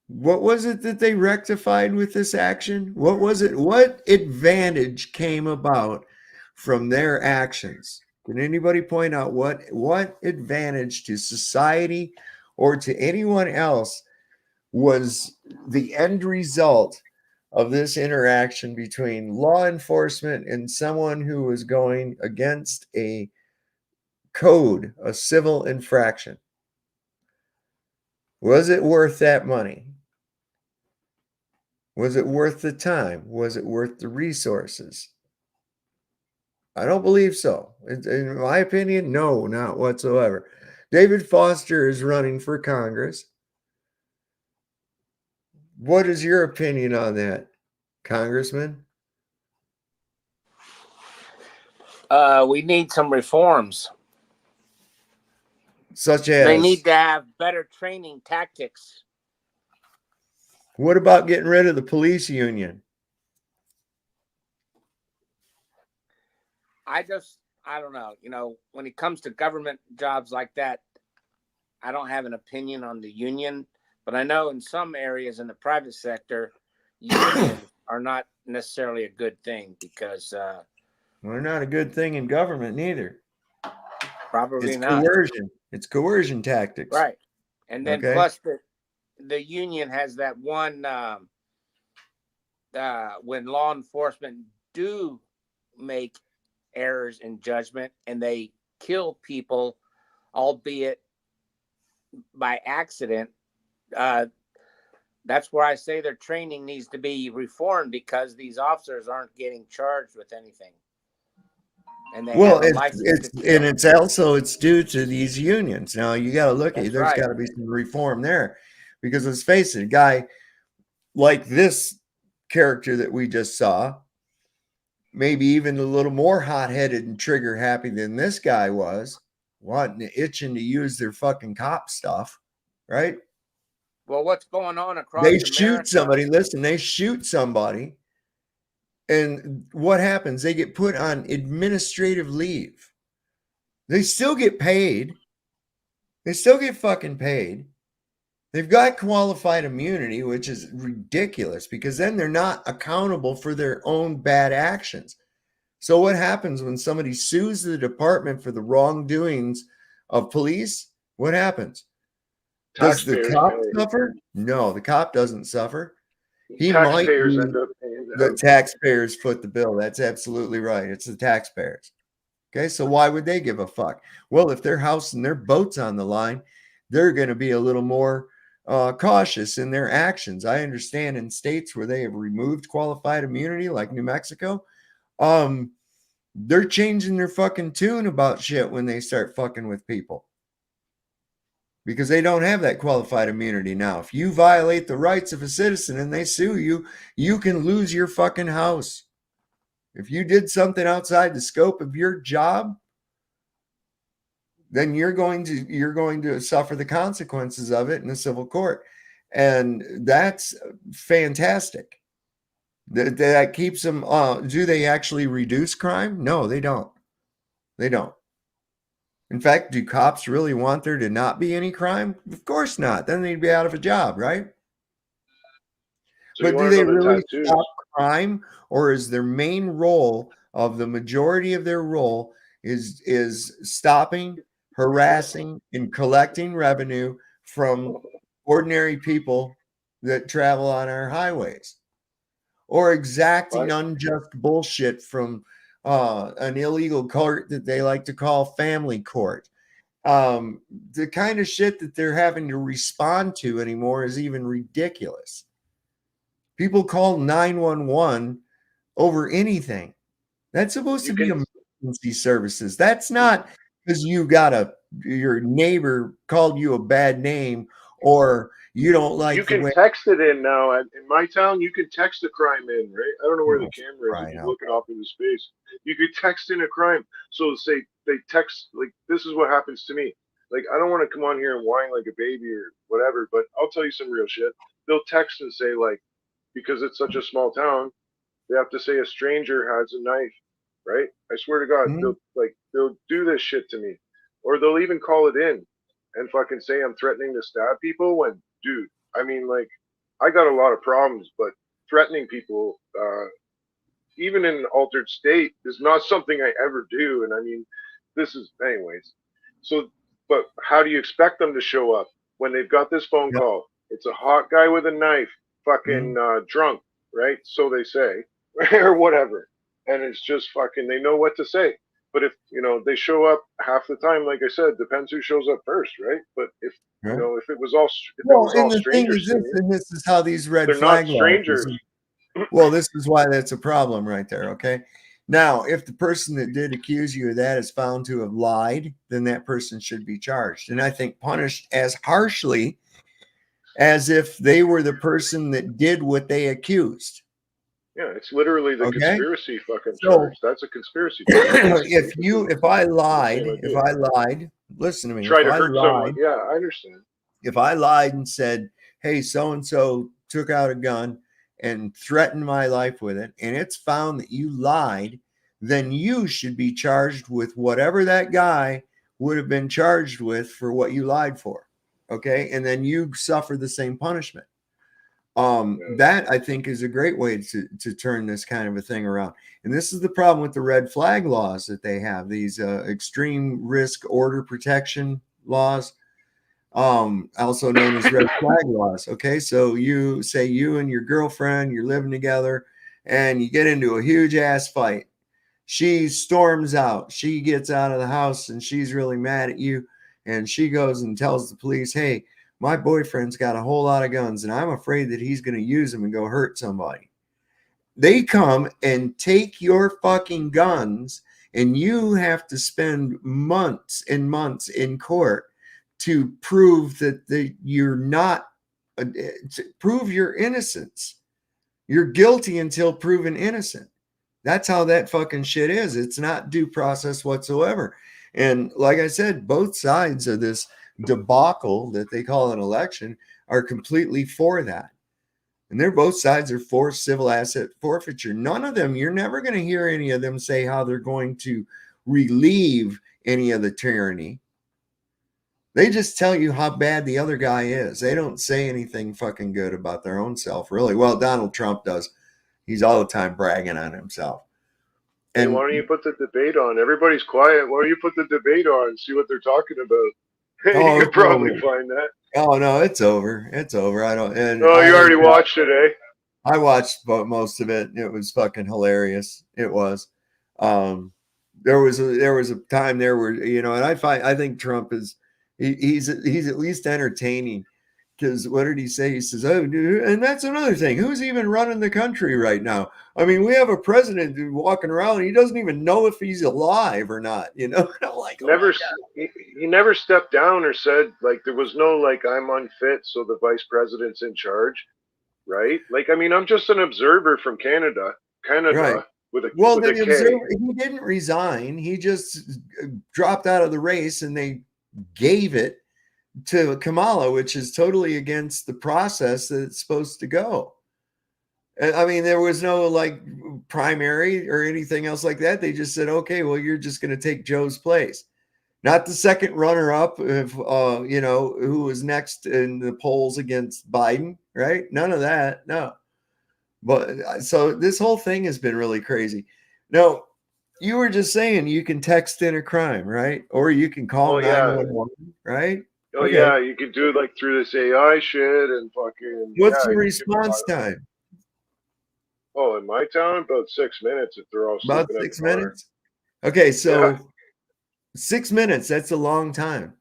S5: what was it that they rectified with this action? What was it? What advantage came about from their actions? Can anybody point out what advantage to society or to anyone else was the end result of this interaction between law enforcement and someone who was going against a code, a civil infraction? Was it worth that money? Was it worth the time? Was it worth the resources? I don't believe so. In my opinion, no, not whatsoever. David Foster is running for Congress. What is your opinion on that, Congressman?
S4: We need some reforms.
S5: Such as?
S4: They need to have better training tactics.
S5: What about getting rid of the police union?
S4: I don't know. You know, when it comes to government jobs like that, I don't have an opinion on the union, but I know in some areas in the private sector, unions are not necessarily a good thing because
S5: they're not a good thing in government neither.
S4: Probably
S5: it's
S4: not.
S5: Coercion. It's coercion tactics.
S4: Right. And then
S5: okay?
S4: Plus the union has that one when law enforcement do make errors in judgment and they kill people, albeit by accident, that's where I say their training needs to be reformed because these officers aren't getting charged with anything. And they have a license to kill.
S5: It's due to these unions. Now you got to look at it. There's got to be some reform there, because let's face it, a guy like this character that we just saw, maybe even a little more hot-headed and trigger happy than this guy was, wanting itching to use their fucking cop stuff, right?
S4: Well, what's going on across
S5: They
S4: America?
S5: shoot somebody. Listen, they shoot somebody. And what happens? They get put on administrative leave. They still get paid. They still get fucking paid. They've got qualified immunity, which is ridiculous because then they're not accountable for their own bad actions. So what happens when somebody sues the department for the wrongdoings of police? What happens? Does the cop suffer? No, the cop doesn't suffer.
S14: Taxpayers end up paying
S5: the taxpayers foot the bill. That's absolutely right. It's the taxpayers. Okay, so why would they give a fuck? Well, if their house and their boat's on the line, they're going to be a little more cautious in their actions. I understand in states where they have removed qualified immunity, like New Mexico, they're changing their fucking tune about shit when they start fucking with people. Because they don't have that qualified immunity now. If you violate the rights of a citizen and they sue you, you can lose your fucking house. If you did something outside the scope of your job, then you're going to suffer the consequences of it in a civil court. And that's fantastic. That keeps them. Do they actually reduce crime? No, they don't. They don't. In fact, do cops really want there to not be any crime? Of course not. Then they'd be out of a job, right?
S14: So
S5: but do they really stop crime, or is their main role of the majority of their role is stopping, harassing, and collecting revenue from ordinary people that travel on our highways, or exacting unjust bullshit from an illegal court that they like to call family court? The kind of shit that they're having to respond to anymore is even ridiculous. People call 911 over anything. That's supposed to be emergency services. That's not because your neighbor called you a bad name or you don't like
S14: You
S5: the
S14: can
S5: way.
S14: text it in now. In my town, you can text a crime in, right? I don't know where the camera is.
S5: right
S14: You can
S5: out.
S14: look it off into space. You could text in a crime. So say they text, like, this is what happens to me. Like, I don't want to come on here and whine like a baby or whatever, but I'll tell you some real shit. They'll text and say, like, because it's such a small town, they have to say a stranger has a knife, right? I swear to God, they'll do this shit to me. Or they'll even call it in and fucking say I'm threatening to stab people when, dude, I mean, like, I got a lot of problems, but threatening people, even in an altered state, is not something I ever do. And I mean, this is, anyways. So, but how do you expect them to show up when they've got this phone call? It's a hot guy with a knife, fucking drunk, right? So they say, or whatever. And it's just fucking, they know what to say. But if, they show up half the time, like I said, depends who shows up first, right? But if, if it was all,
S5: And the thing is this, and this is how these red
S14: they're
S5: flag
S14: not strangers.
S5: laws. Well, this is why that's a problem right there. Okay. Now, if the person that did accuse you of that is found to have lied, then that person should be charged. And I think punished as harshly as if they were the person that did what they accused.
S14: Yeah, it's literally the
S5: Okay.
S14: conspiracy fucking
S5: So,
S14: charge. That's a conspiracy.
S5: if I lied, listen to me.
S14: Try
S5: if
S14: to
S5: I
S14: hurt
S5: lied,
S14: someone. Yeah, I understand.
S5: If I lied and said, hey, so-and-so took out a gun and threatened my life with it, and it's found that you lied, then you should be charged with whatever that guy would have been charged with for what you lied for. Okay. And then you suffer the same punishment. That I think is a great way to turn this kind of a thing around. And this is the problem with the red flag laws that they have, these extreme risk order protection laws, also known as red flag laws. Okay, so you say you and your girlfriend, you're living together and you get into a huge ass fight. She storms out, she gets out of the house and she's really mad at you, and she goes and tells the police, hey, my boyfriend's got a whole lot of guns and I'm afraid that he's going to use them and go hurt somebody. They come and take your fucking guns, and you have to spend months and months in court to prove that you're not, to prove your innocence. You're guilty until proven innocent. That's how that fucking shit is. It's not due process whatsoever. And like I said, both sides of this debacle that they call an election are completely for that. And they're both sides are for civil asset forfeiture. None of them, you're never going to hear any of them say how they're going to relieve any of the tyranny. They just tell you how bad the other guy is. They don't say anything fucking good about their own self, really. Well, Donald Trump does. He's all the time bragging on himself.
S14: And why don't you put the debate on? Everybody's quiet. Why don't you put the debate on and see what they're talking about? You could probably find that.
S5: Oh no, it's over. It's over. I don't. And
S14: you already watched it, eh?
S5: I watched most of it. It was fucking hilarious. It was. There was a time there where and I think Trump is he's at least entertaining, because what did he say? He says, oh, and that's another thing. Who's even running the country right now? I mean, we have a president walking around and he doesn't even know if he's alive or not. I'm like,
S14: he never stepped down or said, like, there was no, like, I'm unfit, so the vice president's in charge, right? Like, I mean, I'm just an observer from Canada,
S5: right.
S14: with a
S5: the
S14: K.
S5: observer, he didn't resign. He just dropped out of the race, and they gave it to Kamala, which is totally against the process that it's supposed to go. I mean, there was no like primary or anything else like that. They just said, okay, well, you're just going to take Joe's place. Not the second runner up of, who was next in the polls against Biden, right? None of that. No. But so this whole thing has been really crazy. No, you were just saying you can text in a crime, right? Or you can call 911, right?
S14: Oh, okay. Yeah, you can do it like through this AI shit and fucking.
S5: What's the response time?
S14: Oh, in my town, about 6 minutes if they're all
S5: about 6 minutes. Okay, so 6 minutes, that's a long time.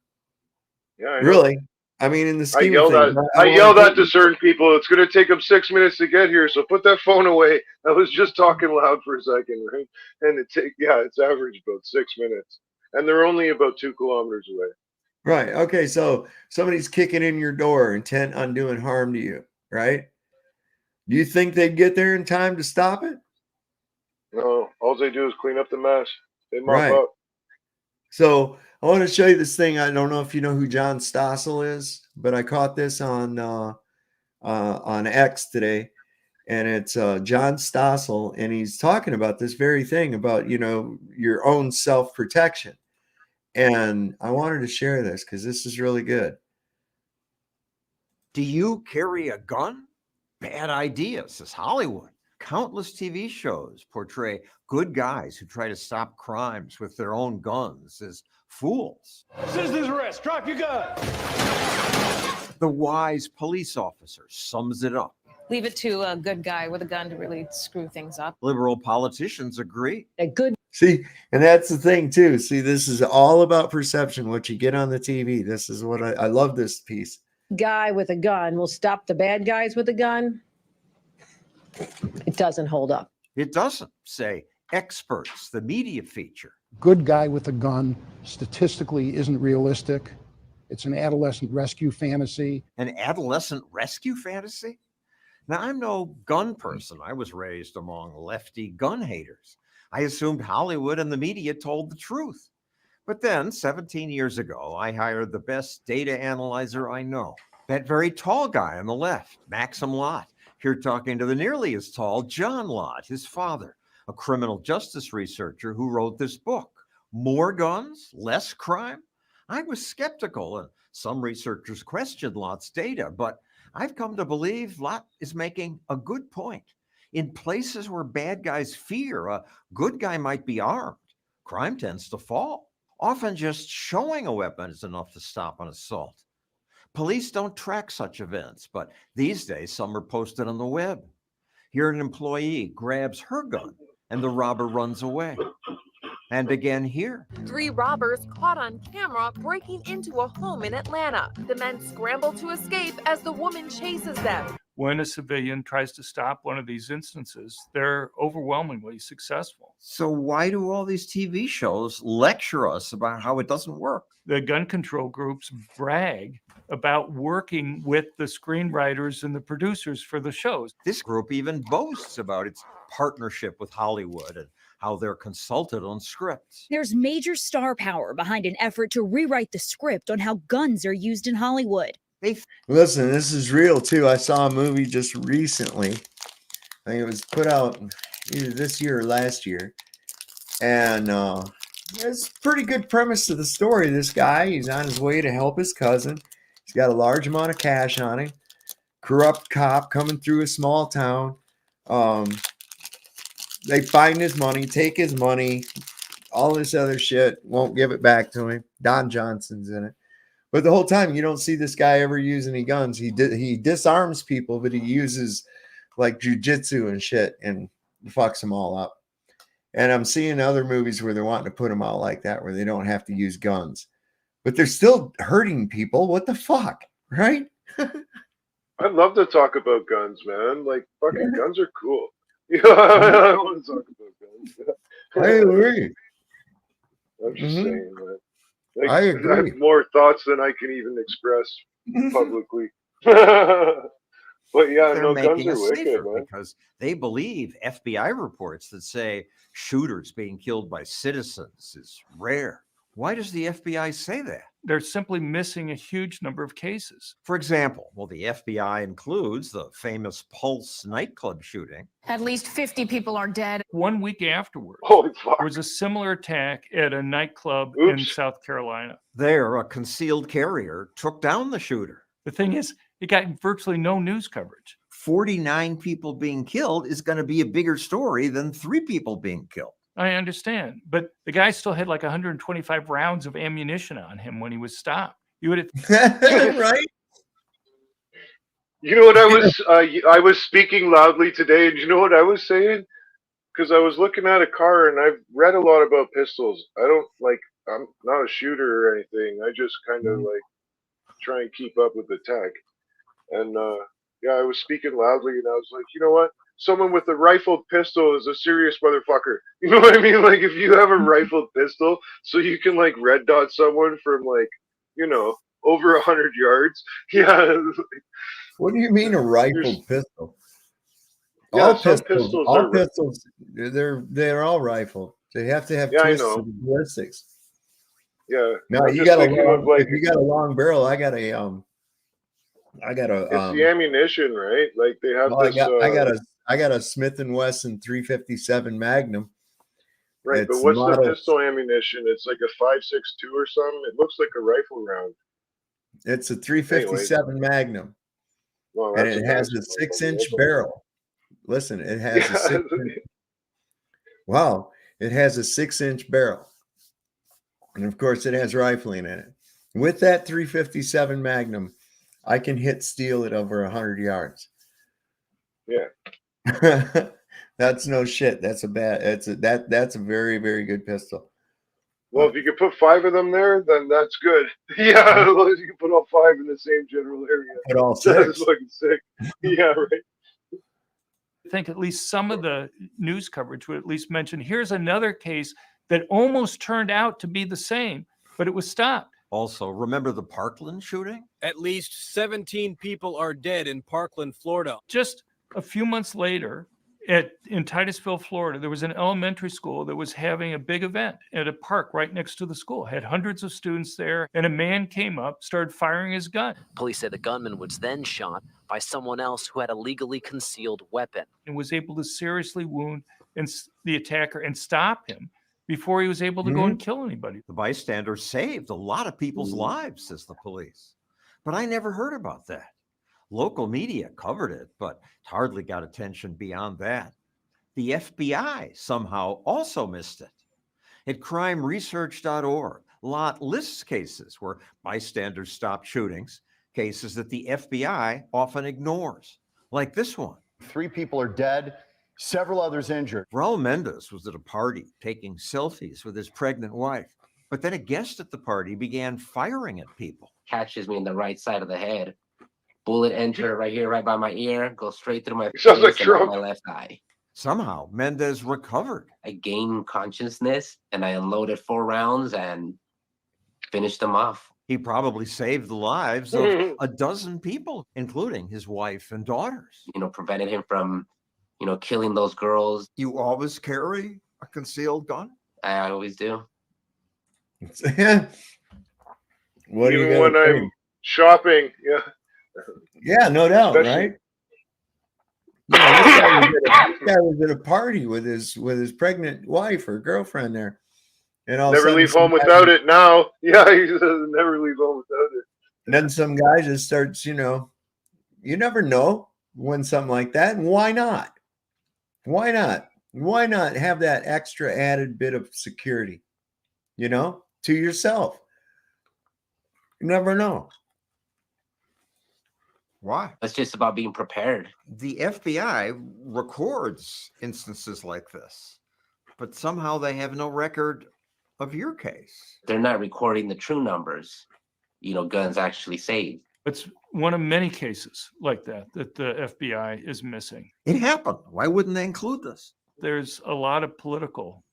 S14: Yeah,
S5: really. I mean, in the
S14: I
S5: scheme of
S14: yelled
S5: things,
S14: at I yelled at to certain people. It's going to take them 6 minutes to get here, so put that phone away. I was just talking loud for a second, right? And it's average about 6 minutes, and they're only about 2 kilometers away.
S5: Right. Okay. So somebody's kicking in your door, intent on doing harm to you, right? Do you think they'd get there in time to stop it?
S14: No, all they do is clean up the mess. They mop
S5: Right.
S14: up.
S5: So I want to show you this thing. I don't know if you know who John Stossel is, but I caught this on X today, and it's John Stossel, and he's talking about this very thing about your own self-protection. And I wanted to share this because this is really good.
S18: Do you carry a gun? Bad idea, says Hollywood. Countless TV shows portray good guys who try to stop crimes with their own guns as fools.
S1: Citizen's arrest. Drop your gun.
S18: The wise police officer sums it up.
S19: Leave it to a good guy with a gun to really screw things up.
S18: Liberal politicians agree.
S19: A good
S5: See, and that's the thing too. See, this is all about perception, what you get on the TV. This is what I love this piece.
S20: guy with a gun will stop the bad guys with a gun. It doesn't hold up.
S18: It doesn't, say experts, the media feature.
S21: Good guy with a gun statistically isn't realistic. It's an adolescent rescue fantasy.
S18: An adolescent rescue fantasy? Now, I'm no gun person. I was raised among lefty gun haters. I assumed Hollywood and the media told the truth. But then, 17 years ago, I hired the best data analyzer I know. That very tall guy on the left, Maxim Lott, here talking to the nearly as tall John Lott, his father, a criminal justice researcher who wrote this book. More guns, less crime? I was skeptical, and some researchers questioned Lott's data, but I've come to believe Lott is making a good point. In places where bad guys fear a good guy might be armed, crime tends to fall. Often just showing a weapon is enough to stop an assault. Police don't track such events, but these days some are posted on the web. Here an employee grabs her gun and the robber runs away. And again here.
S22: 3 robbers caught on camera breaking into a home in Atlanta. The men scramble to escape as the woman chases them.
S16: When a civilian tries to stop one of these instances, they're overwhelmingly successful.
S18: So why do all these TV shows lecture us about how it doesn't work?
S16: The gun control groups brag about working with the screenwriters and the producers for the shows.
S18: This group even boasts about its partnership with Hollywood and how they're consulted on scripts.
S23: There's major star power behind an effort to rewrite the script on how guns are used in Hollywood.
S5: Listen, this is real too. I saw a movie just recently. I think it was put out either this year or last year. And it's a pretty good premise to the story. This guy, he's on his way to help his cousin. He's got a large amount of cash on him. Corrupt cop coming through a small town. They find his money, take his money, all this other shit, won't give it back to him. Don Johnson's in it. But the whole time, you don't see this guy ever use any guns. He disarms people, but he uses like jujitsu and shit and fucks them all up. And I'm seeing other movies where they're wanting to put them out like that, where they don't have to use guns. But they're still hurting people. What the fuck, right?
S14: I'd love to talk about guns, man. Like, fucking guns are cool. Yeah, I want to talk about guns.
S5: I agree.
S14: I'm just saying, man. Like,
S5: I agree.
S14: I have more thoughts than I can even express publicly. But yeah,
S18: They're
S14: no, guns
S18: making
S14: are
S18: us
S14: wicked,
S18: safer
S14: man.
S18: because they believe FBI reports that say shooters being killed by citizens is rare. Why does the FBI say that?
S16: They're simply missing a huge number of cases.
S18: For example, well, the FBI includes the famous Pulse nightclub shooting.
S22: At least 50 people are dead.
S16: 1 week afterwards,
S14: Holy fuck.
S16: there was a similar attack at a nightclub in South Carolina.
S18: There, a concealed carrier took down the shooter.
S16: The thing is, it got virtually no news coverage.
S18: 49 people being killed is going to be a bigger story than 3 people being killed.
S16: I understand, but the guy still had like 125 rounds of ammunition on him when he was stopped. You would have
S5: right?
S14: You know what I was speaking loudly today, and you know what I was saying? Because I was looking at a car, and I've read a lot about pistols. I'm not a shooter or anything. I just kind of like try and keep up with the tech. And yeah, I was speaking loudly, and I was like, you know what? Someone with a rifled pistol is a serious motherfucker. You know what I mean? Like, if you have a rifled pistol, so you can like red dot someone from like, you know, over 100 yards. Yeah.
S5: What do you mean a rifled pistol?
S14: Yeah, some pistols
S5: all
S14: are.
S5: pistols, they're all rifled. They have to have
S14: Yeah, I
S5: twists
S14: know.
S5: and ballistics.
S14: Yeah.
S5: No,
S14: I'm
S5: you
S14: just
S5: got a
S14: thinking
S5: long.
S14: of like,
S5: If you got a long barrel, I got a
S14: it's the ammunition, right? Like they have
S5: well,
S14: this.
S5: I got a Smith and Wesson 357 Magnum.
S14: Right, but
S5: It's
S14: what's the
S5: model.
S14: pistol ammunition? It's like a 5.62 or something. It looks like a rifle round.
S5: It's a 357 Magnum,
S14: Well,
S5: and
S14: that's
S5: it
S14: a
S5: has
S14: massive
S5: a 6-inch
S14: motherfucker. That's
S5: barrel. Listen, it has a
S14: Yeah.
S5: 6-inch. Wow, it has a 6-inch barrel, and of course, it has rifling in it. With that 357 Magnum, I can hit steel at over 100 yards.
S14: Yeah.
S5: That's no shit. That's a very, very good pistol.
S14: Well, if you could put 5 of them there, then that's good. Yeah, as long as you can put all 5 in the same general area.
S5: Put all
S14: That's
S5: 6.
S14: fucking sick. Yeah, right.
S2: I think at least some of the news coverage would at least mention, here's another case that almost turned out to be the same, but it was stopped.
S18: Also, remember the Parkland shooting?
S3: At least 17 people are dead in Parkland, Florida.
S2: Just a few months later, in Titusville, Florida, there was an elementary school that was having a big event at a park right next to the school. Had hundreds of students there, and a man came up, started firing his gun.
S6: Police say the gunman was then shot by someone else who had a legally concealed weapon.
S2: And was able to seriously wound the attacker and stop him before he was able to go and kill anybody.
S18: The bystander saved a lot of people's lives, says the police. But I never heard about that. Local media covered it, but hardly got attention beyond that. The FBI somehow also missed it. At crimeresearch.org, Lot lists cases where bystanders stopped shootings, cases that the FBI often ignores, like this one.
S24: 3 people are dead, several others injured.
S18: Raul Mendez was at a party taking selfies with his pregnant wife, but then a guest at the party began firing at people.
S8: Catches me in the right side of the head. Bullet entered right here, right by my ear, goes straight through my
S14: Sounds like
S8: face and out
S14: Trump.
S8: my left eye.
S18: Somehow, Mendez recovered.
S8: I gained consciousness and I unloaded 4 rounds and finished them off.
S18: He probably saved the lives of a dozen people, including his wife and daughters.
S8: You know, prevented him from, you know, killing those girls.
S18: You always carry a concealed gun?
S8: I always do.
S5: What
S14: Even
S5: are you
S14: when
S5: gonna
S14: I'm shopping, yeah.
S5: Yeah, no doubt,
S14: Especially-
S5: right? Yeah, this guy was at a party with his pregnant wife or girlfriend there, and all of a
S14: Never
S5: sudden
S14: leave
S5: some
S14: home
S5: guy-
S14: without it now. Yeah, he says never leave home without it.
S5: And then some guy just starts, you never know when something like that. And why not? Why not? Why not have that extra added bit of security, to yourself? You never know.
S18: Why?
S8: It's just about being prepared.
S18: The FBI records instances like this, but somehow they have no record of your case.
S8: They're not recording the true numbers, guns actually saved.
S2: It's one of many cases like that the FBI is missing.
S18: It happened. Why wouldn't they include this?
S2: There's a lot of political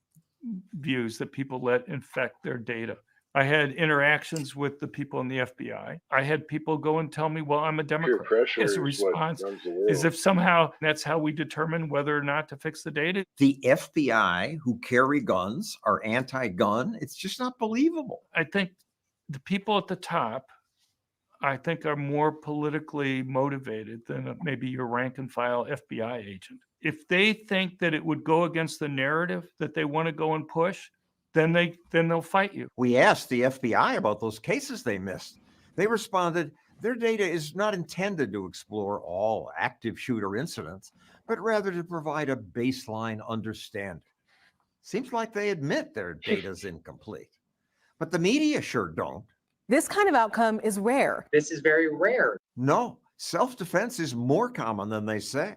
S2: views that people let infect their data. I had interactions with the people in the FBI. I had people go and tell me, well, I'm a Democrat.
S14: pressure
S2: As a
S14: is what
S2: response,
S14: runs the world.
S2: as if somehow that's how we determine whether or not to fix the data.
S18: The FBI who carry guns are anti-gun. It's just not believable.
S2: I think the people at the top, are more politically motivated than maybe your rank and file FBI agent. If they think that it would go against the narrative that they want to go and push, then they'll fight you.
S18: We asked the FBI about those cases they missed. They responded, their data is not intended to explore all active shooter incidents, but rather to provide a baseline understanding. Seems like they admit their data's incomplete, but the media sure don't.
S25: This kind of outcome is rare.
S7: This is very rare.
S18: No, self-defense is more common than they say,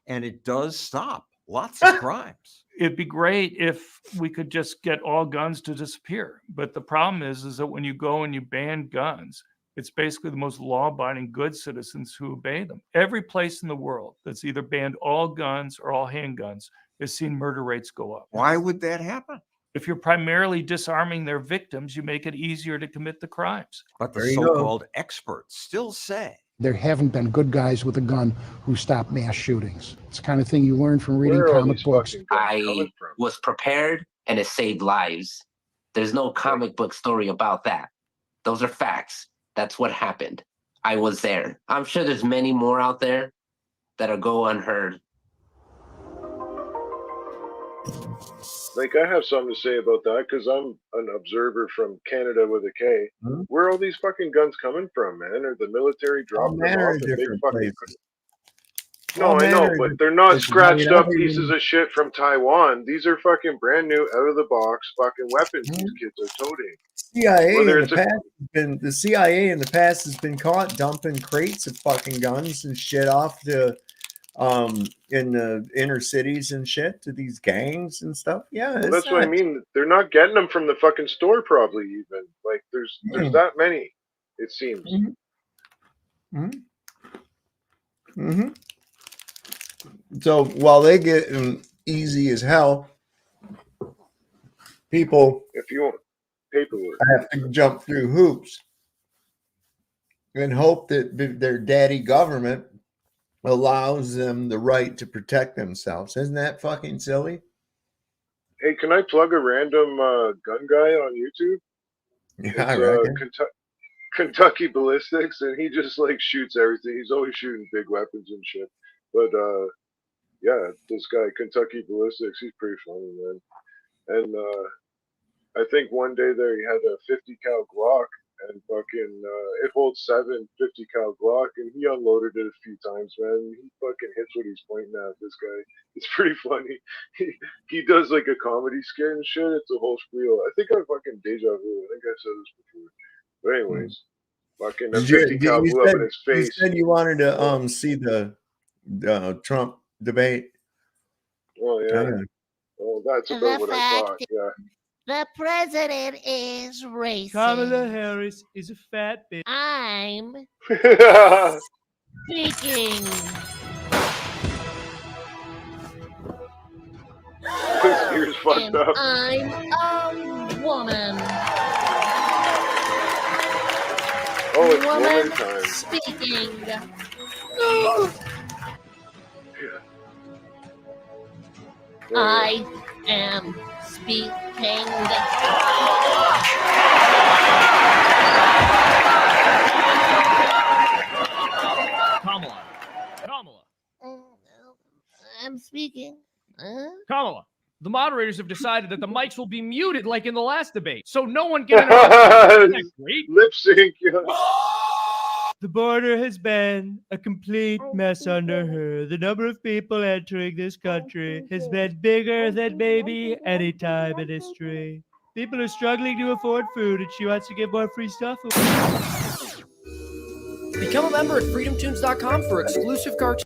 S18: and it does stop lots of crimes.
S2: It'd be great if we could just get all guns to disappear. But the problem is that when you go and you ban guns, It's basically the most law-abiding good citizens who obey them. Every place in the world that's either banned all guns or all handguns has seen murder rates go up.
S18: Why would that happen?
S2: If you're primarily disarming their victims, you make it easier to commit the crimes.
S18: But the
S21: There you go.
S18: so-called experts still say
S21: There haven't been good guys with a gun who stop mass shootings. It's the kind of thing you learn from reading
S14: Where are all
S21: comic
S14: these
S21: books.
S14: fucking guns
S8: I
S14: coming from?
S8: was prepared and it saved lives. There's no comic book story about that. Those are facts. That's what happened. I was there. I'm sure there's many more out there that'll go unheard.
S14: Like, I have something to say about that because I'm an observer from Canada with a K.
S5: Hmm?
S14: Where are all these fucking guns coming from, man? Are the military dropping them
S5: manner
S14: off
S5: of
S14: in big
S5: different
S14: fucking...
S5: places.
S14: No,
S5: All
S14: I know,
S5: manner of
S14: but
S5: different
S14: they're not
S5: places. I
S14: scratched
S5: mean, I
S14: up
S5: don't
S14: pieces
S5: even-
S14: of shit from Taiwan. These are fucking brand new, out of the box fucking weapons
S5: Hmm?
S14: these kids are toting.
S5: CIA
S14: Whether
S5: in
S14: it's
S5: the past has been the CIA in the past has been caught dumping crates of fucking guns and shit off the in the inner cities and shit to these gangs and stuff. Yeah,
S14: Well,
S5: it's
S14: that's what I
S5: nuts.
S14: mean. They're not getting them from the fucking store, probably even. Like, there's
S5: Mm.
S14: that many. It seems.
S5: Mm-hmm. Mm-hmm. So while they get easy as hell, people
S14: If you want paperwork,
S5: have to jump through hoops and hope that their daddy government allows them the right to protect themselves. Isn't that fucking silly?
S14: Hey, can I plug a random gun guy on YouTube?
S5: Yeah, I
S14: It's
S5: reckon.
S14: Kentucky Ballistics, and he just like shoots everything. He's always shooting big weapons and shit. But yeah, this guy Kentucky Ballistics, he's pretty funny, man. And I think one day there he had a 50 cal Glock, and fucking it holds 7 50 cal Glock, and he unloaded it a few times, man. He fucking hits what he's pointing at. This guy, it's pretty funny. He does like a comedy skit and shit. It's a whole spiel. I think I fucking deja vu. I think I said this before. But anyways, fucking a 50 cal blew up in his
S5: You
S14: face.
S5: said you wanted to see the Trump debate.
S14: Oh yeah. Well, that's about what I thought. Yeah.
S9: The president is racist.
S1: Kamala Harris is a fat bitch.
S9: I'm speaking.
S14: His ears fucked
S9: And
S14: up.
S9: I'm a woman.
S14: Oh, it's woman time.
S9: Speaking. I am speaking.
S1: Kamala.
S9: I'm speaking.
S1: Kamala. The moderators have decided that the mics will be muted like in the last debate, so no one can interrupt. Isn't that great?
S14: Lip sync. Yeah.
S1: The border has been a complete mess under her. The number of people entering this country has been bigger than maybe any time in history. People are struggling to afford food, and she wants to give more free stuff away.
S7: Become a member at freedomtunes.com for exclusive cartoons.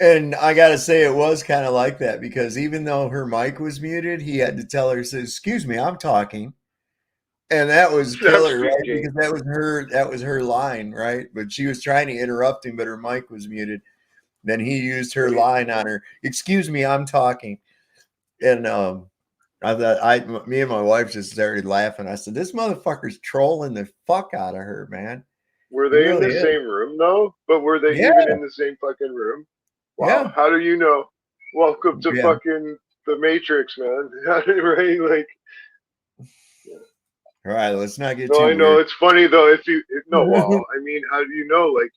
S5: And I gotta say, it was kind of like that because even though her mic was muted, he had to tell her, "Says, excuse me, I'm talking," and that was killer, right? Because that was her line, right? But she was trying to interrupt him, but her mic was muted. Then he used her line on her, "Excuse me, I'm talking," and I thought me and my wife just started laughing. I said, "This motherfucker's trolling the fuck out of her, man."
S14: Were they
S5: He
S14: in
S5: really
S14: the
S5: is.
S14: same room though? But were they
S5: Yeah.
S14: even in the same fucking room? Wow.
S5: Yeah.
S14: How do you know? Welcome to
S5: Yeah.
S14: fucking the Matrix, man. Right? Like,
S5: All right, let's not get
S14: no,
S5: too
S14: I know
S5: weird.
S14: it's funny though. Well, I mean, how do you know? Like,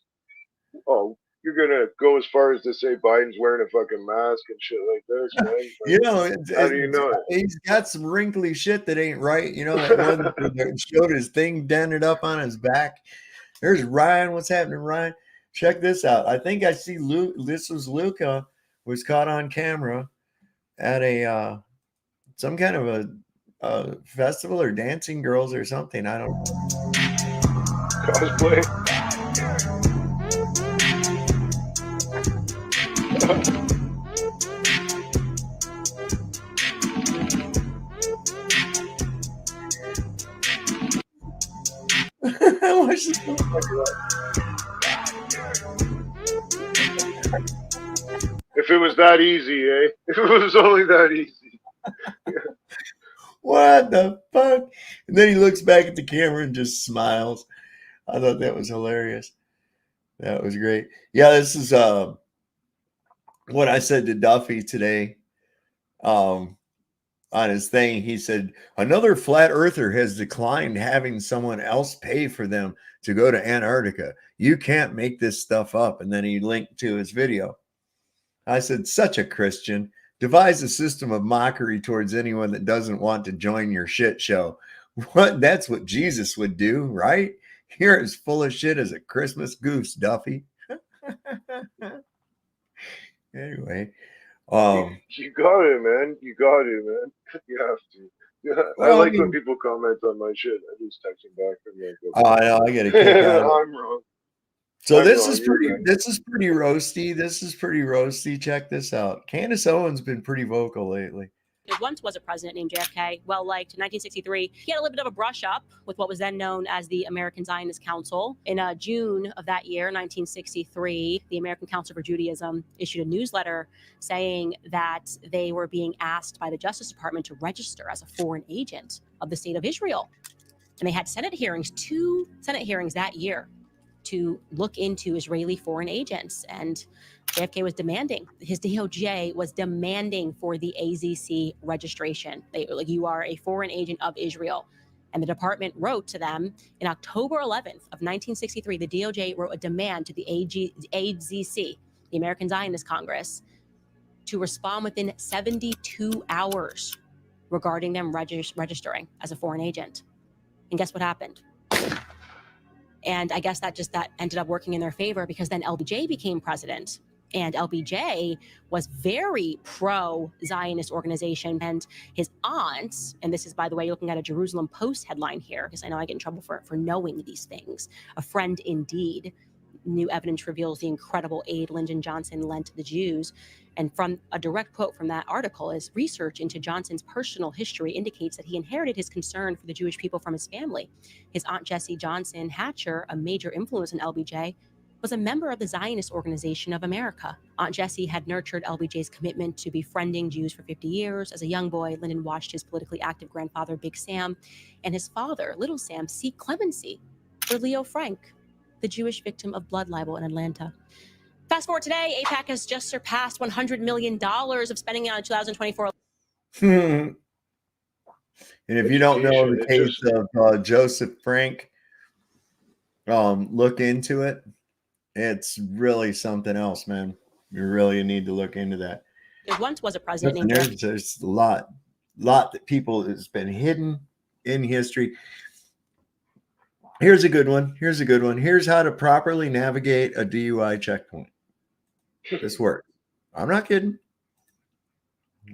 S14: oh, you're gonna go as far as to say Biden's wearing a fucking mask and shit like this, man? Like,
S5: You know,
S14: how do you know it?
S5: he's got some wrinkly shit that ain't right. You know, that one that showed his thing dented up on his back. There's Ryan. What's happening, Ryan? Check this out. I think I see Luke. This was Luca was caught on camera at a some kind of a festival or dancing girls or something. I don't know.
S14: Cosplay.
S5: I wish
S14: If it was that easy, eh? If it was only that easy.
S5: What the fuck? And then he looks back at the camera and just smiles. I thought that was hilarious. That was great. Yeah, this is what I said to Duffy today. On his thing, he said, another flat earther has declined having someone else pay for them to go to Antarctica. You can't make this stuff up. And then he linked to his video. I said, such a Christian. Devise a system of mockery towards anyone that doesn't want to join your shit show. What? That's what Jesus would do, right? You're as full of shit as a Christmas goose, Duffy. Anyway.
S14: You got it, man. You got it, man. You have to. Yeah, I like when people comment on my shit. I just text them back and like,
S5: oh, I know. I get a kick out of it.
S14: I'm wrong.
S5: So
S14: I'm
S5: this
S14: wrong.
S5: is pretty. This is pretty roasty. This is pretty roasty. Check this out. Candace Owens been pretty vocal lately.
S10: There once was a president named JFK, well liked. In 1963, he had a little bit of a brush up with what was then known as the American Zionist Council. In June of that year, 1963, the American Council for Judaism issued a newsletter saying that they were being asked by the Justice Department to register as a foreign agent of the state of Israel. And they had Senate hearings, 2 Senate hearings that year, to look into Israeli foreign agents. And JFK was demanding, his DOJ was demanding for the AZC registration. They were like, you are a foreign agent of Israel. And the department wrote to them in October 11th of 1963, the DOJ wrote a demand to the AZC, the American Zionist Congress, to respond within 72 hours regarding them registering as a foreign agent. And guess what happened? And I guess that ended up working in their favor, because then LBJ became president. And LBJ was very pro-Zionist organization. And his aunt, and this is, by the way, looking at a Jerusalem Post headline here, because I know I get in trouble for knowing these things. A friend indeed. New evidence reveals the incredible aid Lyndon Johnson lent to the Jews. And from a direct quote from that article is, research into Johnson's personal history indicates that he inherited his concern for the Jewish people from his family. His aunt Jessie Johnson Hatcher, a major influence in LBJ, was a member of the Zionist Organization of America. Aunt Jessie had nurtured LBJ's commitment to befriending Jews for 50 years. As a young boy, Lyndon watched his politically active grandfather, Big Sam, and his father, Little Sam, seek clemency for Leo Frank, the Jewish victim of blood libel in Atlanta. Fast forward today, AIPAC has just surpassed $100 million of spending on 2024.
S5: And if you don't know the case of Joseph Frank, look into it. It's really something else, man. You really need to look into that.
S10: There once was a president named
S5: There's a lot that people has been hidden in history. Here's a good one. Here's how to properly navigate a DUI checkpoint. This works. I'm not kidding.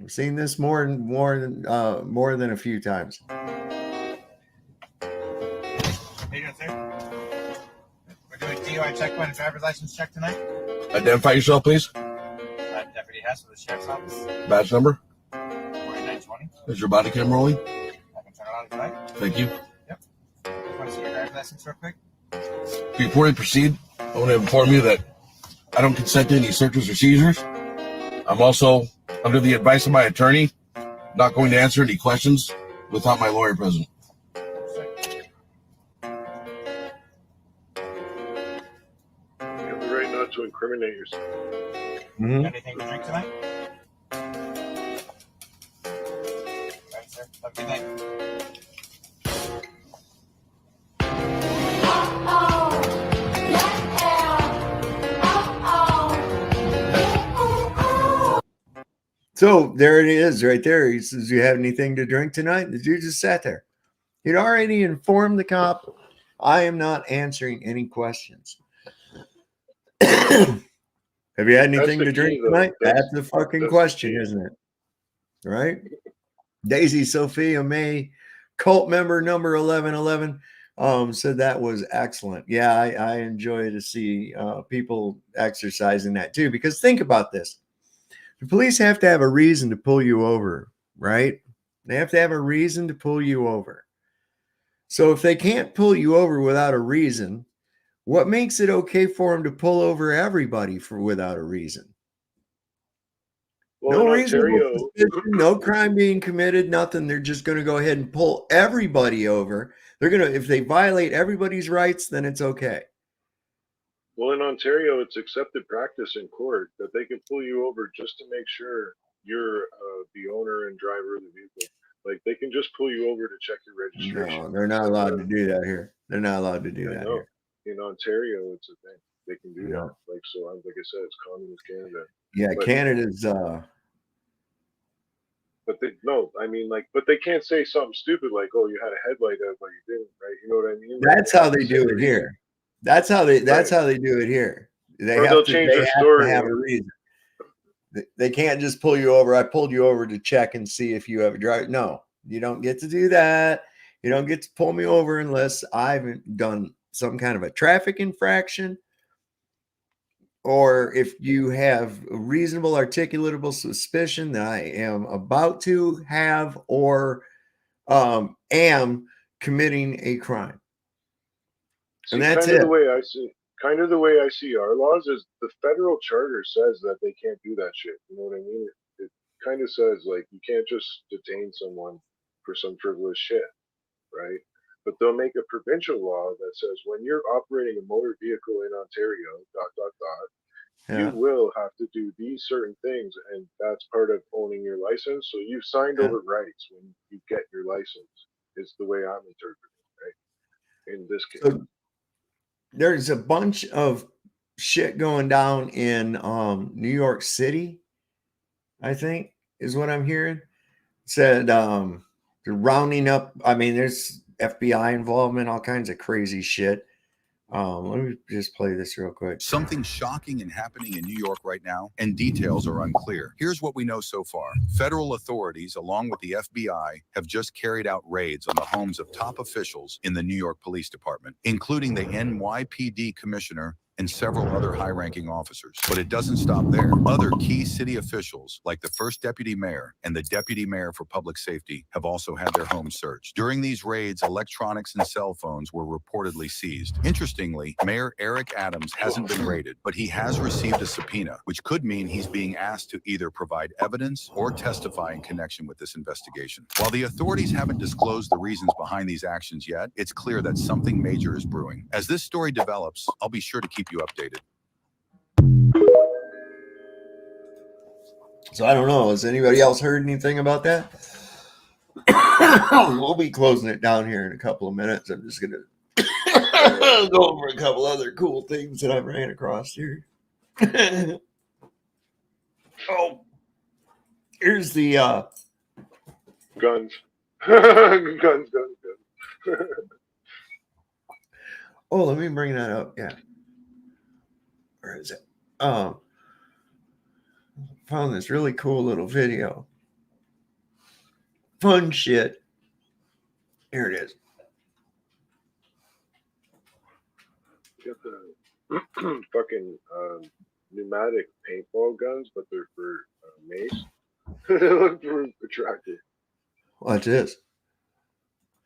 S5: I've seen this more than a few times.
S11: How you doing, sir? We're doing DUI checkpoint and driver's license check tonight.
S13: Identify yourself, please.
S11: Deputy Hess with the Sheriff's Office.
S13: Badge number.
S11: 4920.
S13: Is your body cam rolling?
S11: I can turn it on if you like.
S13: Thank you.
S11: Yep. Want to see your driver's license real quick?
S13: Before we proceed, I want to inform you that I don't consent to any searches or seizures. I'm also, under the advice of my attorney, not going to answer any questions without my lawyer present.
S14: You have the right not to incriminate yourself.
S11: Anything to drink tonight? Right, sir. Have a good night.
S5: So there it is right there. He says, you have anything to drink tonight? The dude just sat there. He'd already informed the cop, I am not answering any questions. Have you had anything to drink tonight? That's the fucking question, isn't it? Right? Daisy Sophia May, cult member number 1111, said that was excellent. Yeah, I enjoy to see people exercising that too, because think about this. The police have to have a reason to pull you over, right? They have to have a reason to pull you over. So if they can't pull you over without a reason, what makes it okay for them to pull over everybody for without a reason?
S14: Well,
S5: No
S14: in
S5: reasonable
S14: Ontario,
S5: suspicion, no crime being committed, nothing. They're just going to go ahead and pull everybody over. They're going to, if they violate everybody's rights, then it's okay.
S14: well, in Ontario, it's accepted practice in court that they can pull you over just to make sure you're the owner and driver of the vehicle. Like they can just pull you over to check your registration.
S5: No, they're not allowed to do that here. They're not allowed to do that
S14: No,
S5: here.
S14: in Ontario, it's a thing. They can do
S5: No.
S14: that. Like so, like I said, it's communist Canada.
S5: Yeah,
S14: But-
S5: Canada's
S14: But they no, I mean like, but they can't say something stupid like, "Oh, you had a headlight out, but you didn't," right? You know what I mean?
S5: that's how they do it here. That's how they do it here. They
S14: Or
S5: have
S14: they'll
S5: to,
S14: change
S5: they
S14: their
S5: have
S14: story.
S5: to have a reason. They can't just pull you over. I pulled you over to check and see if you have a drive. No, you don't get to do that. You don't get to pull me over unless I've done some kind of a traffic infraction, or if you have a reasonable articulatable suspicion that I am about to have or am committing a crime.
S14: See,
S5: And that's
S14: kind of
S5: it.
S14: the way I see our laws is the federal charter says that they can't do that shit. You know what I mean? It kind of says like you can't just detain someone for some frivolous shit, right? But they'll make a provincial law that says when you're operating a motor vehicle in Ontario, ...
S5: Yeah.
S14: you will have to do these certain things, and that's part of owning your license. So you've signed
S5: Yeah.
S14: over rights when you get your license. Is the way I'm interpreting it, right? In this case.
S5: So there's a bunch of shit going down in New York City, I think is what I'm hearing. Said they're rounding up. I mean, there's FBI involvement, all kinds of crazy shit. Let me just play this real quick.
S4: Something shocking and happening in New York right now, and details are unclear. Here's what we know so far. Federal authorities, along with the FBI, have just carried out raids on the homes of top officials in the New York Police Department, including the NYPD commissioner and several other high-ranking officers. But it doesn't stop there. Other key city officials, like the first deputy mayor and the deputy mayor for public safety, have also had their homes searched. During these raids, electronics and cell phones were reportedly seized. Interestingly, Mayor Eric Adams hasn't been raided, but he has received a subpoena, which could mean he's being asked to either provide evidence or testify in connection with this investigation. While the authorities haven't disclosed the reasons behind these actions yet, it's clear that something major is brewing. As this story develops, I'll be sure to keep you updated.
S5: So I don't know. Has anybody else heard anything about that? We'll be closing it down here in a couple of minutes. I'm just gonna go over a couple other cool things that I ran across here. Oh, here's the
S14: guns. guns.
S5: Oh, let me bring that up. Yeah. Where is it? Found this really cool little video. Fun shit. Here it is.
S14: Get the fucking pneumatic paintball guns, but they're for mace. They look attractive.
S5: Watch this.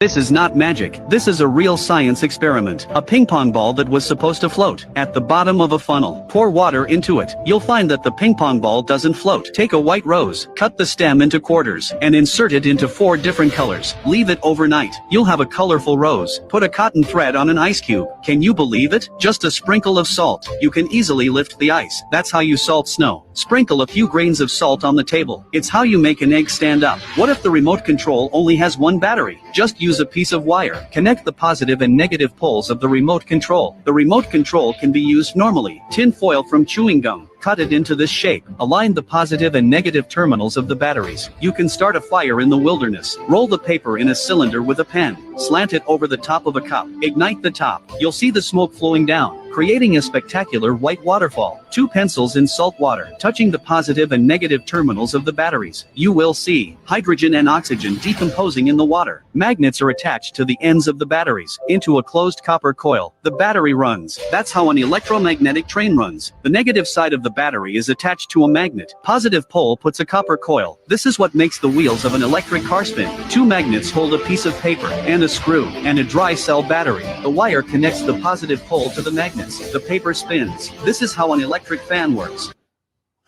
S12: This is not magic. This is a real science experiment. A ping pong ball that was supposed to float at the bottom of a funnel. Pour water into it. You'll find that the ping pong ball doesn't float. Take a white rose, cut the stem into quarters, and insert it into 4 different colors. Leave it overnight. You'll have a colorful rose. Put a cotton thread on an ice cube. Can you believe it? Just a sprinkle of salt. You can easily lift the ice. That's how you salt snow. Sprinkle a few grains of salt on the table. It's how you make an egg stand up. What if the remote control only has 1 battery? Just use a piece of wire. Connect the positive and negative poles of the remote control. The remote control can be used normally. Tin foil from chewing gum. Cut it into this shape. Align the positive and negative terminals of the batteries. You can start a fire in the wilderness. Roll the paper in a cylinder with a pen. Slant it over the top of a cup. Ignite the top. You'll see the smoke flowing down. creating a spectacular white waterfall. 2 pencils in salt water, touching the positive and negative terminals of the batteries. You will see hydrogen and oxygen decomposing in the water. Magnets are attached to the ends of the batteries, into a closed copper coil. The battery runs. That's how an electromagnetic train runs. The negative side of the battery is attached to a magnet. Positive pole puts a copper coil. This is what makes the wheels of an electric car spin. 2 magnets hold a piece of paper, and a screw, and a dry cell battery. The wire connects the positive pole to the magnets. The paper spins. This is how an electric fan works.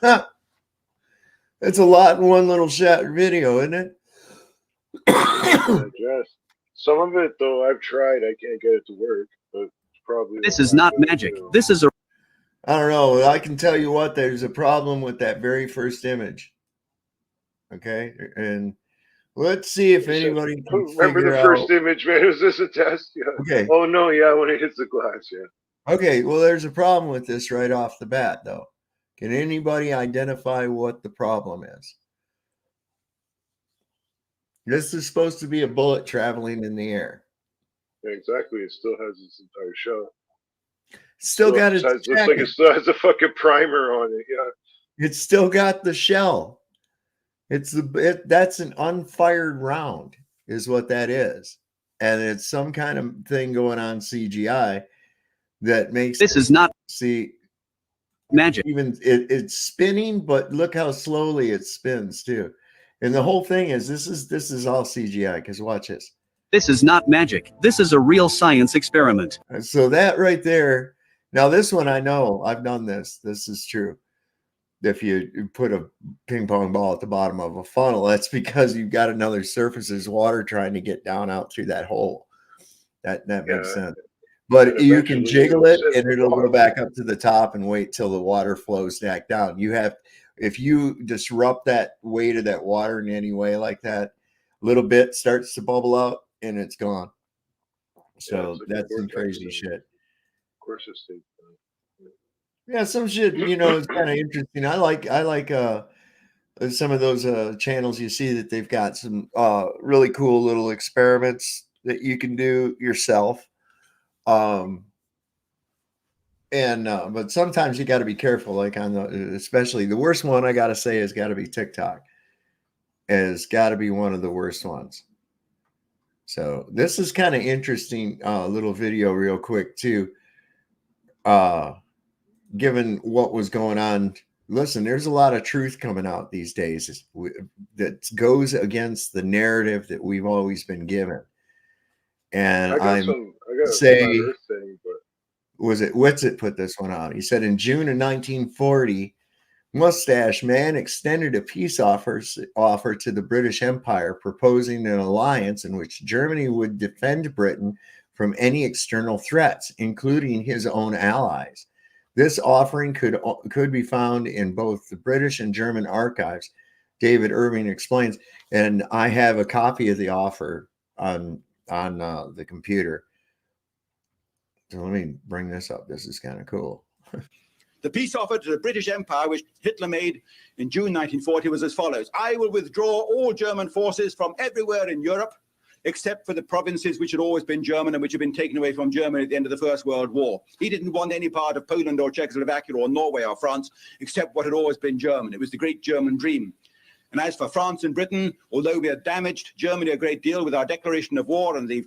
S5: Huh. It's a lot in one little shot video, isn't it?
S14: I guess. Some of it, though, I've tried. I can't get it to work, but probably.
S12: This is not magic. This is a...
S5: I don't know. I can tell you what, there's a problem with that very first image. Okay? And let's see if anybody can
S14: remember the first
S5: out...
S14: image, man. Is this a test? Yeah.
S5: Okay.
S14: Oh, no, yeah, when it hits the glass, yeah.
S5: Okay, well, there's a problem with this right off the bat, though. Can anybody identify what the problem is? This is supposed to be a bullet traveling in the air.
S14: Yeah, exactly. It still has its entire shell.
S5: Still got its
S14: looks like it still has a fucking primer on it. Yeah.
S5: It's still got the shell. That's an unfired round, is what that is, and it's some kind of thing going on CGI that makes
S12: this is not
S5: see
S12: magic.
S5: Even it's spinning, but look how slowly it spins too. And the whole thing is this is all CGI, because watch this.
S12: This is not magic. This is a real science experiment.
S5: So that right there. Now this one I know. I've done this. This is true. If you put a ping pong ball at the bottom of a funnel, that's because you've got another surface's water trying to get down out through that hole. That makes sense. But you can jiggle it and it'll go back up to the top and wait till the water flows back down. If you disrupt that weight of that water in any way like that, a little bit starts to bubble out and it's gone. So that's some crazy shit.
S14: Of course it's
S5: yeah, some shit, it's kind of interesting. I like some of those channels you see that they've got some really cool little experiments that you can do yourself. But sometimes you got to be careful, like especially the worst one I got to say has got to be TikTok. Has got to be one of the worst ones. So this is kind of interesting little video real quick too. Given what was going on, listen, there's a lot of truth coming out these days that goes against the narrative that we've always been given. And was it Witsit put this one out? He said in June of 1940, Mustache Man extended a peace offer to the British Empire, proposing an alliance in which Germany would defend Britain from any external threats, including his own allies. This offering could be found in both the British and German archives, David Irving explains. And I have a copy of the offer on the computer. So let me bring this up. This is kind of cool.
S15: The peace offer to the British Empire, which Hitler made in June 1940, was as follows. I will withdraw all German forces from everywhere in Europe, except for the provinces which had always been German and which had been taken away from Germany at the end of the First World War. He didn't want any part of Poland or Czechoslovakia or Norway or France, except what had always been German. It was the great German dream. And as for France and Britain, although we had damaged Germany a great deal with our declaration of war and the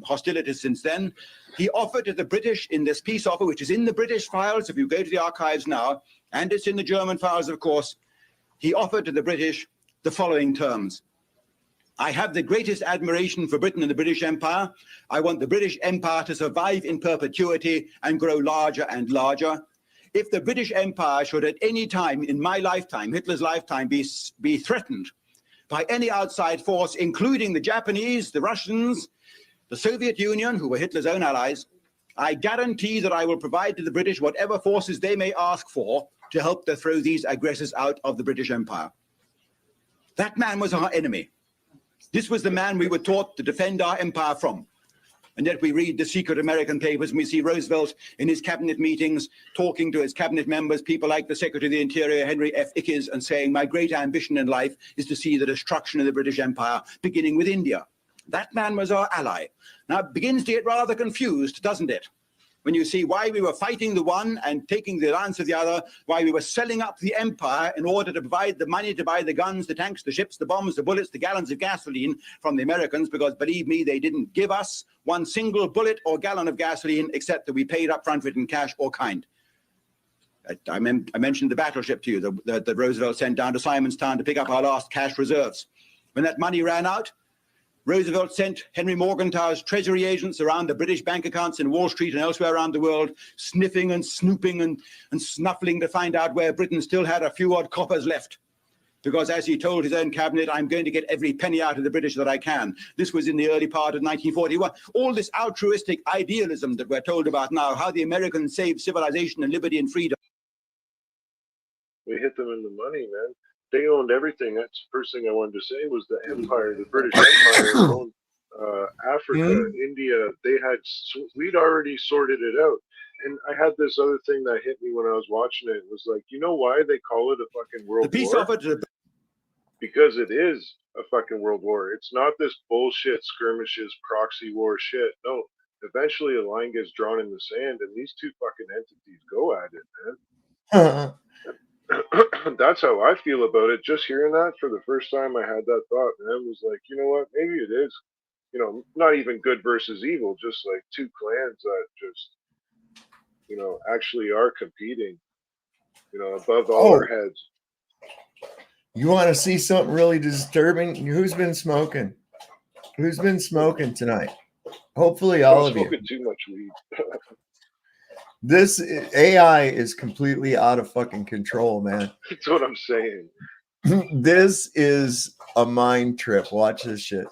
S15: hostilities since then, he offered to the British in this peace offer, which is in the British files, if you go to the archives now, and it's in the German files, of course, he offered to the British the following terms. I have the greatest admiration for Britain and the British Empire. I want the British Empire to survive in perpetuity and grow larger and larger. If the British Empire should at any time in my lifetime, Hitler's lifetime, be threatened by any outside force, including the Japanese, the Russians, the Soviet Union, who were Hitler's own allies, I guarantee that I will provide to the British whatever forces they may ask for to help to throw these aggressors out of the British Empire. That man was our enemy. This was the man we were taught to defend our empire from. And yet we read the secret American papers and we see Roosevelt in his cabinet meetings talking to his cabinet members, people like the Secretary of the Interior, Henry F. Ickes, and saying, my great ambition in life is to see the destruction of the British Empire, beginning with India. That man was our ally. Now it begins to get rather confused, doesn't it? when you see why we were fighting the one and taking the alliance of the other, why we were selling up the empire in order to provide the money to buy the guns, the tanks, the ships, the bombs, the bullets, the gallons of gasoline from the Americans, because believe me, they didn't give us one single bullet or gallon of gasoline except that we paid up front for it in cash or kind. I mentioned the battleship to you that Roosevelt sent down to Simonstown to pick up our last cash reserves. When that money ran out, Roosevelt sent Henry Morgenthau's treasury agents around the British bank accounts in Wall Street and elsewhere around the world, sniffing and snooping and snuffling to find out where Britain still had a few odd coppers left. Because as he told his own cabinet, I'm going to get every penny out of the British that I can. This was in the early part of 1941. All this altruistic idealism that we're told about now, how the Americans saved civilization and liberty and freedom.
S14: We hit them in the money, man. They owned everything. That's the first thing I wanted to say was the empire, the British Empire owned Africa, India. We'd already sorted it out. And I had this other thing that hit me when I was watching it. It was like, you know why they call it a fucking world war?
S15: The peace offer to the...
S14: Because it is a fucking world war. It's not this bullshit skirmishes, proxy war shit. No, eventually a line gets drawn in the sand and these two fucking entities go at it, man. That's how I feel about it. Just hearing that for the first time, I had that thought, and I was like, you know what? Maybe it is, you know, not even good versus evil, just like two clans that just, you know, actually are competing, you know, above all our heads.
S5: You want to see something really disturbing? Who's been smoking? Who's been smoking tonight? Hopefully, all of you.
S14: Smoking too much weed.
S5: This AI is completely out of fucking control, man.
S14: That's what I'm saying.
S5: This is a mind trip. Watch this shit.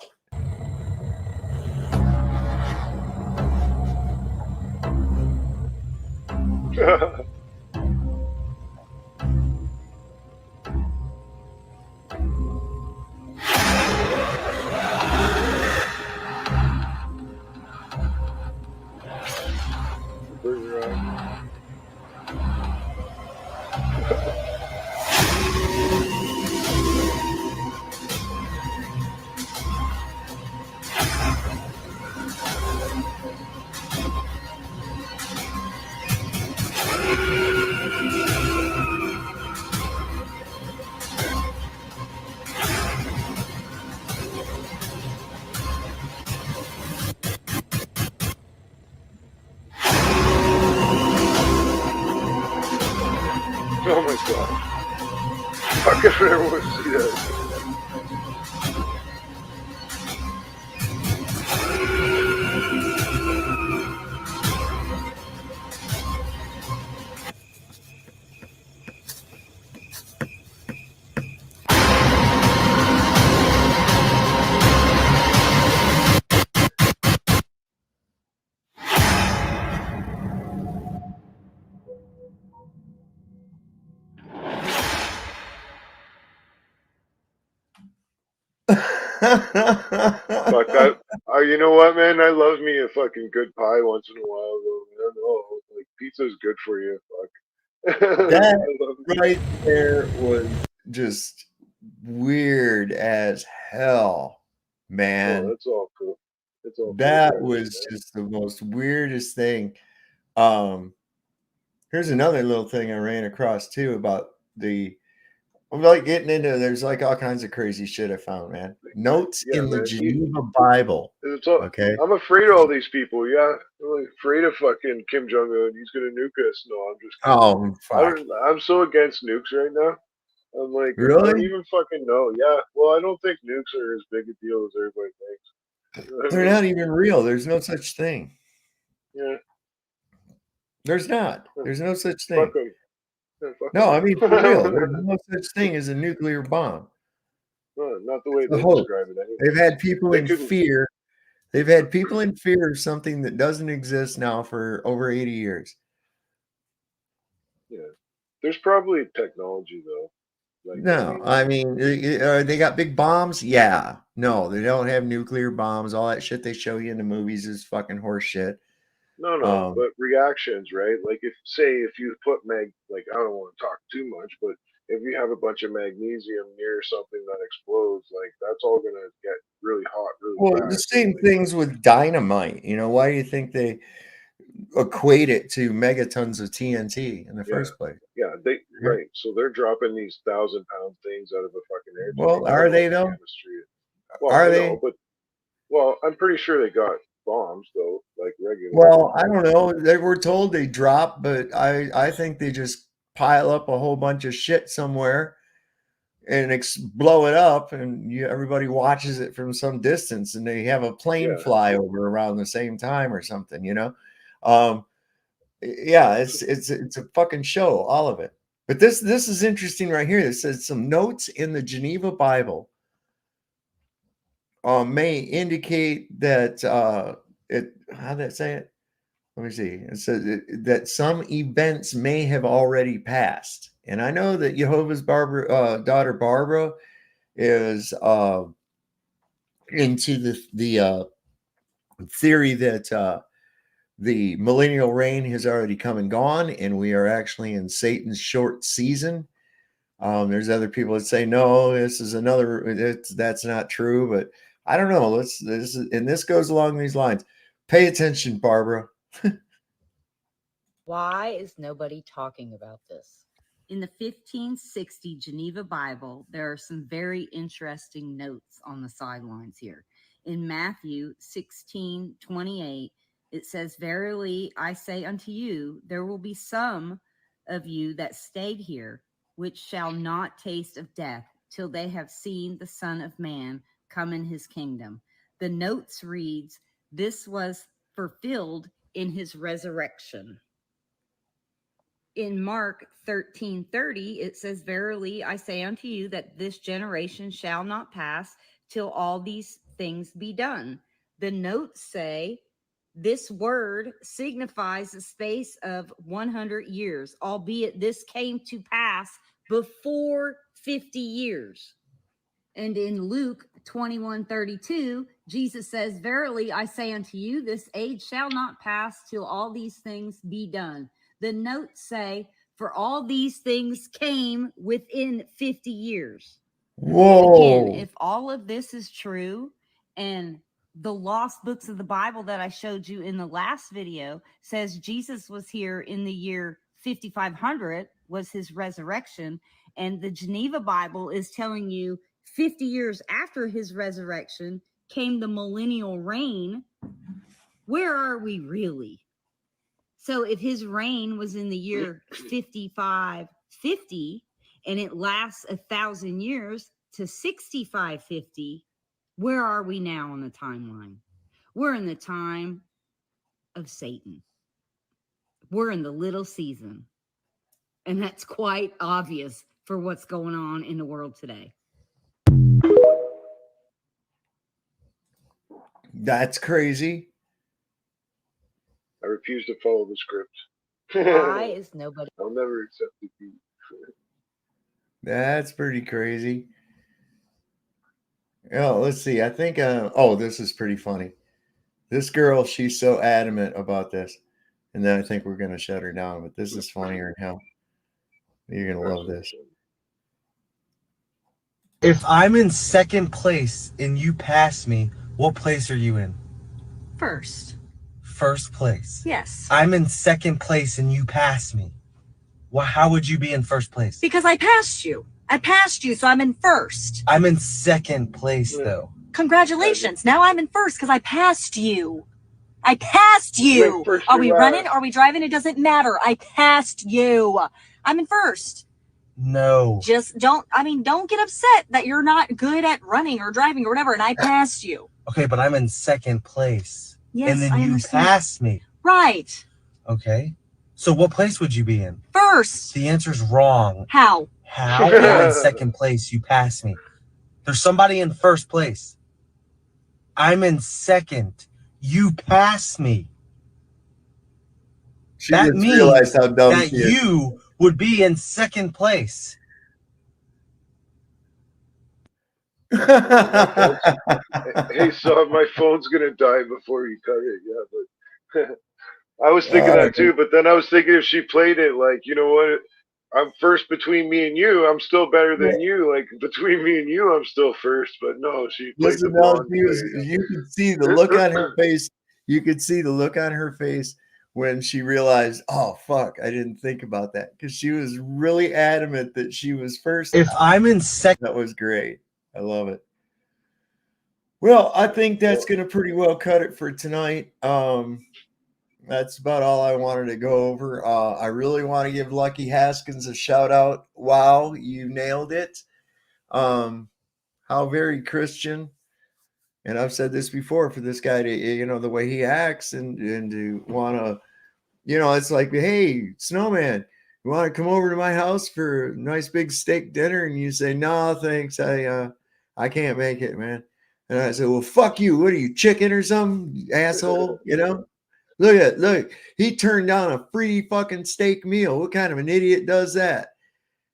S5: Oh my god. How could I ever want to see that? Fuck that. You know what, man? I love me a fucking good pie once in a while, though, man. Oh, like pizza's good for you. Fuck. That right there was just weird as hell, man.
S14: Oh, that's all cool. It's all
S5: that
S14: cool,
S5: was
S14: man.
S5: just the most weirdest thing. Here's another little thing I ran across too about I'm like getting into. There's like all kinds of crazy shit I found, man. Notes in the Geneva Bible. Okay,
S14: I'm afraid of all these people. Yeah, I'm like afraid of fucking Kim Jong Un. He's gonna nuke us. No, I'm just kidding.
S5: Oh, fuck.
S14: I'm so against nukes right now. I'm like, I
S5: Really?
S14: don't even fucking know. Yeah, well, I don't think nukes are as big a deal as everybody thinks. You know what I
S5: They're
S14: mean?
S5: not even real. There's no such thing.
S14: Yeah.
S5: There's not. There's no such thing.
S14: Fuck 'em. Yeah, fuck
S5: No,
S14: 'em.
S5: I mean for real. There's no such thing as a nuclear bomb.
S14: No, not the way
S5: It's a
S14: they
S5: hoax.
S14: describe it. Anyway.
S5: They've had people
S14: They
S5: in
S14: couldn't-
S5: fear. They've had people in fear of something that doesn't exist now for over 80 years.
S14: Yeah, there's probably technology though. Like,
S5: No, I mean, they got big bombs. Yeah, no, they don't have nuclear bombs. All that shit they show you in the movies is fucking horse shit.
S14: No, but reactions, right? Like if you put like I don't want to talk too much, but if you have a bunch of magnesium near something that explodes, like that's all gonna get really hot, really
S5: Well,
S14: fast.
S5: the same things with dynamite. You know, why do you think they equate it to megatons of TNT in the first place.
S14: Yeah, right. So they're dropping these 1,000-pound things out of a fucking airplane.
S5: Well, are they though?
S14: Well,
S5: Are
S14: I
S5: they?
S14: know, but I'm pretty sure they got bombs though, like regular.
S5: Well, I don't know. They were told they dropped, but I think they just pile up a whole bunch of shit somewhere and blow it up, and everybody watches it from some distance, and they have a plane fly over around the same time or something, you know. Yeah, it's a fucking show, all of it. But this is interesting right here. It says some notes in the Geneva Bible may indicate that how'd that say it? Let me see. It says that some events may have already passed. And I know that Jehovah's daughter Barbara is into the theory that the millennial reign has already come and gone, and we are actually in Satan's short season. There's other people that say no, this is that's not true, but I don't know. This goes along these lines. Pay attention, Barbara.
S17: Why is nobody talking about this?
S19: In the 1560 Geneva Bible, there are some very interesting notes on the sidelines here. In Matthew 16:28, it says, "Verily I say unto you, there will be some of you that stayed here, which shall not taste of death till they have seen the Son of Man come in his kingdom." The notes reads, this was fulfilled in his resurrection. In Mark 13:30, it says, "Verily I say unto you that this generation shall not pass till all these things be done." The notes say this word signifies a space of 100 years, albeit this came to pass before 50 years. And in Luke 21:32, Jesus says, "Verily I say unto you, this age shall not pass till all these things be done." The notes say, for all these things came within 50 years.
S5: Whoa.
S19: Again, if all of this is true, and the lost books of the Bible that I showed you in the last video says Jesus was here in the year 5500 was his resurrection, and the Geneva Bible is telling you 50 years after his resurrection came the millennial reign, where are we really? So if his reign was in the year 5550 and it lasts 1,000 years to 6550, where are we now on the timeline? We're in the time of Satan. We're in the little season. And that's quite obvious for what's going on in the world today.
S5: That's crazy.
S14: I refuse to follow the script.
S17: Why is nobody?
S14: I'll never accept defeat.
S5: That's pretty crazy. Oh, let's see. I think, this is pretty funny. This girl, she's so adamant about this. And then I think we're going to shut her down, but this is funnier than hell. You're going to love this.
S20: If I'm in second place and you pass me, what place are you in?
S19: First.
S20: First place.
S19: Yes.
S20: I'm in second place and you pass me. Well, how would you be in first place?
S19: Because I passed you. I passed you, so I'm in first.
S20: I'm in second place, though.
S19: Congratulations. Now I'm in first because I passed you. I passed you. Are we running? Are we driving? It doesn't matter. I passed you. I'm in first.
S20: No.
S19: Just don't get upset that you're not good at running or driving or whatever, and I passed you.
S20: Okay, but I'm in second place.
S19: Yes,
S20: and then
S19: I
S20: you
S19: understand.
S20: pass me.
S19: Right.
S20: Okay. So what place would you be in?
S19: First.
S20: The answer's wrong.
S19: How?
S20: How? I'm in second place. You pass me. There's somebody in first place. I'm in second. You pass me. That means
S5: how dumb
S20: that
S5: she is.
S20: you would be in second place.
S14: Hey, so my phone's gonna die before you cut it. Yeah, but I was thinking that too. But then I was thinking if she played it like, you know what, I'm first between me and you, I'm still better than you. Like between me and you, I'm still first. But no, she played the blonde
S5: you could see the look on her face. You could see the look on her face when she realized, oh fuck, I didn't think about that, because she was really adamant that she was first.
S20: If I'm in second,
S5: that was great. I love it. Well, I think that's going to pretty well cut it for tonight. That's about all I wanted to go over. I really want to give Lucky Haskins a shout out. Wow, you nailed it. How very Christian. And I've said this before, for this guy to, you know, the way he acts and to want to, you know, it's like, hey, Snowman, you want to come over to my house for a nice big steak dinner? And you say, no, thanks. I can't make it, man. And I said, well, fuck you. What are you, chicken or something, asshole? You know, look, he turned down a free fucking steak meal. What kind of an idiot does that?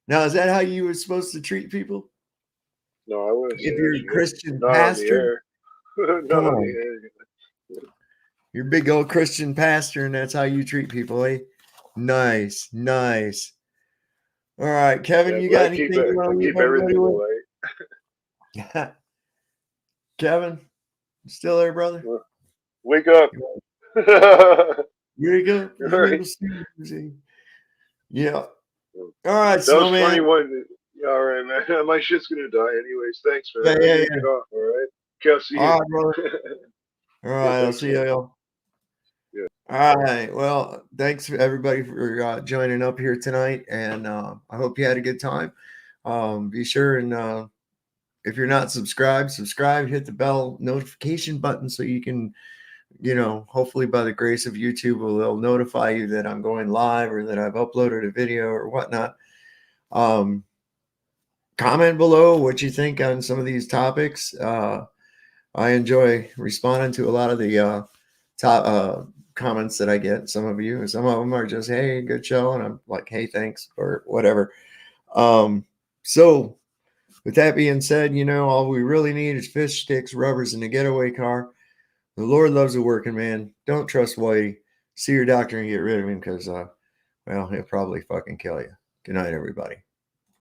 S5: Now, is that how you were supposed to treat people?
S14: No, I wouldn't.
S5: If you're a Christian
S14: not
S5: pastor,
S14: on the air. Not on the air.
S5: You're a big old Christian pastor, and that's how you treat people, eh? Nice. All right, Kevin, you got anything you want to leave everybody with? Kevin, you still there, brother?
S14: Wake up.
S5: Wake up.
S14: Right.
S5: Yeah. All right,
S14: that was
S5: man.
S14: funny one. All right, man. My shit's gonna die anyways. Thanks, man.
S5: Yeah.
S14: Get off, all right. Okay, I'll see you.
S5: All right, brother. All right, I'll see you.
S14: Yeah.
S5: All right. Well, thanks for everybody for joining up here tonight, and I hope you had a good time. Be sure and if you're not subscribed, subscribe. Hit the bell notification button so you can, you know, hopefully by the grace of YouTube, they'll notify you that I'm going live or that I've uploaded a video or whatnot. Comment below what you think on some of these topics. I enjoy responding to a lot of the top comments that I get. Some of you, some of them are just, hey, good show, and I'm like, hey, thanks, or whatever. So with that being said, you know, all we really need is fish sticks, rubbers, and a getaway car. The Lord loves a working man. Don't trust Whitey. See your doctor and get rid of him, because well, he'll probably fucking kill you. Good night, everybody.